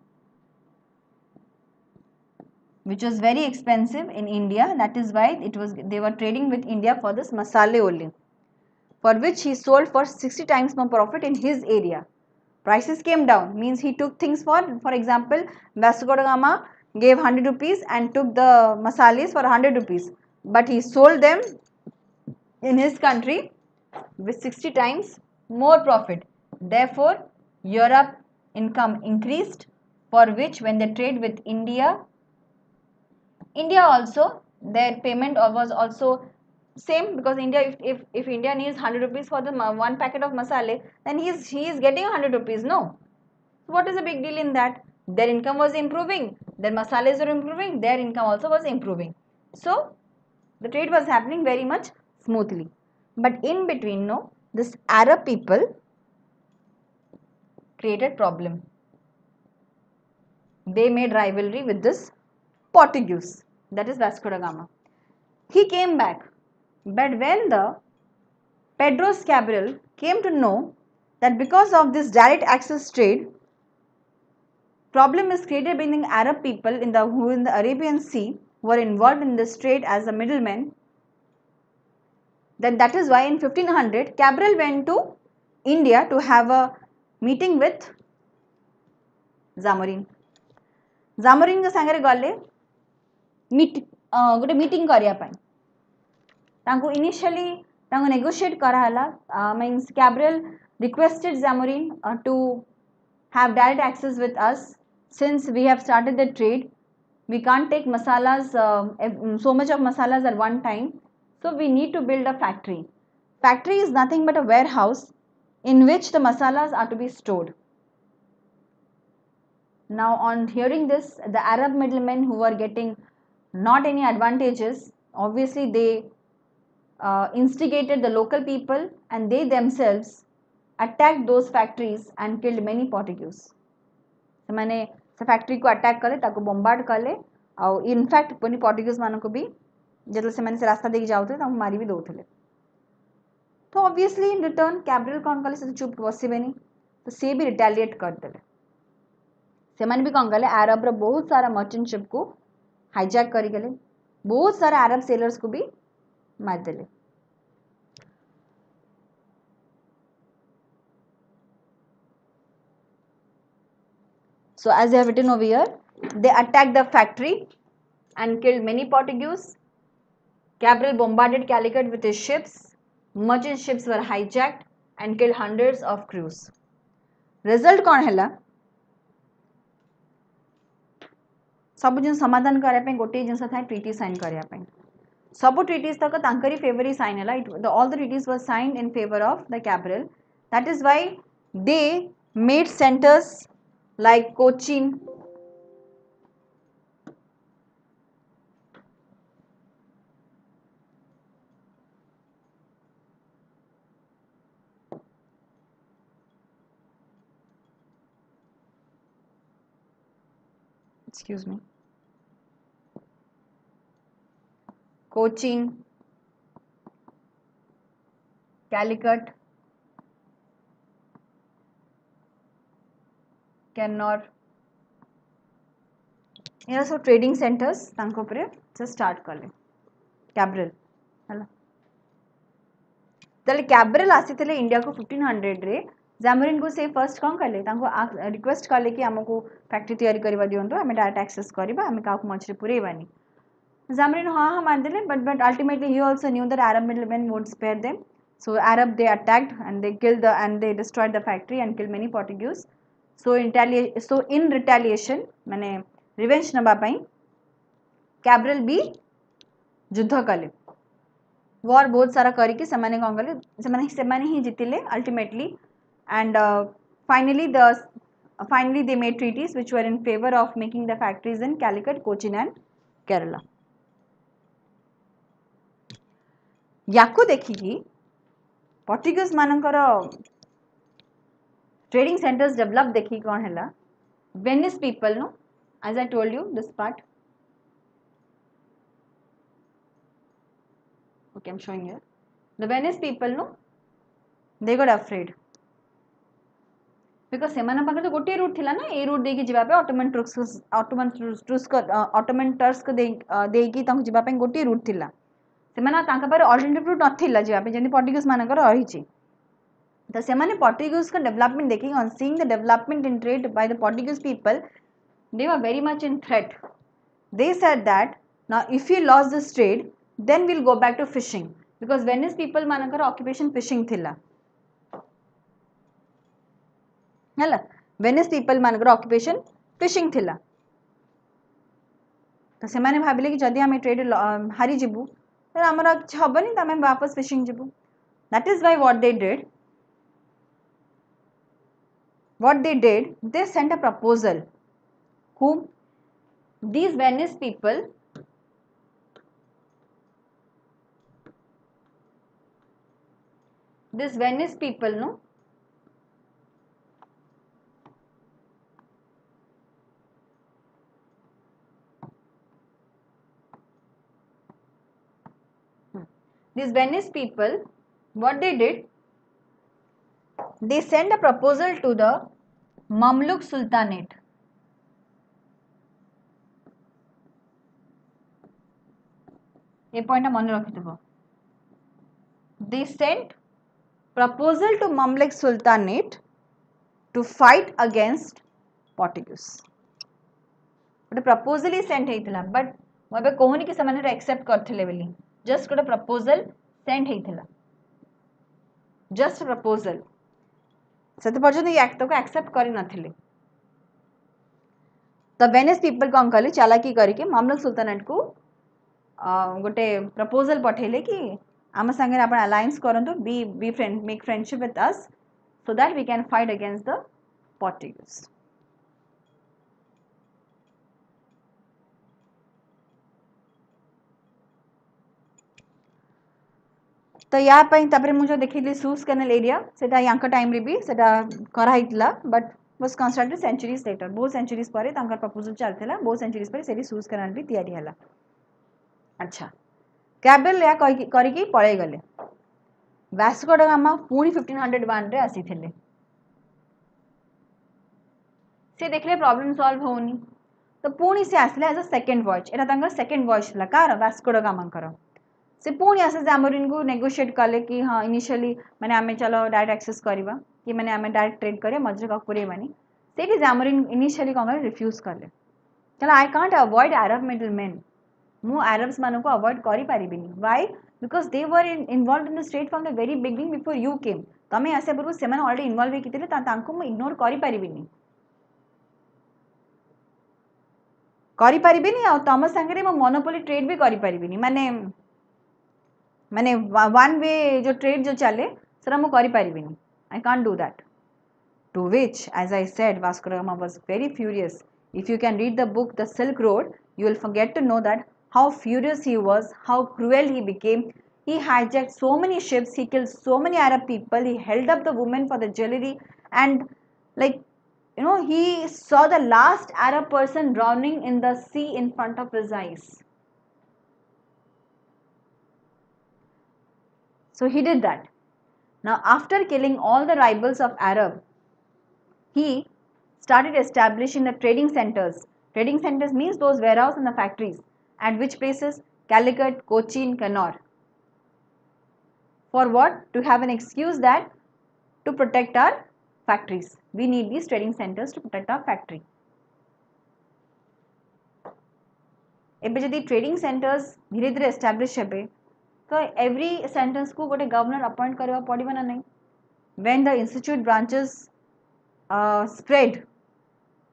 Speaker 2: which was very expensive in India. That is why they were trading with India for this masala only, for which he sold for 60 times more profit in his area. Prices came down, means he took things for example, Vasco da Gama gave 100 rupees and took the masalas for 100 rupees, but he sold them in his country with 60 times more profit. Therefore, Europe income increased, for which when they trade with India also, their payment was also same, because India, if India needs 100 rupees for the one packet of masala, then he is getting 100 rupees. No. So what is the big deal in that? Their income was improving, their masalas were improving, their income also was improving. So the trade was happening very much smoothly. But in between, no, this Arab people created problem. They made rivalry with this Portuguese, that is Vasco da Gama. He came back, but when the Pedro Cabral came to know that because of this direct access trade, problem is created between Arab people who in the Arabian Sea were involved in this trade as a middleman, then that is why in 1500 Cabral went to India to have a meeting with Zamorin. Zamorin के सांगरे गले गोटे meeting करिया पाई तांको initially तांको negotiate कराला means Cabral requested Zamorin to have direct access with us. Since we have started the trade, we can't take masalas, so much of masalas at one time, so we need to build a factory. Factory is nothing but a warehouse in which the masalas are to be stored. Now on hearing this, the Arab middlemen who were getting not any advantages, obviously they instigated the local people and they themselves attacked those factories and killed many Portuguese. ସେମାନେ ସେ factory को attack कले, ताको bombard कले, ଆଉ in fact पुनी Portuguese मानको भी जब ସେମାନେ से रास्ता देके जाउथे ताको मारी भी दउथले. तो ऑब्वियसली इन रिटर्न कैब्रल कौन कले से चुप बसिबेनी, तो से भी रिटेलिएट कर देले. ସେମାନେ भी कौन कले अरब रो बहुत सारा मर्चेंट शिप को हाईजैक करी गले, बहुत सारा अरब सेलर्स को भी मार देले. So as I have written over here, they attacked the factory and killed many Portuguese. Cabral bombarded Calicut with his ships. Merchant ships were hijacked and killed hundreds of crews. Result कौन है? सब जिन समाधान करने पे गोटे जिन था treaty sign करने पे सब ट्रीटीज तक तांकरी फेवर ही साइन है all the treaties were signed in favor of the Cabral. That is why they made centers like Cochin, excuse me, Cochin, Calicut, Kannur, ये सब ट्रेडिंग सेंटर्स तांको परे से स्टार्ट कले कैब्रल हला तले कैब्रल आसीथिले इंडिया को 1500 रे जामोरिन को से फर्स्ट कौन कले तांको रिक्वेस्ट कले कि हमको फैक्ट्री तैयारी करबा दियंतो हमें डायरेक्ट एक्सेस करबा हमें काउ मछरे पुरेबानी जामोरिन हाँ मान देले but ultimately he also knew that Arab middlemen would spare them. So Arab they attacked and they killed they destroyed the factory and killed many Portuguese. So in retaliation माने revenge नबा पाई Cabral भी युद्ध कले war बहुत सारा करिके सेमाने कौन कले सेमाने ही जितिले ultimately and finally they made treaties which were in favor of making the factories in Calicut, Cochin and Kerala. याको देखिकी पोर्टुगीज मानकर ट्रेडिंग सेंटर्स डेवलप देखी कौन है Venice people know as I told you this part. Okay, I'm showing here. The Venice people no they got afraid because Semana पाखरे तो गोटे root थिला ना ए रूट देकी जिबा पे ऑटोमन टर्क्स को देकी तांको जिबा पे गोटे रूट थिला सेमाना तांका पर अल्टरनेटिव रूट नथिला जिबा पे जेनी पोर्टुगीज मानकर रहिछि तो सेमाने पोर्टुगीज का डेवलपमेंट देखी on seeing the development in trade by the Portuguese people they were very much in threat. They said that now if we lost this trade then we'll go back to fishing because Venice people मानकर occupation fishing थिला हला Venice people मानकर occupation fishing थिला तो से माने भाबिले कि जदी हमें ट्रेड हारी जिबु तो हमरा हबनी त हमें वापस fishing जिबु. That is why what they did they sent a proposal. Whom? These Venice people no these Venice people what they did they sent a proposal to the Mamluk Sultanate. ये point मन रखिथबो they sent proposal to Mamluk Sultanate to fight against Portuguese. गोटे proposal he send हेइतिला but मोबे कोहुनी कि समाने accept करथिले बेली just गोटे proposal send हेइतिला just proposal सेते पर्यंत ये एक्ट को एक्सेप्ट करि नथिले तो वेनिस पीपल कोन कले चालाकी करिके मामलुक सुल्तानेट को गोटे प्रपोजल पठेले कि आम संगे आपण अलायंस करंतु be friend make friendship with us so that we can fight against the Portuguese. तो या पई तापरे मु जो देखिली सूस कैनल एरिया सेटा यांका टाइम रे भी सेटा करा हितला but was constructed centuries later बहुत सेंचुरीज परे तांकर प्रपोजल चलथला बहुत सेंचुरीज परे सेरी सूस कैनल भी तैयारी हला. अच्छा कैबल या करिकी पळे गले वास्को ड गामा पूरी 1501 रे आसीथिले से देखले प्रॉब्लम सॉल्व होनी तो पूरी से आसले एज अ सेकंड वॉयज एटा तांकर सेकंड वॉयज ला कार वास्को ड गामा कर से पुणी आसे जामोरिन को नेगोशिएट कले कि हाँ इनिशियली माने आमे चलो डायरेक्ट एक्सेस करबा कि माने आमे डायरेक्ट ट्रेड करे मजरे का पुरे मानी State Zamorin initially refused kale. Chala I can't avoid Arab middlemen. Mu Arabs manoko avoid kari paribini. Why? Because they were involved in the state from the very beginning before you came. Tame ase पूर्व सेमान already involved कितने तांको मु ignore करी परिबिनी. करी परिबिनी आउ तम संगरे मु monopoly trade भी करी परिबिनी. माने one way जो trade जो चले सरा मु करी परिबिनी. I can't do that. To which, as I said, Vasco da Gama was very furious. If you can read the book The Silk Road, you will forget to know that how furious he was, how cruel he became. He hijacked so many ships, he killed so many Arab people, he held up the women for the jewelry, and like he saw the last Arab person drowning in the sea in front of his eyes. So he did that. Now after killing all the rivals of Arab, he started establishing the trading centers. Trading centers means those warehouses and the factories. At which places? Calicut, Cochin, Kannauр. For what? To have an excuse that to protect our factories. We need these trading centers to protect our factory. एबे जदि trading centres धीरे धीरे establish हेबे तो every centres को गोटे governor appoint करबा पड़िबा ना नहीं. When the institute branches spread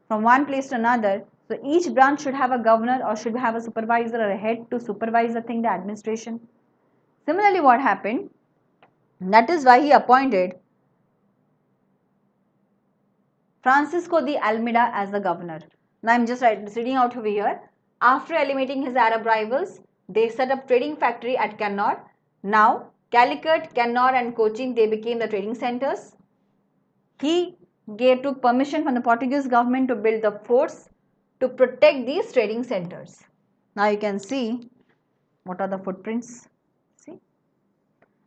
Speaker 2: from one place to another, so each branch should have a governor or should have a supervisor or a head to supervise the thing, the administration. Similarly, what happened? That is why he appointed Francisco de Almeida as the governor. Now I am just reading out over here. After eliminating his Arab rivals, they set up trading factory at Kannauр. Now Calicut, Kannaur and Cochin, they became the trading centers. He took permission from the Portuguese government to build the forts to protect these trading centers. Now you can see what are the footprints. See,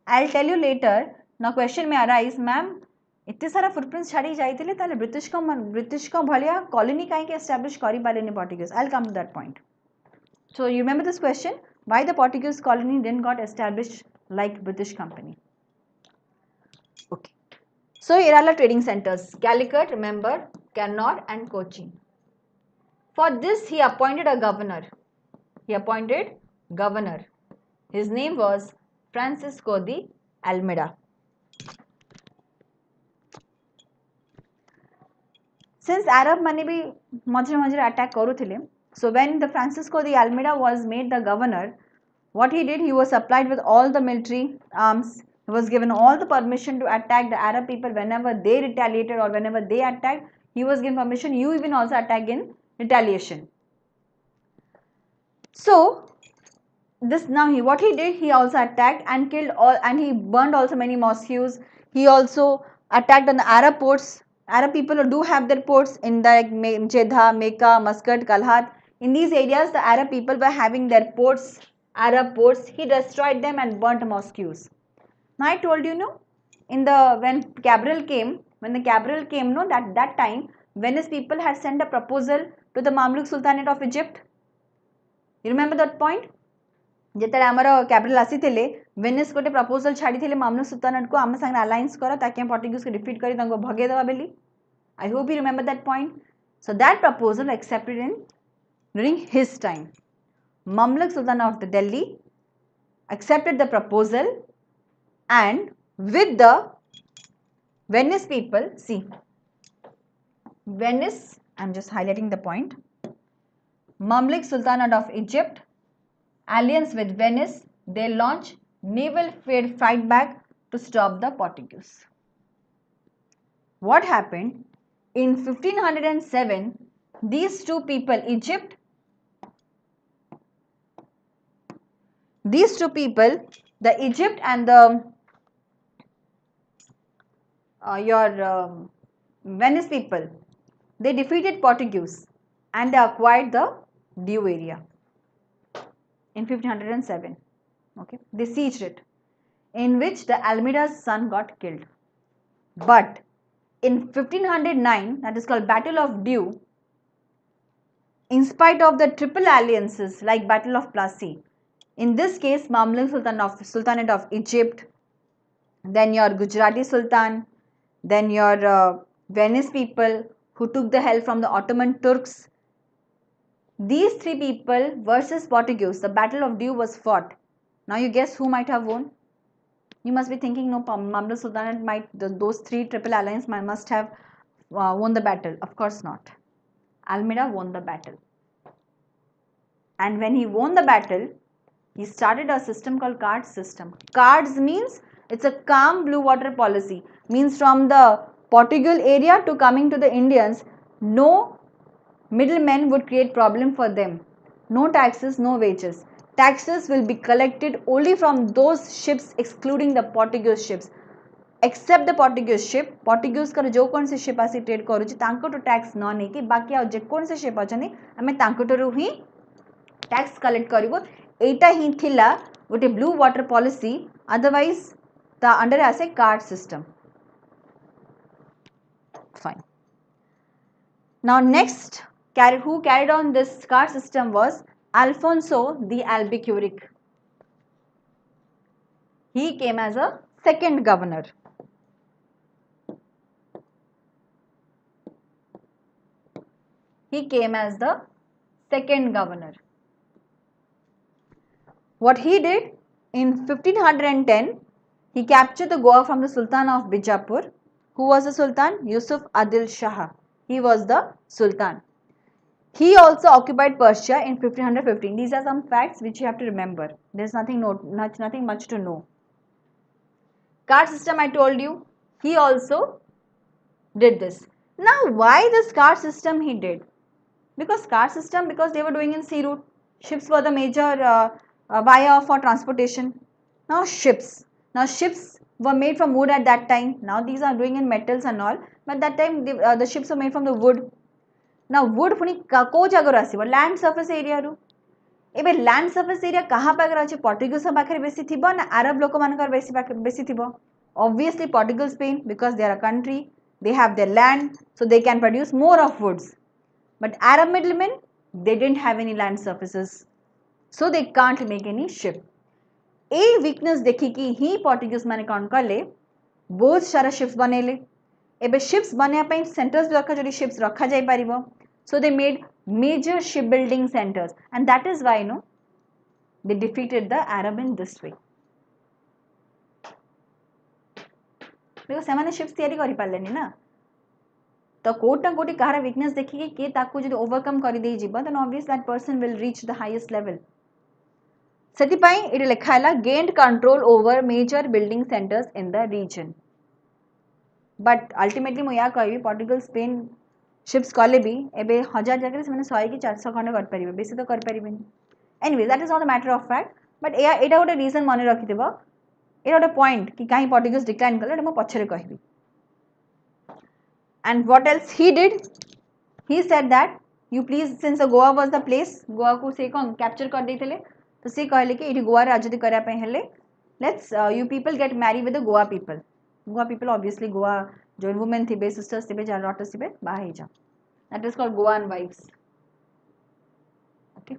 Speaker 2: I'll tell you later. Now question may arise, ma'am, इतने सारा footprints छाड़ी जाइतिले ताले British को भलिया colony काहे के establish करी पालेनी Portuguese. I'll come to that point. So you remember this question? Why the Portuguese colony didn't got established like British company? Okay. So here are the trading centers. Calicut, remember, Kannauр and Cochin. For this he appointed a governor. His name was Francisco de Almeida. Since Arab mane bhi majre attack karuthile, so when the Francisco de Almeida was made the governor, what he did, he was supplied with all the military arms. He was given all the permission to attack the Arab people whenever they retaliated or whenever they attacked. He was given permission. You even also attack in retaliation. So this now what he did, he also attacked and killed all, and he burned also many mosques. He also attacked on the Arab ports. Arab people do have their ports in the Jeddah, Mecca, Muscat, Kalhat. In these areas, the Arab people were having their ports, Arab ports. He destroyed them and burnt mosques. Now I told you, when the Cabral came, that time Venice people had sent a proposal to the Mamluk Sultanate of Egypt. You remember that point? ଯେତେବେଳେ ଆମର କ୍ୟାବ୍ରାଲ ଆସିଥିଲେ Venice ଗୋଟେ proposal ଛାଡ଼ିଥିଲେ ମାମଲୁକ ସୁଲତାନେଟକୁ ଆମ ସାଙ୍ଗରେ alliance କର ତାକି ଆମେ ପର୍ତ୍ତୁଗୀଜକୁ ଡିଫିଟ୍ କରି ତାଙ୍କୁ ଭଗେଇଦେବା ବୋଲି. I hope you remember that point. So that proposal accepted during his time. Mamluk Sultan of the Delhi accepted the proposal, and with the Venice people, see, Venice, I am just highlighting the point. Mamluk Sultanate of Egypt, alliance with Venice, they launched naval fight back to stop the Portuguese. What happened? In 1507, these two people, the Egypt and the Venice people, they defeated Portuguese and they acquired the Diu area in 1507. Okay, they sieged it, in which the Almeida's son got killed. But in 1509, that is called Battle of Diu, in spite of the triple alliances like Battle of Plassey, in this case Mamluk Sultanate of Egypt, then your Gujarati Sultan, then your Venice people, who took the help from the Ottoman Turks. These three people versus Portuguese, the Battle of Dewa was fought. Now you guess who might have won? You must be thinking, no, Mamluk Sultanate might, those three triple alliance must have won the battle. Of course not. Almeida won the battle. And when he won the battle, he started a system called cards system. Cards means it's a calm blue water policy. Means from the Portugal area to coming to the Indians, no middlemen would create problem for them. No taxes, no wages. Taxes will be collected only from those ships excluding the Portuguese ships. Except the Portuguese ship, Portuguese कर जो कौन से ship आसी trade करूची तांको तो tax न नहीं कि बाकी आ जे कौन से शिप अछनी हमें तांको तो ही टैक्स कलेक्ट करिवो एटा ही थिला गोटे blue water policy otherwise the under as a कार्ड system fine now next who carried on this card system was Alfonso the Albuquerque. He came as a second governor. He came as the second governor. What he did in 1510, he captured the Goa from the Sultan of Bijapur. Who was the Sultan? Yusuf Adil Shah. He was the Sultan. He also occupied Persia in 1515. These are some facts which you have to remember. There is nothing much to know. Card system I told you. He also did this. Now why this card system he did? Because card system, because they were doing in sea route. Ships were the major via for transportation. Now ships were made from wood at that time. Now these are doing in metals and all. But that time the ships were made from the wood. Now wood पुनी को जगह आसीबो land surface area रु एबे land surface area कहाँ पाकर अछि Portuguese पाखरे बेसी थिबो ना अरब लोक मानकर बेसी थिबो obviously Portugal Spain because they are a country they have their land so they can produce more of woods but Arab middlemen they didn't have any land surfaces so they can't make any ship a weakness देखी कि ही Portuguese माने कोन करले बहुत सारा ships बनेले एबे ships बनिया पई सेंटर्स रखा जडी शिप्स रखा जाय परिबो so they made major shipbuilding centers and that is why they defeated the Arab in this way because ସେମାନେ ships तैयारी करि पालेनी ना तो कोटा कोटी कहार वीकनेस देखी कि के ताकू जदी ओवरकम करि देई जिबा then obvious that person will reach the highest level सेति पई इटे लेखाला gained control over major building centers in the region but ultimately मु या कहबी पोर्टुगल स्पेन शिप्स कले भी एबे 1000 जगह से माने 100 की 400 खंड कर परिबे बेसी तो कर परिबेनी anyway that is not a matter of fact but एटा गोटे रीजन माने रखिथिबो एटा गोटे पॉइंट कि काई पोर्टुगीज डिक्लाइन करले एटा मु पछरे कहबी and what else he did he said that you please since Goa was the place Goa को से कोन कैप्चर कर देथिले तो से कहले कि एठी गोवा राजनीति करा पे हेले let's you people get Mary with the Goa people obviously Goa जो वुमेन थी सिस्टर्स थी जार डॉटर्स थी बाहर जा that is called Goan wives okay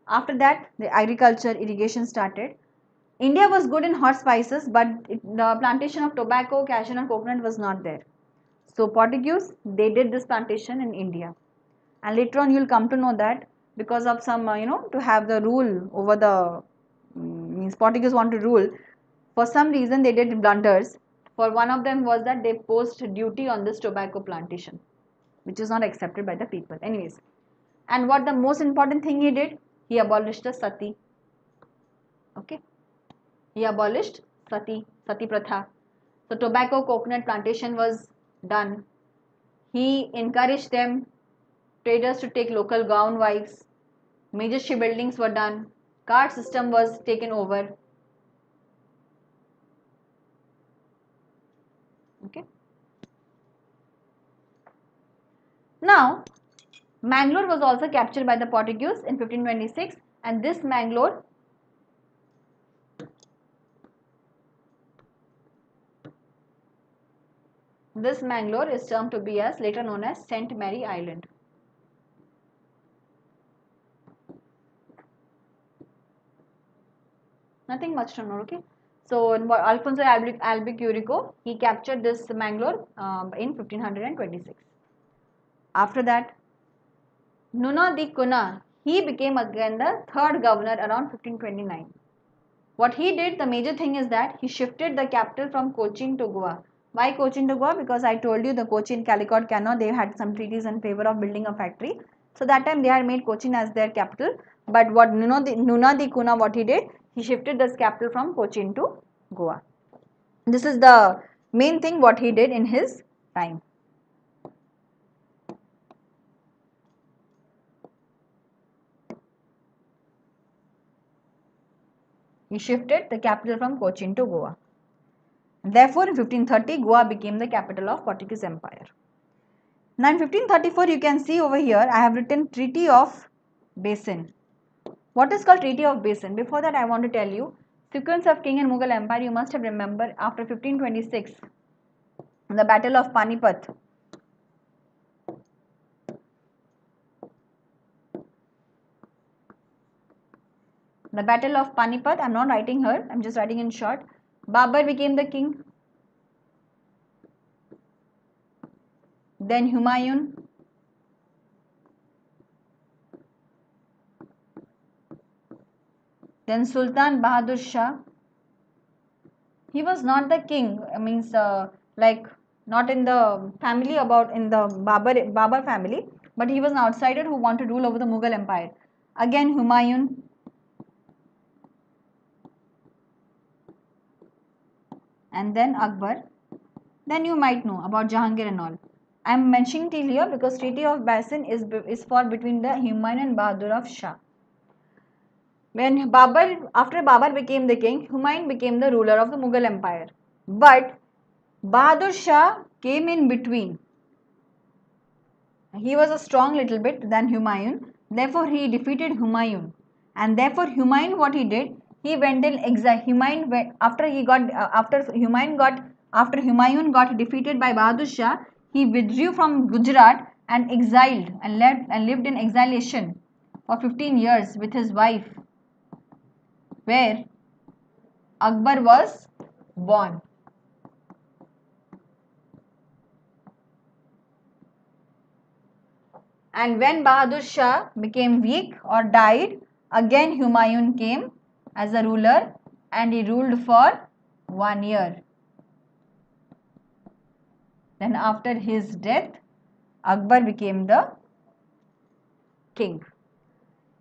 Speaker 2: after that the agriculture irrigation started India was good in hot spices but the plantation of tobacco cashew and coconut was not there so Portuguese they did this plantation in India and later on you will come to know that because of some to have the rule over the means Portuguese want to rule for some reason they did blunders for one of them was that they posed duty on this tobacco plantation which is not accepted by the people anyways and what the most important thing he did he abolished the sati okay he abolished sati pratha so tobacco coconut plantation was done he encouraged them traders to take local gown wives major shipbuildings were done card system was taken over okay now Mangalore was also captured by the Portuguese in 1526 and this Mangalore is termed to be as later known as Saint Mary Island. Nothing much to know, okay? So Alfonso Albuquerque he captured this Mangalore in 1526. After that, Nuna di Kuna, he became again the third governor around 1529. What he did, the major thing is that he shifted the capital from Cochin to Goa. Why Cochin to Goa? Because I told you the Cochin Calicut Canal, they had some treaties in favor of building a factory. So that time they had made Cochin as their capital. But what Nuna di Kuna, what he did, he shifted this capital from Cochin to Goa. This is the main thing what he did in his time. He shifted the capital from Cochin to Goa. Therefore, in 1530, Goa became the capital of Portuguese Empire. Now, in 1534, you can see over here, I have written Treaty of Basin. What is called Treaty of Basin? Before that, I want to tell you, sequence of King and Mughal Empire, you must have remembered after 1526, the Battle of Panipat. The Battle of Panipat, I am not writing here, I am just writing in short. Babur became the king. Then Humayun. Then Sultan Bahadur Shah. He was not the king, means like not in the family in the Babur family, but he was an outsider who wanted to rule over the Mughal Empire. Again Humayun. And then Akbar. Then you might know about Jahangir and all. I am mentioning till here because Treaty of Basin is for between the Humayun and Bahadur of Shah. When after Babur became the king, Humayun became the ruler of the Mughal Empire. But Bahadur Shah came in between. He was a strong little bit than Humayun. Therefore, he defeated Humayun. And therefore, Humayun, what he did, he went in exile. After Humayun got defeated by Bahadur Shah, he withdrew from Gujarat and exiled and lived in exilation for 15 years with his wife, where Akbar was born. And when Bahadur Shah became weak or died, again Humayun came as a ruler and he ruled for 1 year. Then after his death, Akbar became the king.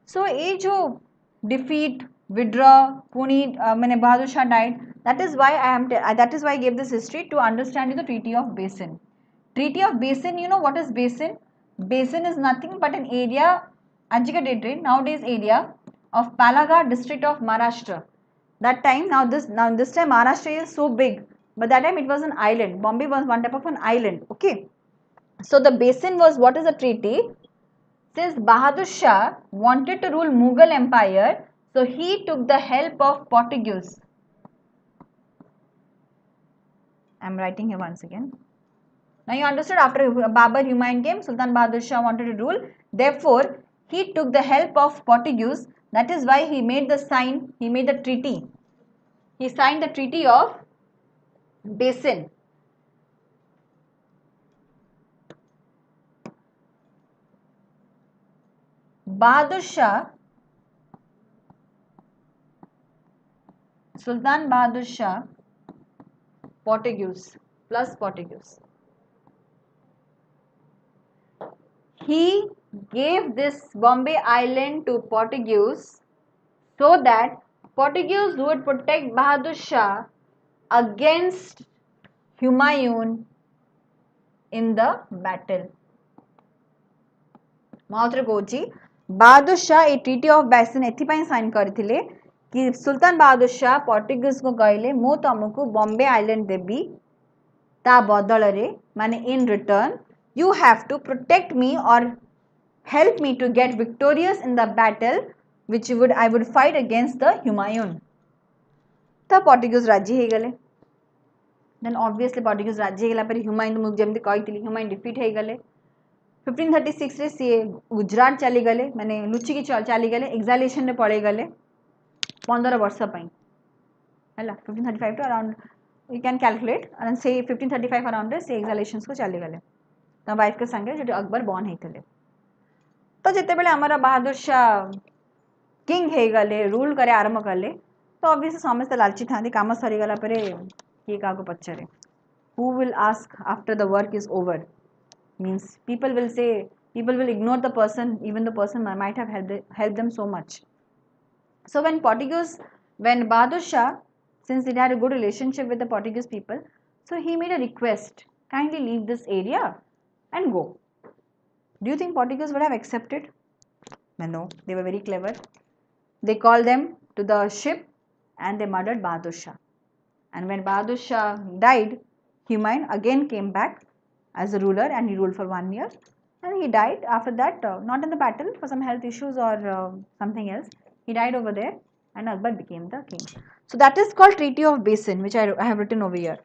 Speaker 2: So, ये जो defeat, withdraw, Bahadur Shah died. That is why I gave this history to understand the Treaty of Basin. Treaty of Basin, you know what is Basin? Basin is nothing but an area, nowadays area of Palaghad district of Maharashtra. That time, this time Maharashtra is so big, but that time it was an island. Bombay was one type of an island. Okay. So the basin was, what is a treaty? Since Bahadur Shah wanted to rule Mughal Empire, so he took the help of Portuguese. I am writing here once again. Now you understood, after Babur Humayun came, Sultan Bahadur Shah wanted to rule. Therefore, he took the help of Portuguese. That is why he made the treaty. He signed the Treaty of Basin. Bahadur Shah, Sultan Bahadur Shah, Portuguese plus Portuguese. He gave this Bombay island to Portuguese so that Portuguese would protect Bahadur Shah against Humayun in the battle. Mahatra Koji, Bahadur Shah a treaty of Basin एथिपाई sign करथिले कि सुल्तान Bahadur Shah Portuguese को कहले मो तुमको Bombay island देबी ता बदल रे माने in return you have to protect me or help me to get victorious in the battle which I would fight against the Humayun. तो पोर्टुगीज राज्य हे गले. Then obviously पोर्टुगीज राज्य हेला पर Humayun जेमती कहितली Humayun defeat हे गले. 1536 रे सी गुजरात चली गले माने लुचि की चली गले एक्साइलेशन रे पड़े गले 15 वर्ष पई हैला 1535 to around you can calculate and say 1535 around रे सी एक्साइलेशंस को चली गले. वाइफ के संगे जो अकबर बॉर्न होते तो जिते बेले आमर बहादुर शाह किंग हो गले रूल करे आरंभ कले तो ऑब्वियसली समस्त लालची था काम सरीगला किए क्या पचारे who will ask after the work is over means people will ignore the person even the person might have helped them so much. So when Bahadur Shah, since he had a good relationship with the Portuguese people, so he made a request, kindly leave this area and go. Do you think Portuguese would have accepted? No, they were very clever. They called them to the ship and they murdered Bahadur Shah. And when Bahadur Shah died, Humayun again came back as a ruler and he ruled for 1 year. And he died after that, not in the battle for some health issues or something else. He died over there and Akbar became the king. So that is called Treaty of Basin, which I have written over here.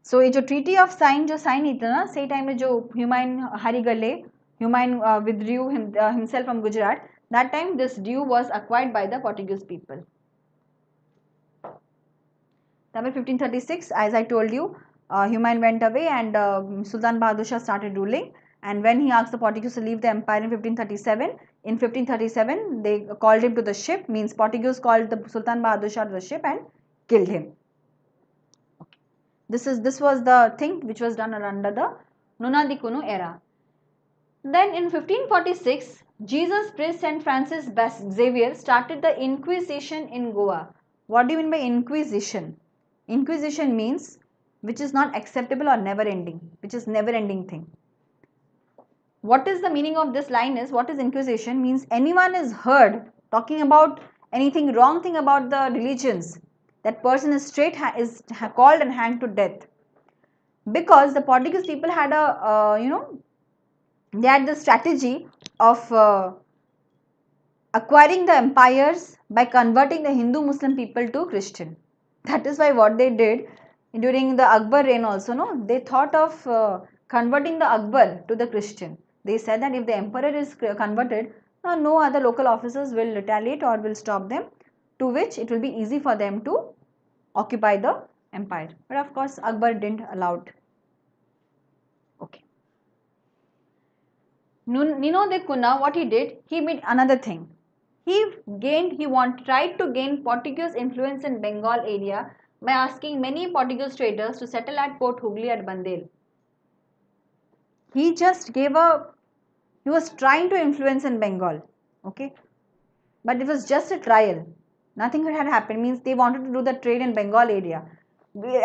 Speaker 2: So ये जो Treaty of Sign जो sign हुई थी ना, सही time में जो Humayun हारी गले, Humayun withdrew himself from Gujarat. That time this due was acquired by the Portuguese people. Then 1536, as I told you, Humayun went away and Sultan Bahadur Shah started ruling. And when he asked the Portuguese to leave the empire in 1537, they called him to the ship, means Portuguese called the Sultan Bahadur Shah to the ship and killed him. Okay. This was the thing which was done under the Nuna di Kunu era. Then in 1546, Jesus Christ and Francis Xavier started the Inquisition in Goa. What do you mean by Inquisition? Inquisition means which is not acceptable or never ending, which is never ending thing. What is the meaning of this line is, what is Inquisition? Means anyone is heard talking about anything wrong thing about the religions, that person is called and hanged to death. Because the Portuguese people had they had the strategy of acquiring the empires by converting the Hindu Muslim people to Christian. That is why what they did during the Akbar reign also, no, they thought of converting the Akbar to the Christian. They said that if the emperor is converted, no other local officers will retaliate or will stop them, to which it will be easy for them to occupy the empire. But of course Akbar didn't allow it. Okay. Nino de Cunha, what he did, he made another thing. He tried to gain Portuguese influence in Bengal area by asking many Portuguese traders to settle at Port Hooghly at Bandel. He was trying to influence in Bengal, okay, but it was just a trial. Nothing had happened, means they wanted to do the trade in Bengal area,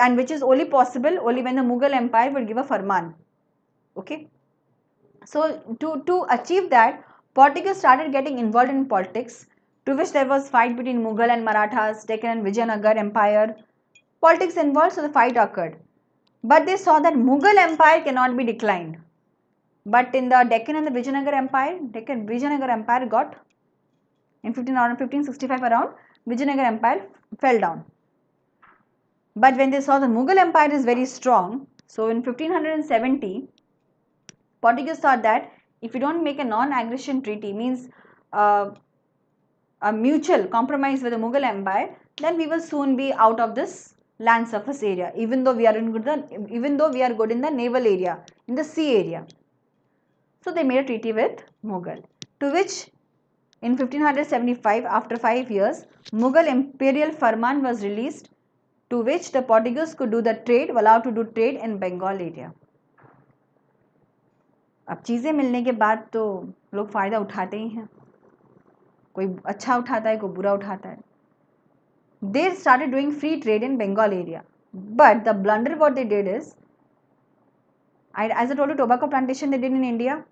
Speaker 2: and which is only possible only when the Mughal Empire would give a farman, okay. So to achieve that, Portuguese started getting involved in politics, to which there was fight between Mughal and Marathas, Deccan and Vijayanagar Empire. Politics involved, so the fight occurred. But they saw that Mughal Empire cannot be declined. But in the Deccan and the Vijayanagar Empire got, in 1565 around, Vijayanagar Empire fell down. But when they saw the Mughal Empire is very strong, so in 1570, Portuguese thought that if you don't make a non-aggression treaty, means a mutual compromise with the Mughal Empire, then we will soon be out of this land surface area, even though we are good in the naval area, in the sea area. So they made a treaty with Mughal, to which in 1575, after 5 years, Mughal imperial farman was released, to which the Portuguese could do the trade, allowed to do trade in Bengal area. अब चीज़ें मिलने के बाद तो लोग फ़ायदा उठाते ही हैं, कोई अच्छा उठाता है, कोई बुरा उठाता है. They started doing free trade in Bengal area, but the blunder what they did is, as I told you, tobacco plantation they did in India.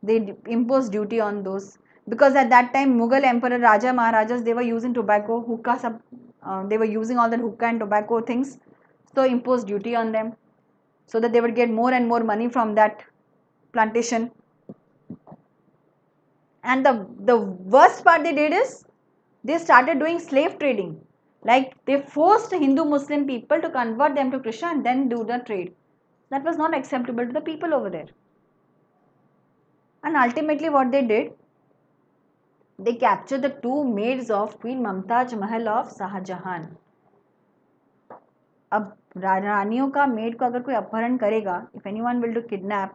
Speaker 2: They imposed duty on those, because at that time Mughal emperor Raja Maharajas, they were using tobacco, hookah, they were using all that hookah and tobacco things, so imposed duty on them, so that they would get more and more money from that plantation. And the worst part they did is, they started doing slave trading, like they forced Hindu Muslim people to convert them to Krishna and then do the trade. That was not acceptable to the people over there. And ultimately what they did, they captured the 2 maids of Queen Mumtaz Mahal of Shah Jahan. अब रानियों का made को अगर कोई अपहरण करेगा, if anyone will do kidnap,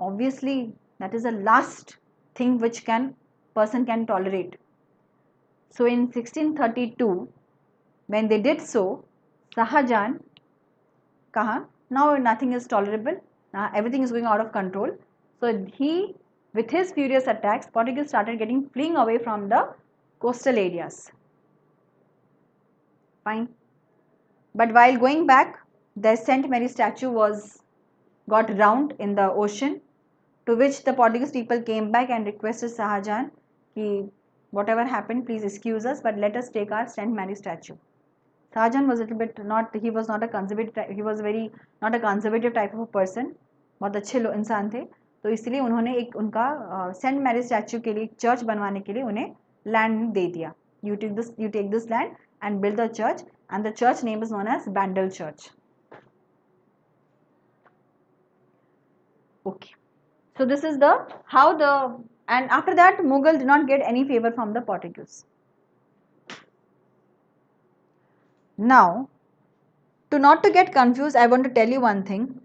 Speaker 2: obviously that is the last thing which person can tolerate. So in 1632 when they did so, Shahjahan kaha now nothing is tolerable, everything is going out of control. So he, with his furious attacks, Portuguese started fleeing away from the coastal areas. Fine. But while going back, the Saint Mary statue got drowned in the ocean, to which the Portuguese people came back and requested Shahjahan ki whatever happened, please excuse us, but let us take our Saint Mary statue. Shahjahan was a little bit he was not a conservative, he was very not a conservative type of a person, बहुत अच्छे इंसान थे, तो इसलिए उन्होंने एक उनका Saint Mary statue के लिए चर्च बनवाने के लिए उन्हें लैंड दे दिया. You take this land and build the church, and the church name is known as Bandel Church. Okay. So this is and after that Mughal did not get any favor from the Portuguese. Now, not to get confused, I want to tell you one thing.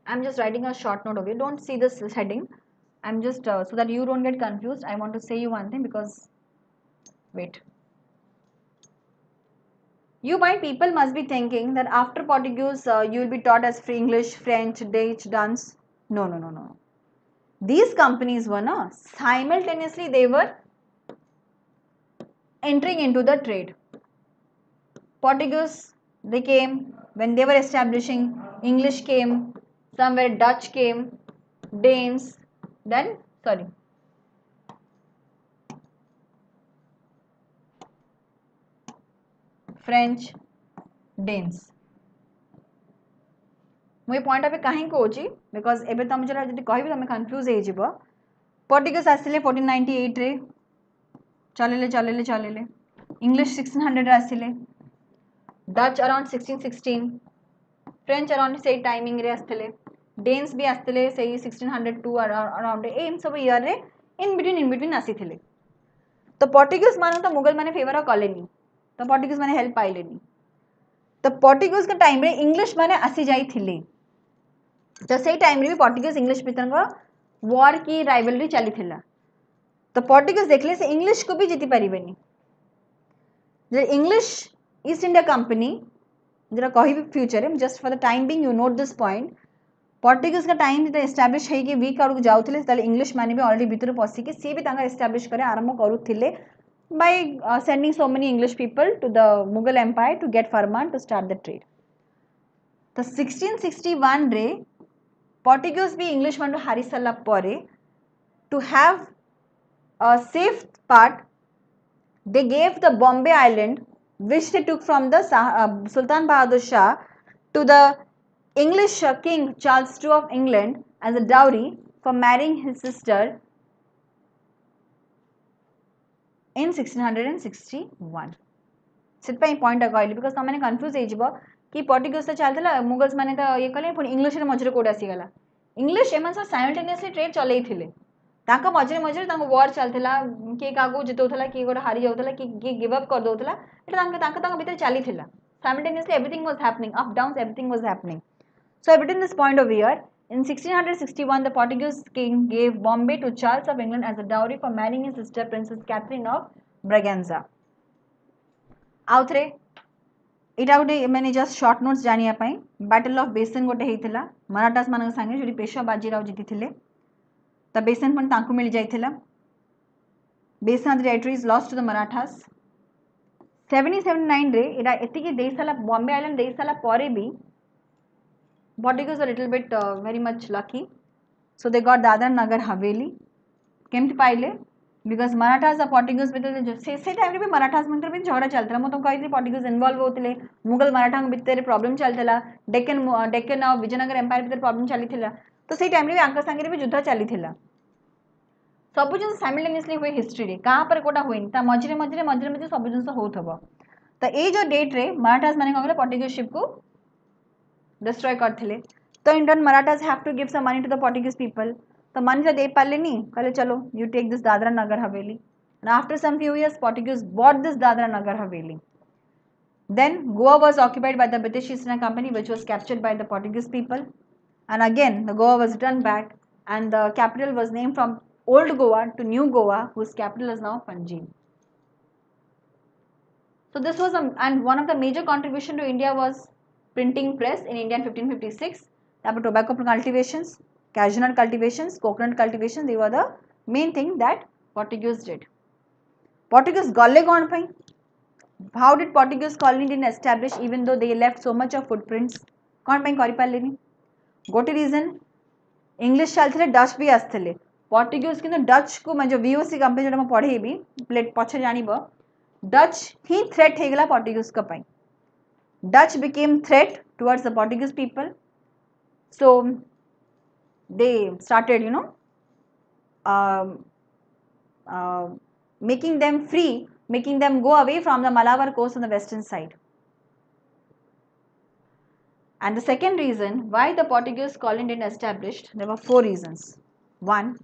Speaker 2: I'm just writing a short note over here. Don't see this heading. I'm just so that you don't get confused. I want to say you one thing because wait. People must be thinking that after Portuguese you will be taught as free English, French, Dutch, dance. No. These companies were simultaneously they were entering into the trade. Portuguese, they came when they were establishing, English came, somewhere Dutch came, Danes, then French, Danes. मुझे point अभी कहीं को होची because एबे तो मुझे जदी कहबी तो मैं कंफ्यूज हे जिवो. पोर्टुगीज आसिले 1498 रे चलेले इंग्लिश 1600 आसिले, डच अराउंड 1616, फ्रेंच अराउंड से टाइमिंग रे आस्थिले, डेन्स भी आस्थिले से 1602 अराउंड एम सब ईयर रे इन बिटवीन आसीथिले. तो पोर्टुगीज माने तो मुगल माने फेवर कलेनी, तो पोर्टुगीज माने हेल्प पाइलेनी. तो पोर्टुगीज के टाइम रे इंग्लिश माने आसी जाई थिले. तो से टाइम रे भी पोर्टुगीज इंग्लिश भीतर वॉर की राइवलरी चली थिला. तो पोर्टुगीज देखले से इंग्लिश को भी जीति परिबेनी. जे इंग्लिश ईस्ट इंडिया कंपनी जरा कहि फ्यूचर में just for the time being you note this point, Portuguese का टाइम जे एस्टैब्लिश है कि वीक आड़ जाउथिले ताले इंग्लिश माने भी ऑलरेडी भीतर पसी के सी भी तांगा एस्टैब्लिश करे आरंभ करूथिले by sending so many English people to the Mughal Empire to get Farman to start the trade. The 1661 रे Portuguese भी English मानू हारी सला परे to have a safe part they gave the Bombay Island which they took from the Sultan Bahadur Shah to the English King Charles II of England as a dowry for marrying his sister in 1661. सिर्फ point कहली because तुमने confuse हो कि Portuguese तो चलता Mughals मैंने तो ये कले पुणी इंग्लिश मझे कौट आसीगला. इंग्लिश एम सब साइमल्टेनियसली ट्रेड चलते मझे वॉर चलता किए क्या जितौला किए गोटे हारी जाऊला किए गिव अप कर दूसरा भीतर चली simultaneously everything was happening up down everything was happening. So between this point of year in 1661 the Portuguese king gave Bombay to Charles of England as a dowry for marrying his sister Princess Catherine of Braganza. आउथरे इटा गोटे मैंने just short notes जानिया पाई. Battle of बेसन गोटे हेतिला मराठास मान संगे जोटी पेशवा बाजीराव जीतिथिले. त बेसन पण तांकु मिल जाइथिला. Bassein territories lost to the Marathas. 1779 रे इटा एति के देई साला बॉम्बे आइलैंड देई साला परे भी Portuguese were a little bit very much lucky, so they got Dadra Nagar Haveli. केमती पाइले because Marathas और Portuguese भीतर से टाइम रे भी Marathas भीतर भी झगड़ा चलता मु तुम कहि Portuguese इन्वॉल्व होतले. मुगल मराठा भीतर प्रॉब्लम चलतला. डेक्कन और विजयनगर एम्पायर भीतर प्रॉब्लम चलीथिला. तो से टाइम रे भी आंका संगे भी युद्ध चलीथिला. सब जिन साइमल्टेनियसली हुए हिस्ट्री रे कहां पर कोटा होइनी ता मझरे सब जिन होथबो. तो ए जो डेट रे Marathas माने कहले Portuguese शिप को डिस्ट्रॉय करथिले. तो in turn Marathas have to give some money to the Portuguese people. तो मनी तो दे पाले नहीं कहले चलो you take this Dadra Nagar Haveli. And after some few years Portuguese bought this Dadra Nagar Haveli. Then Goa was occupied by the British East India Company, which was captured by the Portuguese people. And again, the Goa was returned back, and the capital was named from Old Goa to New Goa, whose capital is now Panjim. So this was and one of the major contribution to India was printing press in India in 1556. Tobacco cultivations, cashew nut cultivations, coconut cultivations, they were the main thing that Portuguese did. Portuguese galle kon pai? How did Portuguese colony didn't establish even though they left so much of footprints? Kon pai kari parleni? Gote reason English ଚାଲିଥିଲେ Dutch भी ଆସିଥିଲେ Portuguese କିନ୍ତୁ Dutch को मैं जो VOC company जोटा मैं पढ़ेबी plate पछे जानिबो Dutch ही threat हेगला Portuguese का पाई Dutch became threat towards the Portuguese people, so they started making them free, making them go away from the Malabar coast on the western side. And the second reason why the Portuguese colony didn't established, there were 4 reasons. 1,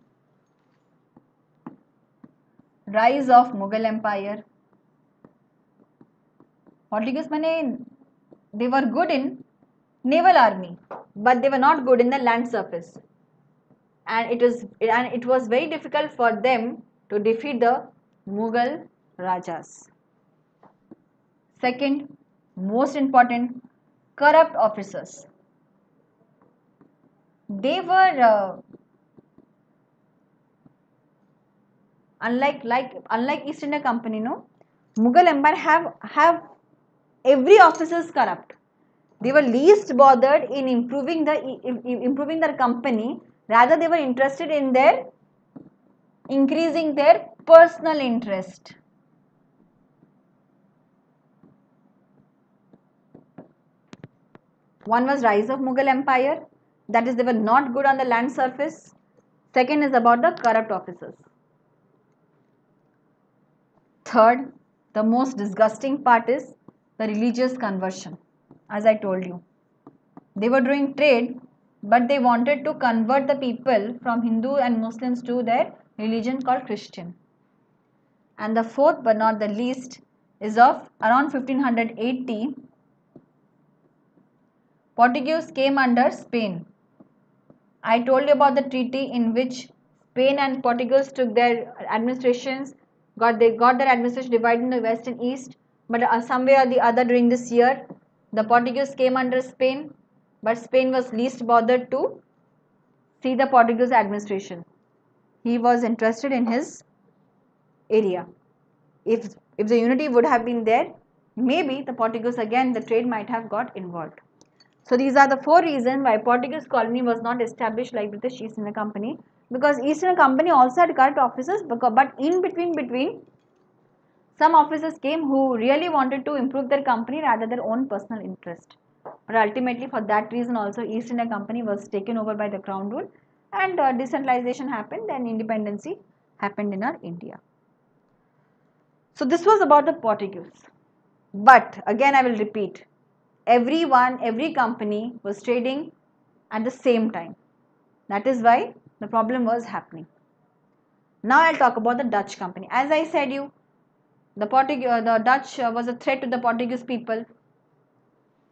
Speaker 2: rise of Mughal Empire. Portuguese mane, they were good in naval army, but they were not good in the land surface. And it was very difficult for them to defeat the Mughal Rajas. Second, most important, corrupt officers. They were unlike East India Company, no, Mughal Empire have every officer is corrupt. They were least bothered in improving their company. Rather, they were interested in increasing their personal interest. One was rise of Mughal Empire. That is, they were not good on the land surface. Second is about the corrupt officers. Third, the most disgusting part is the religious conversion. As I told you, they were doing trade, but they wanted to convert the people from Hindu and Muslims to their religion called Christian. And the fourth but not the least is of around 1580, Portuguese came under Spain. I told you about the treaty in which Spain and Portuguese took their administrations, they got their administration divided into west and east, but somewhere or the other during this year, the Portuguese came under Spain, but Spain was least bothered to see the Portuguese administration. He was interested in his area. If the unity would have been there, maybe the Portuguese again, the trade might have got involved. So these are the 4 reasons why Portuguese colony was not established like British East India Company, because East India Company also had corrupt officers, but in between some officers came who really wanted to improve their company rather than their own personal interest. But ultimately, for that reason also, East India Company was taken over by the Crown rule, and decentralization happened and independency happened in our India. So this was about the Portuguese. But again I will repeat, every company was trading at the same time. That is why the problem was happening. Now I'll talk about the Dutch company. As I said you, the Dutch was a threat to the Portuguese people.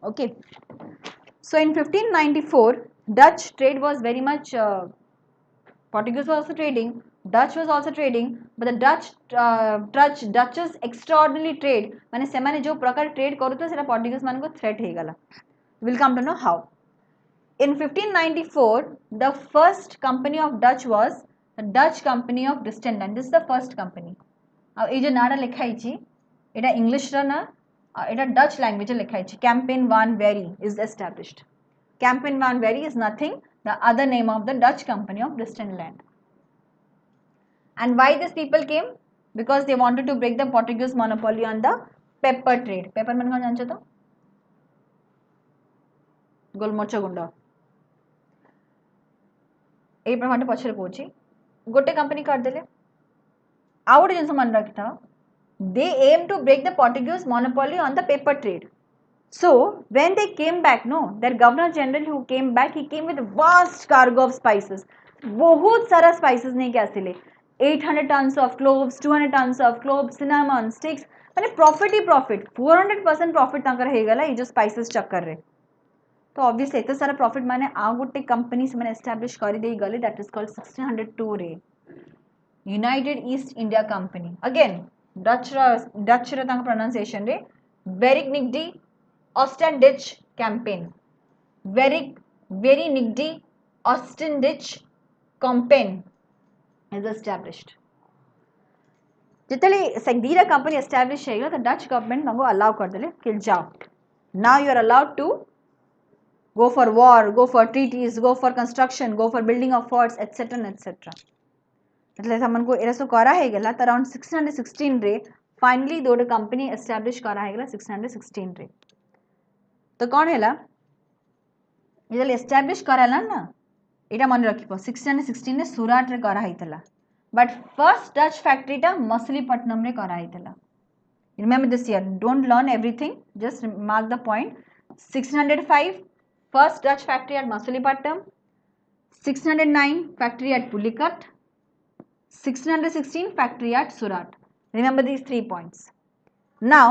Speaker 2: Okay. So in 1594, Dutch trade was very much, Portuguese was also trading, Dutch was also trading, but the Dutch's extraordinary trade, माने सेमाने जो प्रकार trade करूँ सेटा Portuguese मान को threat हे गला. We'll come to know how. In 1594, the first company of Dutch was the Dutch Company of Distendland. This is the first company. अब ये जो नारा लिखा है ची, इटा English रा ना, इटा Dutch language लिखा है ची. Campaign van Very is established. Campaign van Very is nothing, the other name of the Dutch Company of Distendland. And why these people came? Because they wanted to break the Portuguese monopoly on the pepper trade. Pepper man कौन जानते तो? गोलमोचा गुंडा. ये प्रमाणे पछरे कोची. गोटे company कर देले. Out जिनसे मन रखता. They aim to break the Portuguese monopoly on the paper trade. So when they came back, no, their governor general who came back, he came with a vast cargo of spices. बहुत सारा spices नहीं क्या सिले. 800 tons of cloves, 200 tons of cloves, cinnamon, sticks. माने profit ही profit 400% profit तांकर हे गला ये जो स्पाइसेस चक्कर रे तो ऑब्वियसली एते सारा प्रॉफिट माने आ गोटे कंपनी से माने एस्टैब्लिश कर दे गले दैट इज कॉल्ड 1602 रे United east India company again Dutch रे तांकर प्रोनाउंसिएशन रे वेरिग्निडी ऑस्टेंडिच कैंपेन वेरिग्निडी ऑस्टेंडिच कैंपेन is established जितने सगदीरा कंपनी एस्टैब्लिश है तो डच गवर्नमेंट तंगो अलाउ कर देले कि जाओ now you are allowed to go for war go for treaties go for construction go for building of forts etc etc એટલે તમनको એરસો કરા હે ગલા તો around 1616 રે फाइनली दोडे कंपनी एस्टैब्लिश करा है गला 1616 रे तो कोन हैला इदले एस्टैब्लिश कराला ना एटा मन रखिबो 1616 ने सूरत रे करा हैतला बट फर्स्ट डच फैक्ट्री टा मछलीपट्टनम रे करा हैतला remember this year don't learn everything just mark the point 1605 first Dutch factory at Masulipatam 1609 factory at Pulicat 1616 factory at Surat remember these 3 points now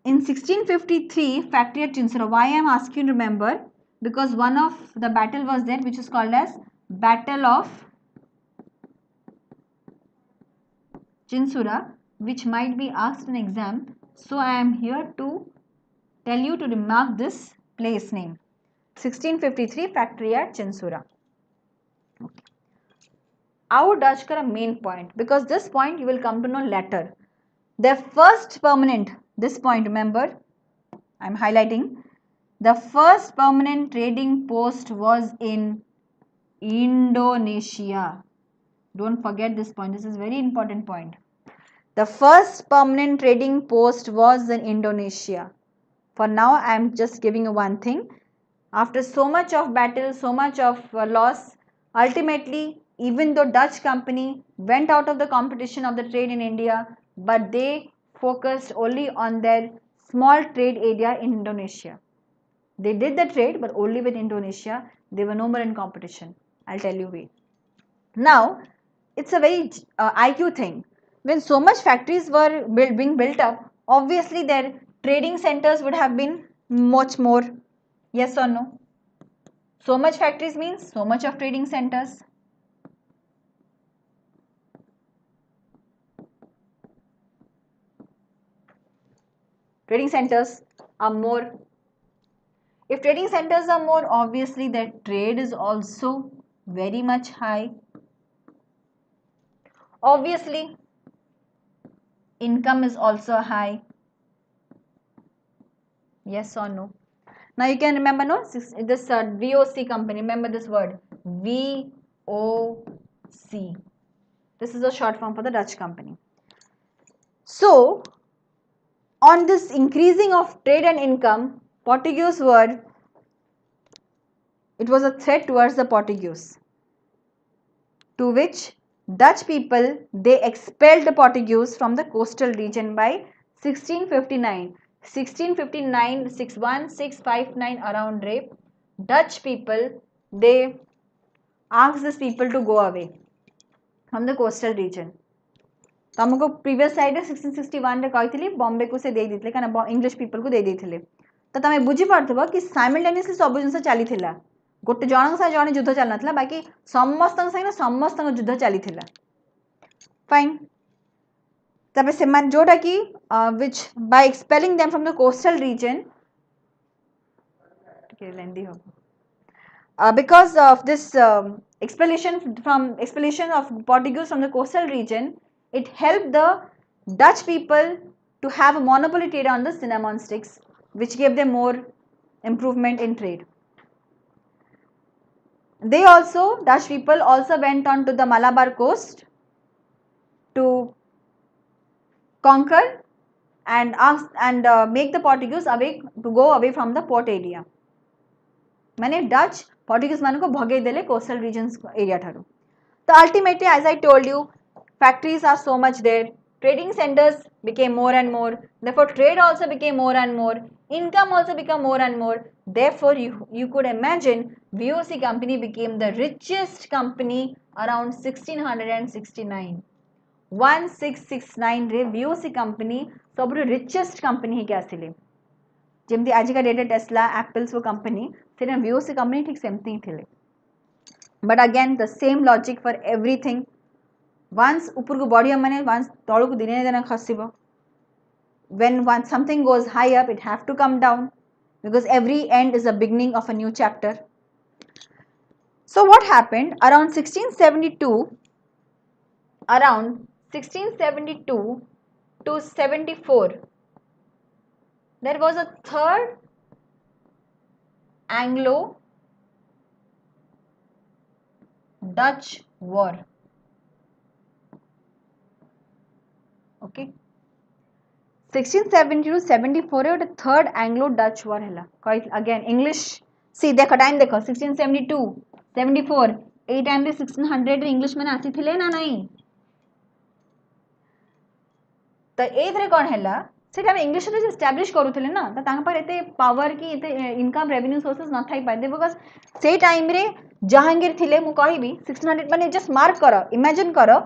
Speaker 2: in 1653 factory at Chinsura why I am asking you to remember because one of the battle was there which is called as Battle of Chinsura which might be asked in exam so I am here to tell you to remark this place name 1653 factory at Chinsura okay. Our Dutch ka main point because this point you will come to know later the first permanent this point remember I am highlighting the first permanent trading post was in Indonesia don't forget this point this is very important point the first permanent trading post was in Indonesia for now I am just giving you one thing after so much of battle so much of loss ultimately even though Dutch company went out of the competition of the trade in India but they focused only on their small trade area in Indonesia they did the trade but only with Indonesia they were no more in competition I'll tell you why now it's a very IQ thing when so much factories were being built up obviously their trading centers would have been much more yes or no so much factories means so much of trading centers trading centers are more if trading centers are more obviously their trade is also very much high obviously income is also high yes or no now you can remember no this VOC company remember this word VOC this is a short form for the Dutch company so on this increasing of trade and income Portuguese were it was a threat towards the Portuguese to which Dutch people they expelled the Portuguese from the coastal region by 1659 1659 61659 around rape Dutch people they asked these people to go away from the coastal region तुमको previous side 1661 रे कहितली बॉम्बे को से दे दितले काना English people को दे दितले तो तमे बुझी पारथबो कि साइमल्टेनियसली सब जिंस चली थिला गोटे जणक सा जणे युद्ध चलना थिला बाकी समस्त संगे समस्त युद्ध चली थिला फाइन तबे सेमान जोटा की which by expelling them from the coastal region के लेंदी हो because of this expulsion of Portuguese from the coastal region it helped the Dutch people to have a monopoly trade on the cinnamon sticks which gave them more improvement in trade they also Dutch people also went on to the Malabar coast to conquer and make the Portuguese away to go away from the port area माने Dutch Portuguese मान को भगे देले coastal regions area ठारू तो ultimately as I told you factories are so much there trading centers became more and more therefore trade also became more and more income also became more and more therefore you could imagine VOC company became the richest company around 1669 1669 रे VOC company सब richest company ही क्या सिले जेमती आज का data Tesla Apple's वो company से VOC कंपनी ठीक सेमती ही थिले but again the same logic for everything once ऊपर को बढ़िया माने वंस तळु को दिने दिन खसिबो when once something goes high up it have to come down because every end is a beginning of a new chapter. So what happened around 1672 to 74 there was a third Anglo Dutch war. Okay, 1670 to 74 रे third Anglo Dutch war है again English सी देख time देख 1672 74 ए time रे 1600 रे English मैंने आसी थिले ना नहीं तो एथरे कोन हैला से टाइम इंग्लिश रे एस्टैब्लिश करूथिले ना त तांग पर एते पावर की एते इनकम रेवेन्यू सोर्सेस न थाई पादे बिकॉज़ से टाइम रे जहांगीर थिले मु कहिबी 1600 माने जस्ट मार्क करो इमेजिन करो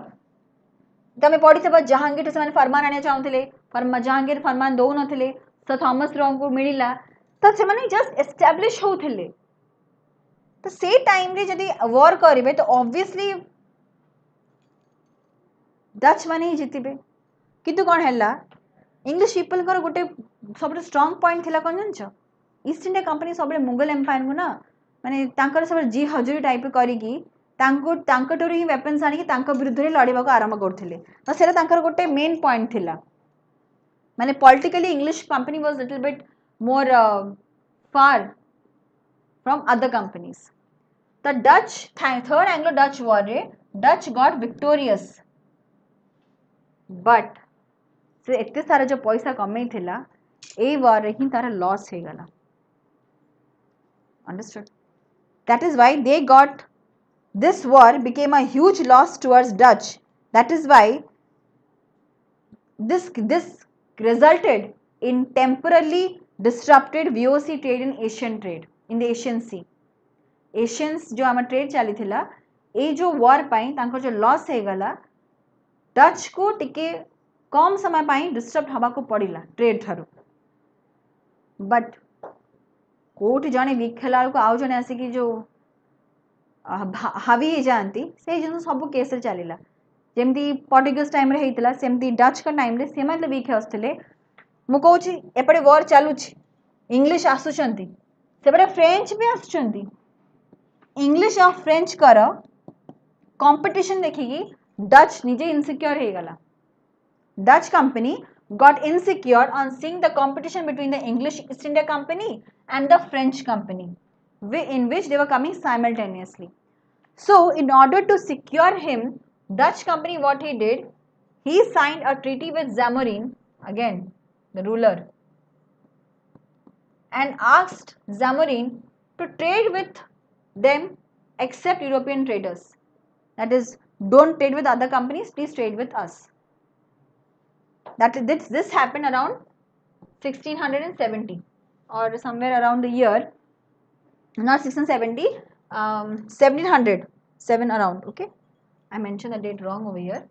Speaker 2: तमे पढ़ी सब जहांगीर से फरमान आने चाहूले जहांगीर फरमान दौ नथिले सर थॉमस रॉ को मिलिला तो से माने जस्ट एस्टैब्लिश होथिले तो से टाइम रे जदी वॉर करिवे तो ऑब्वियसली डच माने ही जितिबे किंतु कोन हैला इंग्लिश पीपल कर गोटे सब स्ट्रांग पॉइंट थिला कोन जानछ ईस्ट इंडिया कंपनी सब मुगल एम्पायर को ना माने तांकर सब जी हजूरी टाइप करिकी तांको ही वेपन्स आनिकी तांको विरुद्ध रे लड़ीबाको आरंभ करथिले तो सेरा तांकर गोटे मेन पॉइंट थिला माने politically English company was little bit more far from other companies the Dutch third Anglo Dutch war रे डच गॉट विक्टोरियस बट से एते सारा जो पैसा कमई थिला ए वॉर रे ही तारा लॉस हे गला understood that is why they got this war became a huge loss towards Dutch. That is why this resulted in temporarily disrupted VOC trade in Asian trade in the Asian Sea. Asians जो आम trade चली थिला ए जो war पाई तांको जो loss हे गला Dutch को टिके कम समय पाई डिस्टर्ब हवा को पड़िला ट्रेड थारु बट कोट जने वीक खेला को आउ जने आसी कि जो हावी ही जानती से जिन सब केस रे चलीला जेमती पोर्टुगीज टाइम रे हेतिला सेमती डच का टाइम रे सेमा वीक आसथिले मु कहूची एपटे वॉर चालुची इंग्लिश आसुचंती सेपटे फ्रेंच भी आसुचंती इंग्लिश और फ्रेंच कर कंपटीशन देखिकी डच निजे इनसिक्योर हे गला Dutch company got insecure on seeing the competition between the English East India Company and the French company in which they were coming simultaneously. So in order to secure him, Dutch company what he did, he signed a treaty with Zamorin, again the ruler, and asked Zamorin to trade with them except European traders. That is, don't trade with other companies, please trade with us. That this happened around 1670 or somewhere around the year, not 1670, 1700, 7 around, okay. I mentioned the date wrong over here.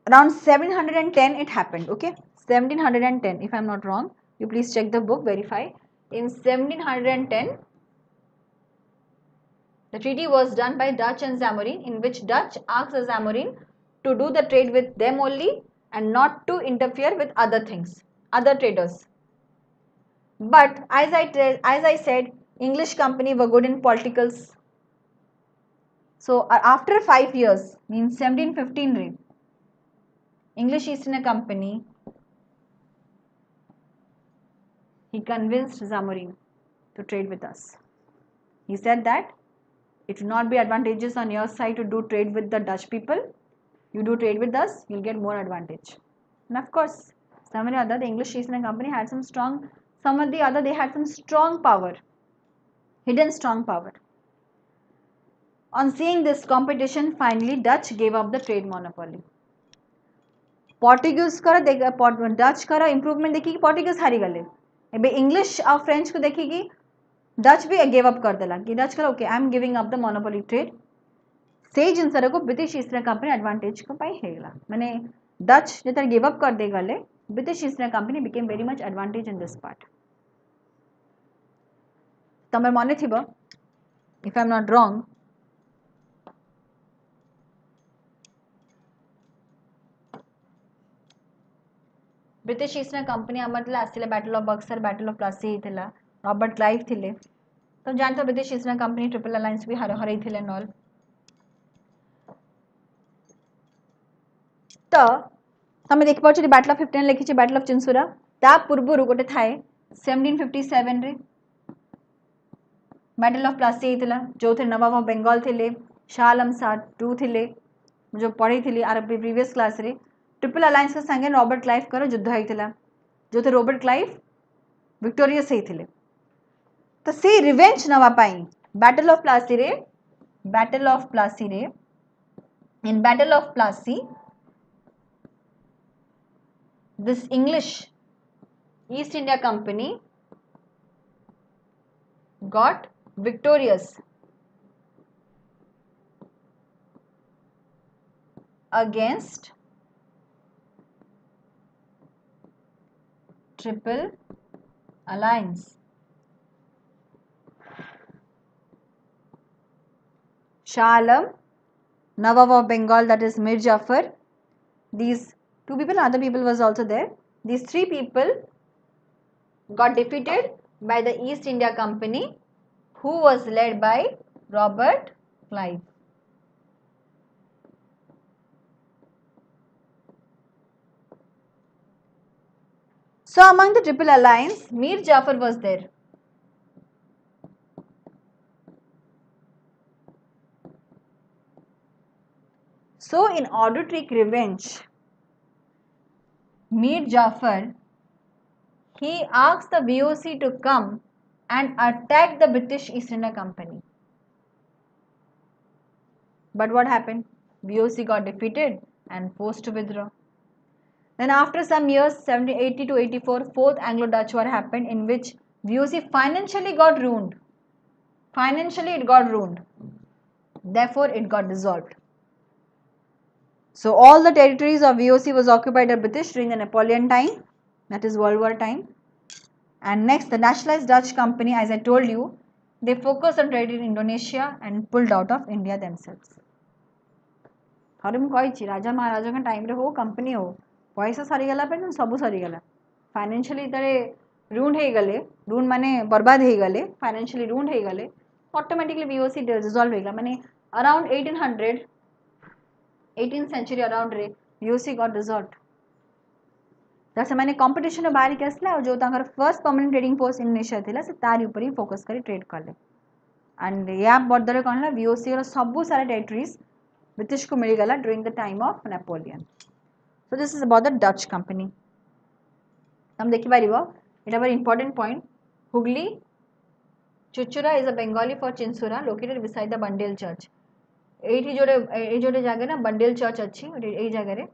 Speaker 2: Around 710 it happened, okay. 1710 if I am not wrong. You please check the book, verify. In 1710, the treaty was done by Dutch and Zamorin, in which Dutch asked Zamorin to do the trade with them only and not to interfere with other things, other traders. But as I said, English company were good in politicals. So after 5 years, means 1715, English East India Company, he convinced Zamorin to trade with us. He said that it will not be advantageous on your side to do trade with the Dutch people. You do trade with us, you'll get more advantage. And of course, some or the other, the English East India Company had some strong, some or the other, they had some strong power, hidden strong power. On seeing this competition, finally, Dutch gave up the trade monopoly. Portuguese कर Dutch कर improvement देखी कि Portuguese हारी गले. एबे English और French को देखी कि Dutch भी gave up कर देला कि Dutch कर okay, I am giving up the monopoly trade. से जिनसर को British East India company advantage को पाई हेगला माने डच जेतर गिव अप कर दे गले British East India Company became very much advantage in this part तमे माने थिबो if I am not wrong British East India Company आमर आसिले battle of Buxar battle of Plassey हेतिला रॉबर्ट क्लाइव थिले तो जानतो British East India Company triple alliance भी हरई थिले नॉल तो तमे देख पाछ बैटल ऑफ 15 लिखी बैटल ऑफ चिंसुरा ता पूर्व गोटे थाए 1757 रे बैटल ऑफ प्लासी हेतिला जो थे नवाब ऑफ बंगाल थिले शाह आलम शाह टू थिले जो पढ़ी थी आर प्रीवियस क्लास रे ट्रिपल अलायंस के संगे रॉबर्ट क्लाइव कर युद्ध होता जो थे रॉबर्ट क्लाइव विक्टोरियस होते तो से रिवेंज नवा पाई बैटल ऑफ प्लासी रे इन battle of Plassey this English East India company got victorious against triple alliance Shah Alam, Nawab of Bengal, that is Mir Jafar. These two people, other people was also there. These three people got defeated by the East India Company, who was led by Robert Clive. So among the Triple Alliance, Mir Jafar was there. So in order to take revenge, Mir Jafar, he asked the VOC to come and attack the British East India Company. But what happened? VOC got defeated and forced to withdraw. Then after some years, 1780 to 84, Fourth Anglo-Dutch War happened, in which VOC financially got ruined. Financially it got ruined. Therefore it got dissolved. So all the territories of VOC was occupied by British during the Napoleon time, that is World War time. And next, the nationalized Dutch company, as I told you, they focused on trade in Indonesia and pulled out of India themselves. थरे मु कहि राजा महाराजा का time रे हो company हो पैसा सरी गला पे सब सरी गला फाइनेंशियली तरे रूंड हे गले रूंड माने बर्बाद हे गले फाइनेंशियली रूंड हे गले ऑटोमेटिकली VOC डिसॉल्व हे गला माने अराउंड 18th century अराउंड रे VOC गॉट डिसॉल्व्ड तो से माने कंपटीशन रे बाहर के आसला और जो तांकर first permanent trading post Indonesia थिला से तार ऊपर ही फोकस करी ट्रेड करले एंड या बदले कोन ला VOC रो सब सारा टेरिटरीज ब्रिटिश को मिल गला during the time of Napoleon so this is about the Dutch company हम देखि पारिबो एटा very important point Hooghly Chuchura is a Bengali for Chinsurah located beside the Bandel church एठी जोडे जागे ना बंडेल चर्च अछि एई जगह रे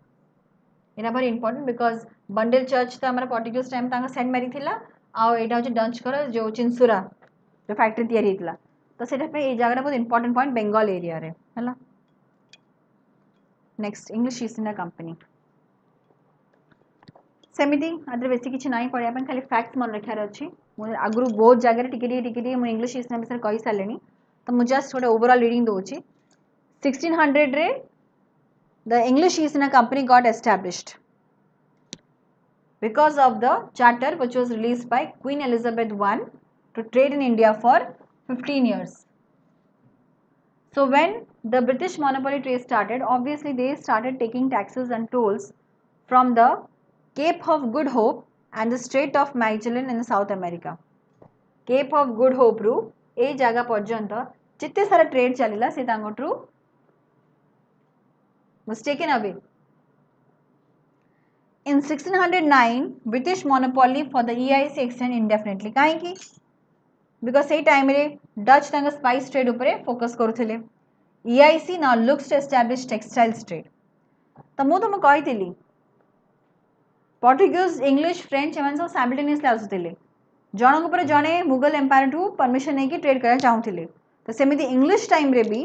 Speaker 2: एना very important because bundle church तो हमारा पर्टिकुलर टाइम तांगा सेंड मारी थिला आ एटा होचे डच कर जो चिंसुरा जो फैक्ट्री तयारी हितला तो सेटा पे ए जगह बहुत इंपोर्टेंट पॉइंट बंगाल एरिया रे हला next English East India Company सेमिति आदर बेसी किछि नाही पढिया पन खाली फैक्ट्स मन रखार अछि मु आगुरु बहुत जगह टिके मु इंग्लिश ईस्ट इंडिया विषय कहि सालेनी तो मु जस्ट थोड़ा ओवरऑल रीडिंग दोछि 1600 रे the English East India Company got established because of the charter which was released by Queen Elizabeth I to trade in India for 15 years. So when the British monopoly trade started, obviously they started taking taxes and tolls from the Cape of Good Hope and the Strait of Magellan in South America. Cape of Good Hope ru ए जगह पर्यंत जिते सारा trade चलिला से तांगटरू was taken away. In 1609, British monopoly for the EIC extended indefinitely. काहेकि? Because से time रे Dutch तांगा spice trade ऊपरे focus करुथिले. EIC now looks to establish textiles trade. तो मु कहिथिली Portuguese, English, French एमन सब simultaneously आसुथिले. जणक ऊपर जणे मुगल एम्पायर ठू परमिशन नै कि ट्रेड करना चाहुथिले. तो सेमिति इंग्लिश टाइम रे भी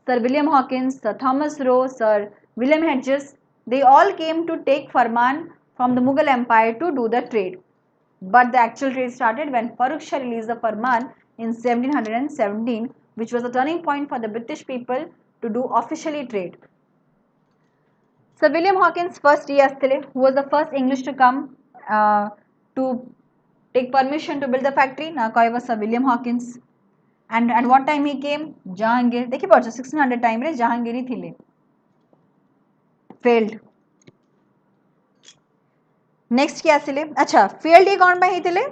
Speaker 2: Sir William Hawkins, Sir Thomas Roe, Sir William Hedges, they all came to take Farman from the Mughal Empire to do the trade. But the actual trade started when Farooq Shah released the Farman in 1717, which was a turning point for the British people to do officially trade. Sir William Hawkins first year who was the first English to come to take permission to build the factory. Now was Sir William Hawkins. And at what time he came? Jahangir. देखिए पढ़ो 1600 time रे Jahangir ही थिले. Failed. Next क्या थिले? अच्छा failed ही कौन पे ही थिले?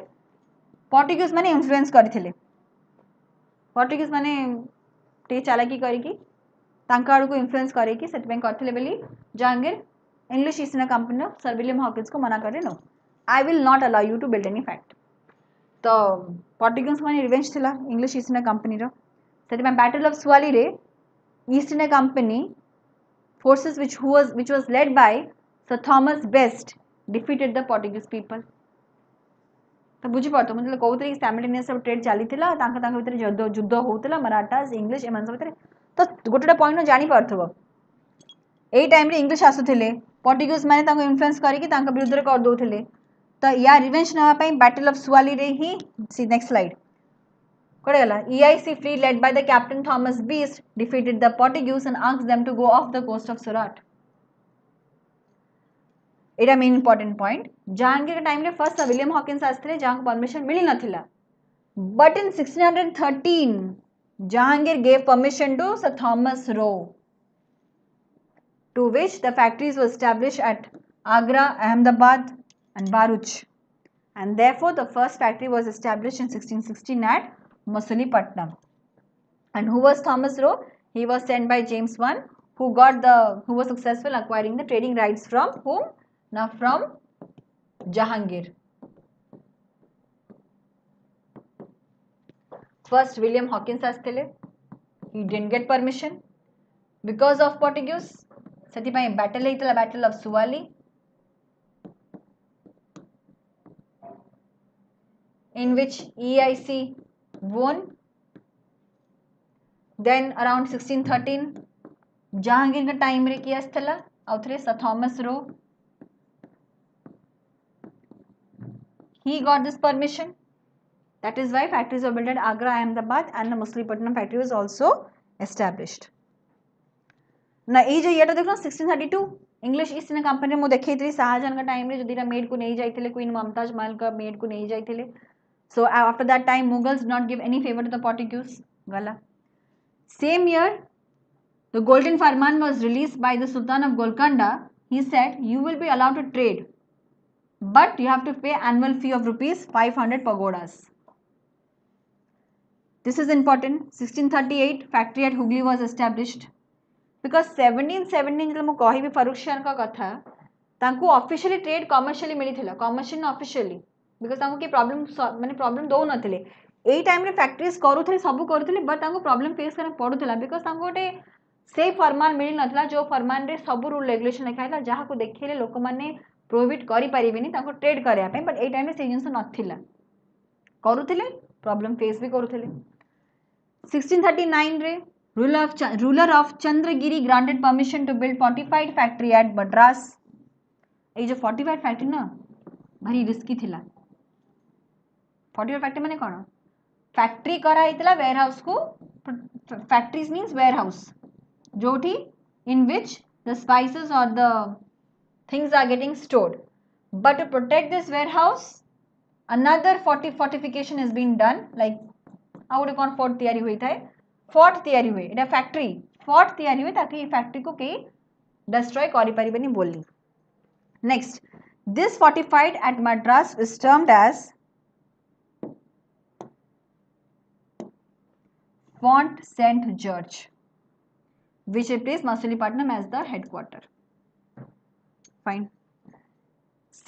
Speaker 2: Portuguese माने influence करी थिले. Portuguese माने टे चालाकी करी की तांका आड़ू को influence करी की सेटमेंट करते ले बेली Jahangir English East India Company of Sir William Hawkins को मना करे no. I will not allow you to build any factory. तो Portuguese माने रिवेंज थिला English East India Company रो सेट में बैटल ऑफ स्वाली रे East India Company forces which was led by Sir Thomas Best defeated the Portuguese people. तो बुझी पड़तो मतलब कहउतले कि साइमल्टेनियस सब ट्रेड चाली थिला तांका तांका भीतर युद्ध होउतला मराठास इंग्लिश एमान सब भीतर तो गोटेटा पॉइंट जानि पारथबो एई टाइम रे इंग्लिश आसुथिले Portuguese माने तांको इन्फ्लुएंस करी कि तांका विरुद्ध रे कर दोथिले तो या रिवेंज नवा पई बैटल ऑफ स्वाली रे ही सी नेक्स्ट स्लाइड कोडे गला EIC fleet led by the captain Thomas Beast defeated the Portuguese and asked them to go off the coast of Surat. एटा मेन इंपोर्टेंट पॉइंट जहांगीर के टाइम रे first sir William Hawkins आस्थिले जहां permission मिली नथिला but in 1613 Jahangir gave permission to Sir Thomas Roe to which the factories were established at Agra, Ahmedabad and Bharuch, and therefore the first factory was established in 1616 at Masulipatam. And who was Thomas Roe? He was sent by James I, who was successful acquiring the trading rights from whom? Now from Jahangir. First William Hawkins asthile, he didn't get permission because of Portuguese. Sethipai battle heitala, battle of Suwali, in which EIC won. Then around 1613 Jahangir का time रे किया स्थला आउथरे Sir Thomas Roe. He got this permission. That is why factories were built at Agra, Ahmedabad, and the Masulipatam factory was also established. Now ये जो year देखो 1632 English East India Company मु देखे थी शाहजहां का time रे जो दिरा maid को नहीं जाइथिले Queen Mumtaz Mahal का maid को नहीं जाइथिले. So after that time Mughals did not give any favor to the Portuguese. Gala. Same year the Golden Farman was released by the Sultan of Golconda. He said you will be allowed to trade, but you have to pay annual fee of rupees 500 pagodas. This is important. 1638 factory at Hooghly was established because 1717 जब मैं कही भी फारूक शाह का कथा तांको officially trade commercially मिली थिला commercial ना officially because तांको की प्रॉब्लम माने प्रॉब्लम दो नथिले एई टाइम रे फैक्ट्रीज करूथले सब करूथले बट तांको प्रॉब्लम फेस करने पडुथला बिकॉज़ तांको गोटे से फरमान मिली नथला जो फरमान रे सब रूल रेगुलेशन लिखाइला जहा को देखिले लोक माने प्रोहिबिट करि परिबेनी तांको ट्रेड करया पे बट एई टाइम रे से जिंस नथिला करूथले प्रॉब्लम फेस भी करूथले 1639 रे ruler of Chandragiri granted permission to build fortified factory at Madras. ये जो fortified factory ना भारी रिस्की थिला. Fortified factory माने कौन? Factory करा इतला warehouse को factories means warehouse जोठी in which the spices or the things are getting stored. But to protect this warehouse, another fortification has been done. Like आ गोटे कौन फोर्ट तैयारी हुई था फोर्ट तैयारी हुए एटा फैक्ट्री फोर्ट तैयारी हुए ताकि फैक्ट्री को कहीं डिस्ट्रॉय करि परिबेनी बोली. Next this fortified at Madras is termed as Fort Saint George which replaced Masulipatam as the headquarter. Fine.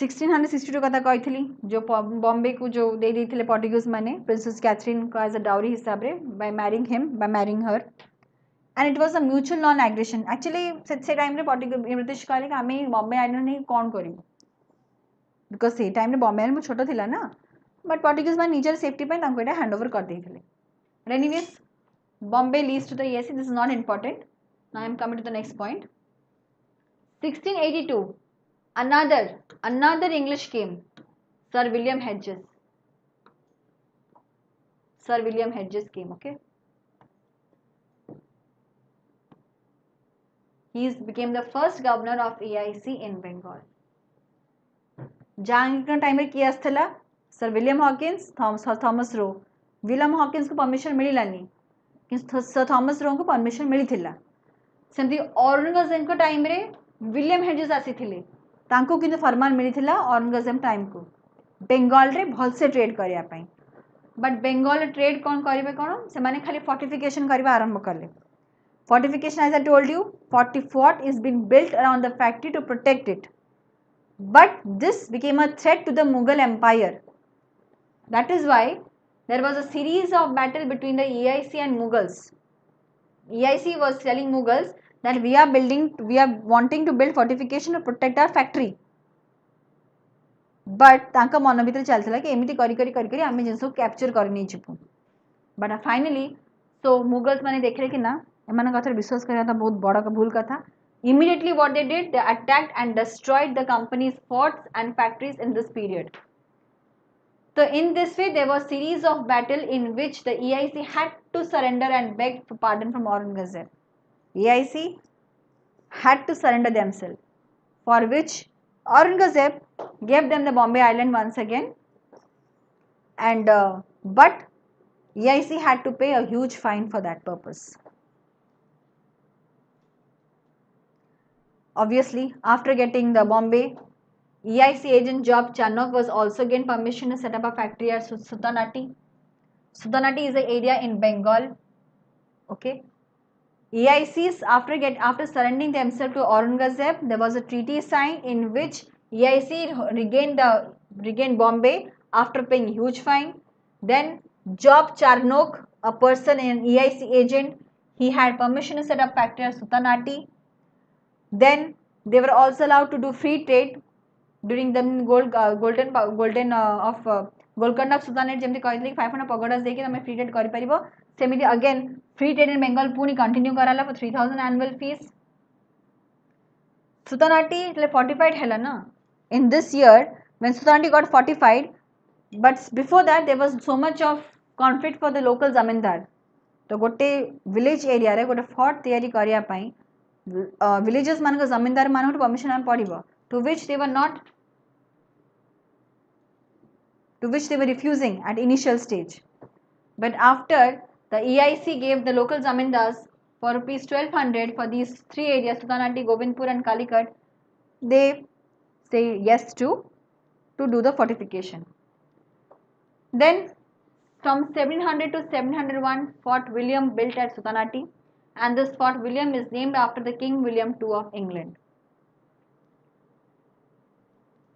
Speaker 2: 1662 कथा कही जो बॉम्बे को जो दे देथिले पोर्टुगीज माने प्रिंसेस कैथरीन को एज अ डाउरी हिसाब रे by marrying her and it was a mutual non aggression actually से टाइम रे ब्रिटिश कहले कि आमे बॉम्बे आइलैंड नहीं कोन करी बिकॉज़ से टाइम रे बॉम्बे आइलैंड छोटो थिला ना बट पोर्टुगीज माने निजर सेफ्टी पे तांको एटा हैंडओवर कर देथिले. Anyways Bombay leads to the ASC. This is not important. Now I am coming to the next point. 1682, another English came, Sir William Hedges. Sir William Hedges came, okay. He became the first governor of AIC in Bengal. जहाँ time किए आसला sir William Hawkins Thomas Roe William Hawkins को permission मिलानी कि sir Thomas Roe को permission मिलता सेमती Aurangzeb time रे William hedges आसी किंतु फरमान मिलता औरंगजेब टाइम को बेंगल रे भलसे ट्रेड करने बट बेंगल ट्रेड कौन करेंगे कौन से माने खाली फोर्टिफिकेशन करने आरंभ कले fortification as I told you fort is being built around the factory to protect it. But this became a threat to the Mughal Empire. That is why there was a series of battle between the EIC and Mughals. EIC was telling Mughals that we are wanting to build fortification to protect our factory. But तांका मन भीतर चलता कि एमती करी आम जिन capture करनी जीवु but finally so Mughals मैंने देखे कि ना एम कथा विश्वास करना बहुत बड़ा भूल कथा. Immediately what they did, they attacked and destroyed the company's forts and factories in this period. So in this way there was series of battle in which the EIC had to surrender and beg for pardon from Aurangzeb. EIC had to surrender themselves, for which Aurangzeb gave them the Bombay Island once again, and but EIC had to pay a huge fine for that purpose. Obviously, after getting the Bombay, EIC agent Job Chanok was also given permission to set up a factory at Sultanati. Sultanati is an area in Bengal. Okay. EICs after surrendering themselves to Aurangzeb, there was a treaty signed in which EIC regained Bombay after paying huge fine. Then Job Charnock, a person an EIC agent, he had permission to set up factory at Sultanati. Then they were also allowed to do free trade during the golden of Golconda of Sultanate जेमती कहते 500 pagodas देके तमे free trade करि परिबो सेमिति again free trade in Bengal पुनी continue कराला for 3000 annual fees. Sultanati એટલે fortified hela na in this year when Sultanati got fortified, but before that there was so much of conflict for the local zamindar. तो गोटे village area रे गोटे fort तैयारी करिया पई villages मान जमींदार मान परमिशन आम पड़ो to which they were refusing at initial stage. But after the EIC gave the local zamindars for rupees 1200 for these three areas, Sultanati, Govindpur and Calicut, they say yes to do the fortification. Then from 1700 to 701, Fort William built at Sultanati, and this Fort William is named after the King William II of England.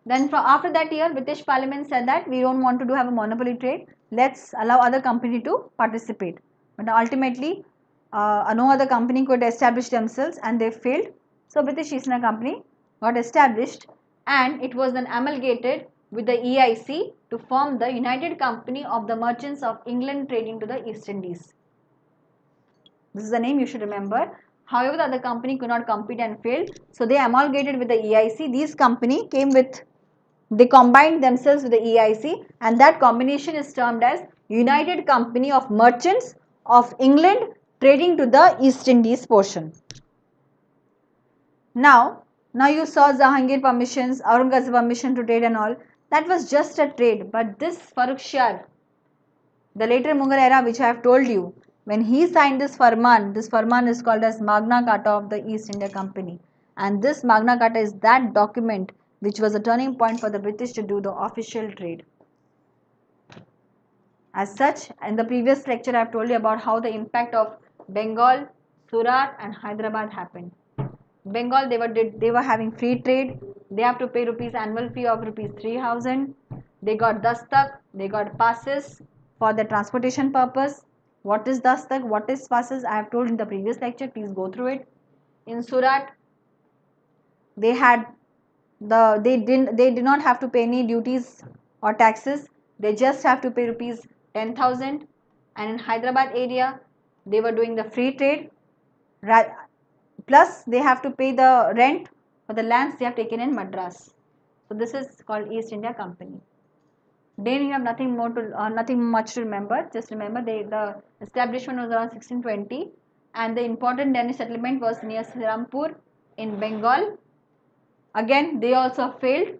Speaker 2: Then after that year, British Parliament said that we don't want to have a monopoly trade, let's allow other company to participate. But ultimately, no other company could establish themselves and they failed. So British East India Company got established and it was then amalgamated with the EIC to form the United Company of the Merchants of England trading to the East Indies. This is the name you should remember. However, the other company could not compete and failed. So they amalgamated with the EIC. These company they combined themselves with the EIC, and that combination is termed as United Company of Merchants of England trading to the East Indies portion. Now you saw Jahangir permissions, Aurangzeb permission to trade and all. That was just a trade, but this Farrukh Shah, the later Mughal era which I have told you, when he signed this farman is called as Magna Carta of the East India Company, and this Magna Carta is that document which was a turning point for the British to do the official trade. As such, in the previous lecture I have told you about how the impact of Bengal, Surat and Hyderabad happened. Bengal, they were having free trade. They have to pay annual fee of rupees 3000. They got dastak, they got passes for the transportation purpose. What is dastak? What is passes? I have told in the previous lecture. Please go through it. In Surat, they did not have to pay any duties or taxes. They just have to pay rupees 10,000. And in Hyderabad area, they were doing the free trade, plus they have to pay the rent for the lands they have taken in Madras. So this is called East India Company. Then you have nothing much to remember. Just remember the establishment was around 1620, and the important Danish settlement was near Srirampur in Bengal. Again, they also failed.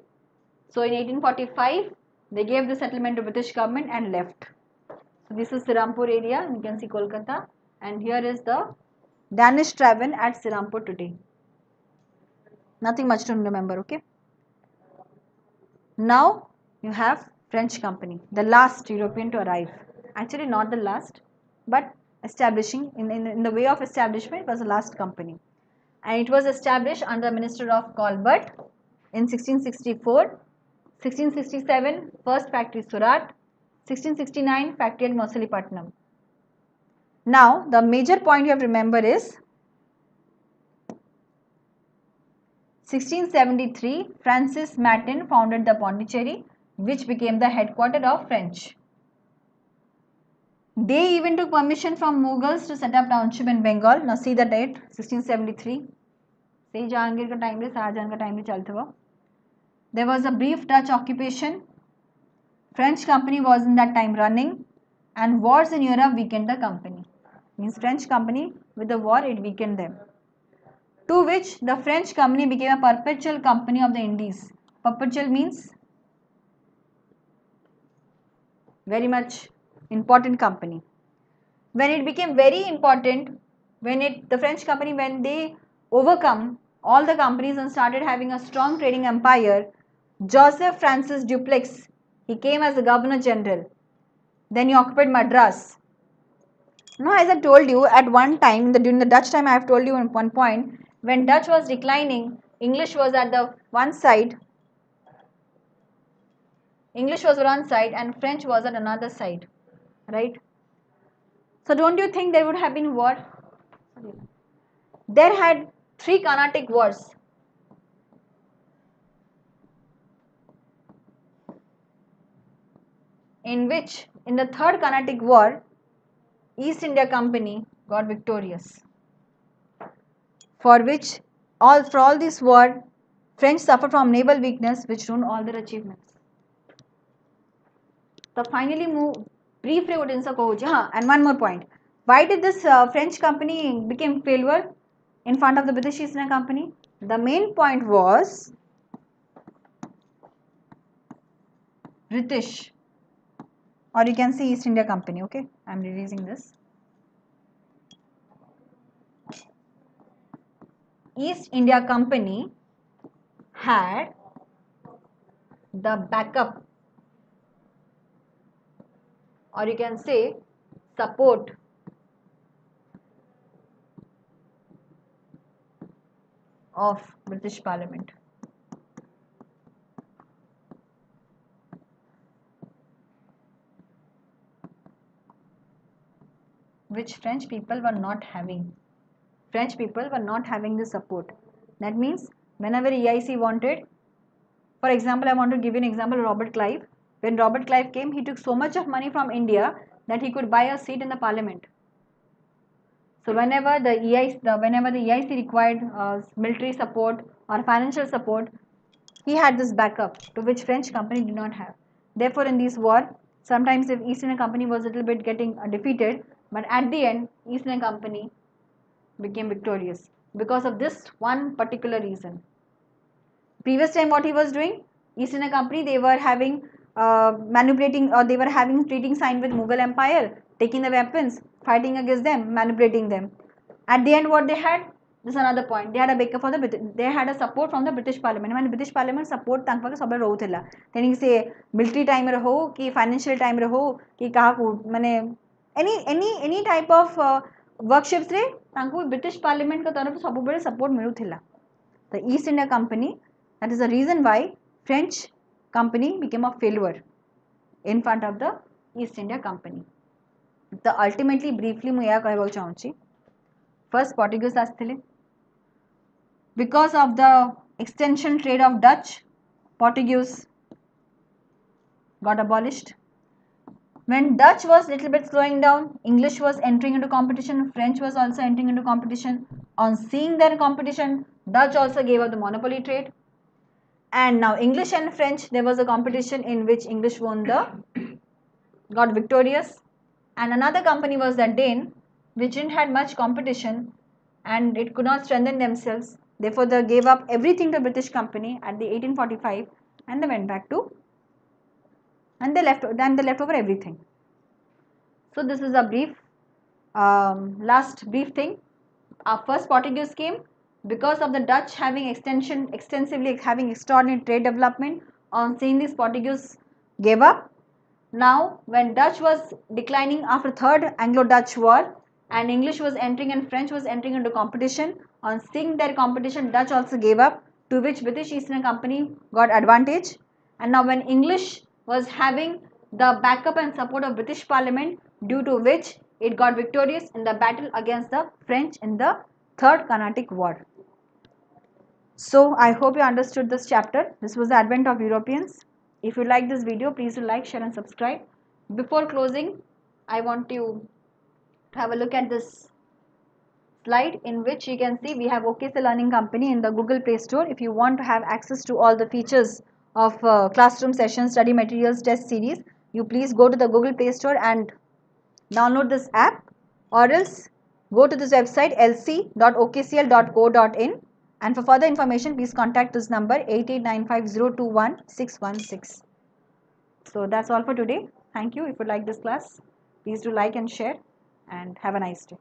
Speaker 2: So in 1845, they gave the settlement to British government and left. So this is Srirampur area. You can see Kolkata, and here is the Danish Tavern at Srirampur today. Nothing much to remember. Okay. Now you have French company, the last European to arrive. Actually not the last, but establishing in the way of establishment, it was the last company. And it was established under the Minister of Colbert in 1664, 1667 first factory Surat, 1669 factory at Mausoleepatnam. Now the major point you have to remember is 1673 Francis Martin founded the Pondicherry, which became the headquarters of French. They even took permission from Mughals to set up township in Bengal. Now see the date, 1673. Say Jahangir ka time le Shahjahan ka time le chalta hua. There was a brief Dutch occupation. French company was in that time running, and wars in Europe weakened the company. Means French company with the war, it weakened them. To which the French company became a perpetual company of the Indies. Perpetual means very much important company. When it became very important, the French company, when they overcome all the companies and started having a strong trading empire, Joseph Francis Dupleix, he came as the Governor General. Then he occupied Madras. Now, as I told you at one time, during the Dutch time, I have told you at one point, when Dutch was declining, English was at the one side. English was one side and French was at another side, right? So don't you think there would have been war? There had 3 Carnatic Wars. In which, in the 3rd Carnatic War, East India Company got victorious. For all this war, French suffered from naval weakness, which ruined all their achievements. So finally, briefly, and one more point. Why did this French company become failure in front of the British East India Company? The main point was British, or you can see East India Company. Okay, I am releasing this. East India Company had the backup, or you can say support of British Parliament. Which French people were not having. French people were not having the support. That means whenever EIC wanted, for example, I want to give you an example of Robert Clive. When Robert Clive came, he took so much of money from India that he could buy a seat in the parliament. So whenever the EIC required military support or financial support, he had this backup, to which French company did not have. Therefore, in this war, sometimes if East India Company was a little bit getting defeated, but at the end, East India Company became victorious because of this one particular reason. Previous time, what he was doing, East India Company, they were having manipulating, or they were having treating signed with Mughal Empire, taking the weapons, fighting against them, manipulating them. At the end, what they had, this is another point, they had a backup for they had a support from the British Parliament. When British Parliament support तांक पाके सब रहो थिला, तेनी से military time रहो कि financial time रहो कि कहाँ को मने any type of workshops रे तांको British Parliament का तरफ सब बड़े support मिलू थिला. The East India Company, that is the reason why French company became a failure in front of the East India Company. The ultimately briefly ମୁଁ ଏହା କହିବାକୁ ଚାହୁଁଛି. First Portuguese ଆସିଥିଲେ. Because of the extension trade of Dutch, Portuguese got abolished. when Dutch was little bit slowing down, English was entering into competition, French was also entering into competition. On seeing their competition, Dutch also gave up the monopoly trade. And now English and French, there was a competition in which English got victorious. And another company was the Dane, which didn't had much competition and it could not strengthen themselves. Therefore, they gave up everything to British company at the 1845 and they went back to and they left over everything. So this is a brief last brief thing. Our first Portuguese came because of the Dutch having extensively having extraordinary trade development. On seeing this, Portuguese gave up. Now, when Dutch was declining after Third Anglo-Dutch War and English was entering and French was entering into competition, on seeing their competition, Dutch also gave up, to which British East India Company got advantage. And now when English was having the backup and support of British Parliament, due to which it got victorious in the battle against the French in the Third Carnatic War. So I hope you understood this chapter. This was the advent of Europeans. If you like this video, please do like, share and subscribe. Before closing, I want you to have a look at this slide in which you can see we have OKCL Learning Company in the Google Play Store. If you want to have access to all the features of classroom sessions, study materials, test series, you please go to the Google Play Store and download this app, or else go to this website lc.okcl.co.in, and for further information please contact this number 8895021616. So that's all for today. Thank you. If you like this class, please do like and share and have a nice day.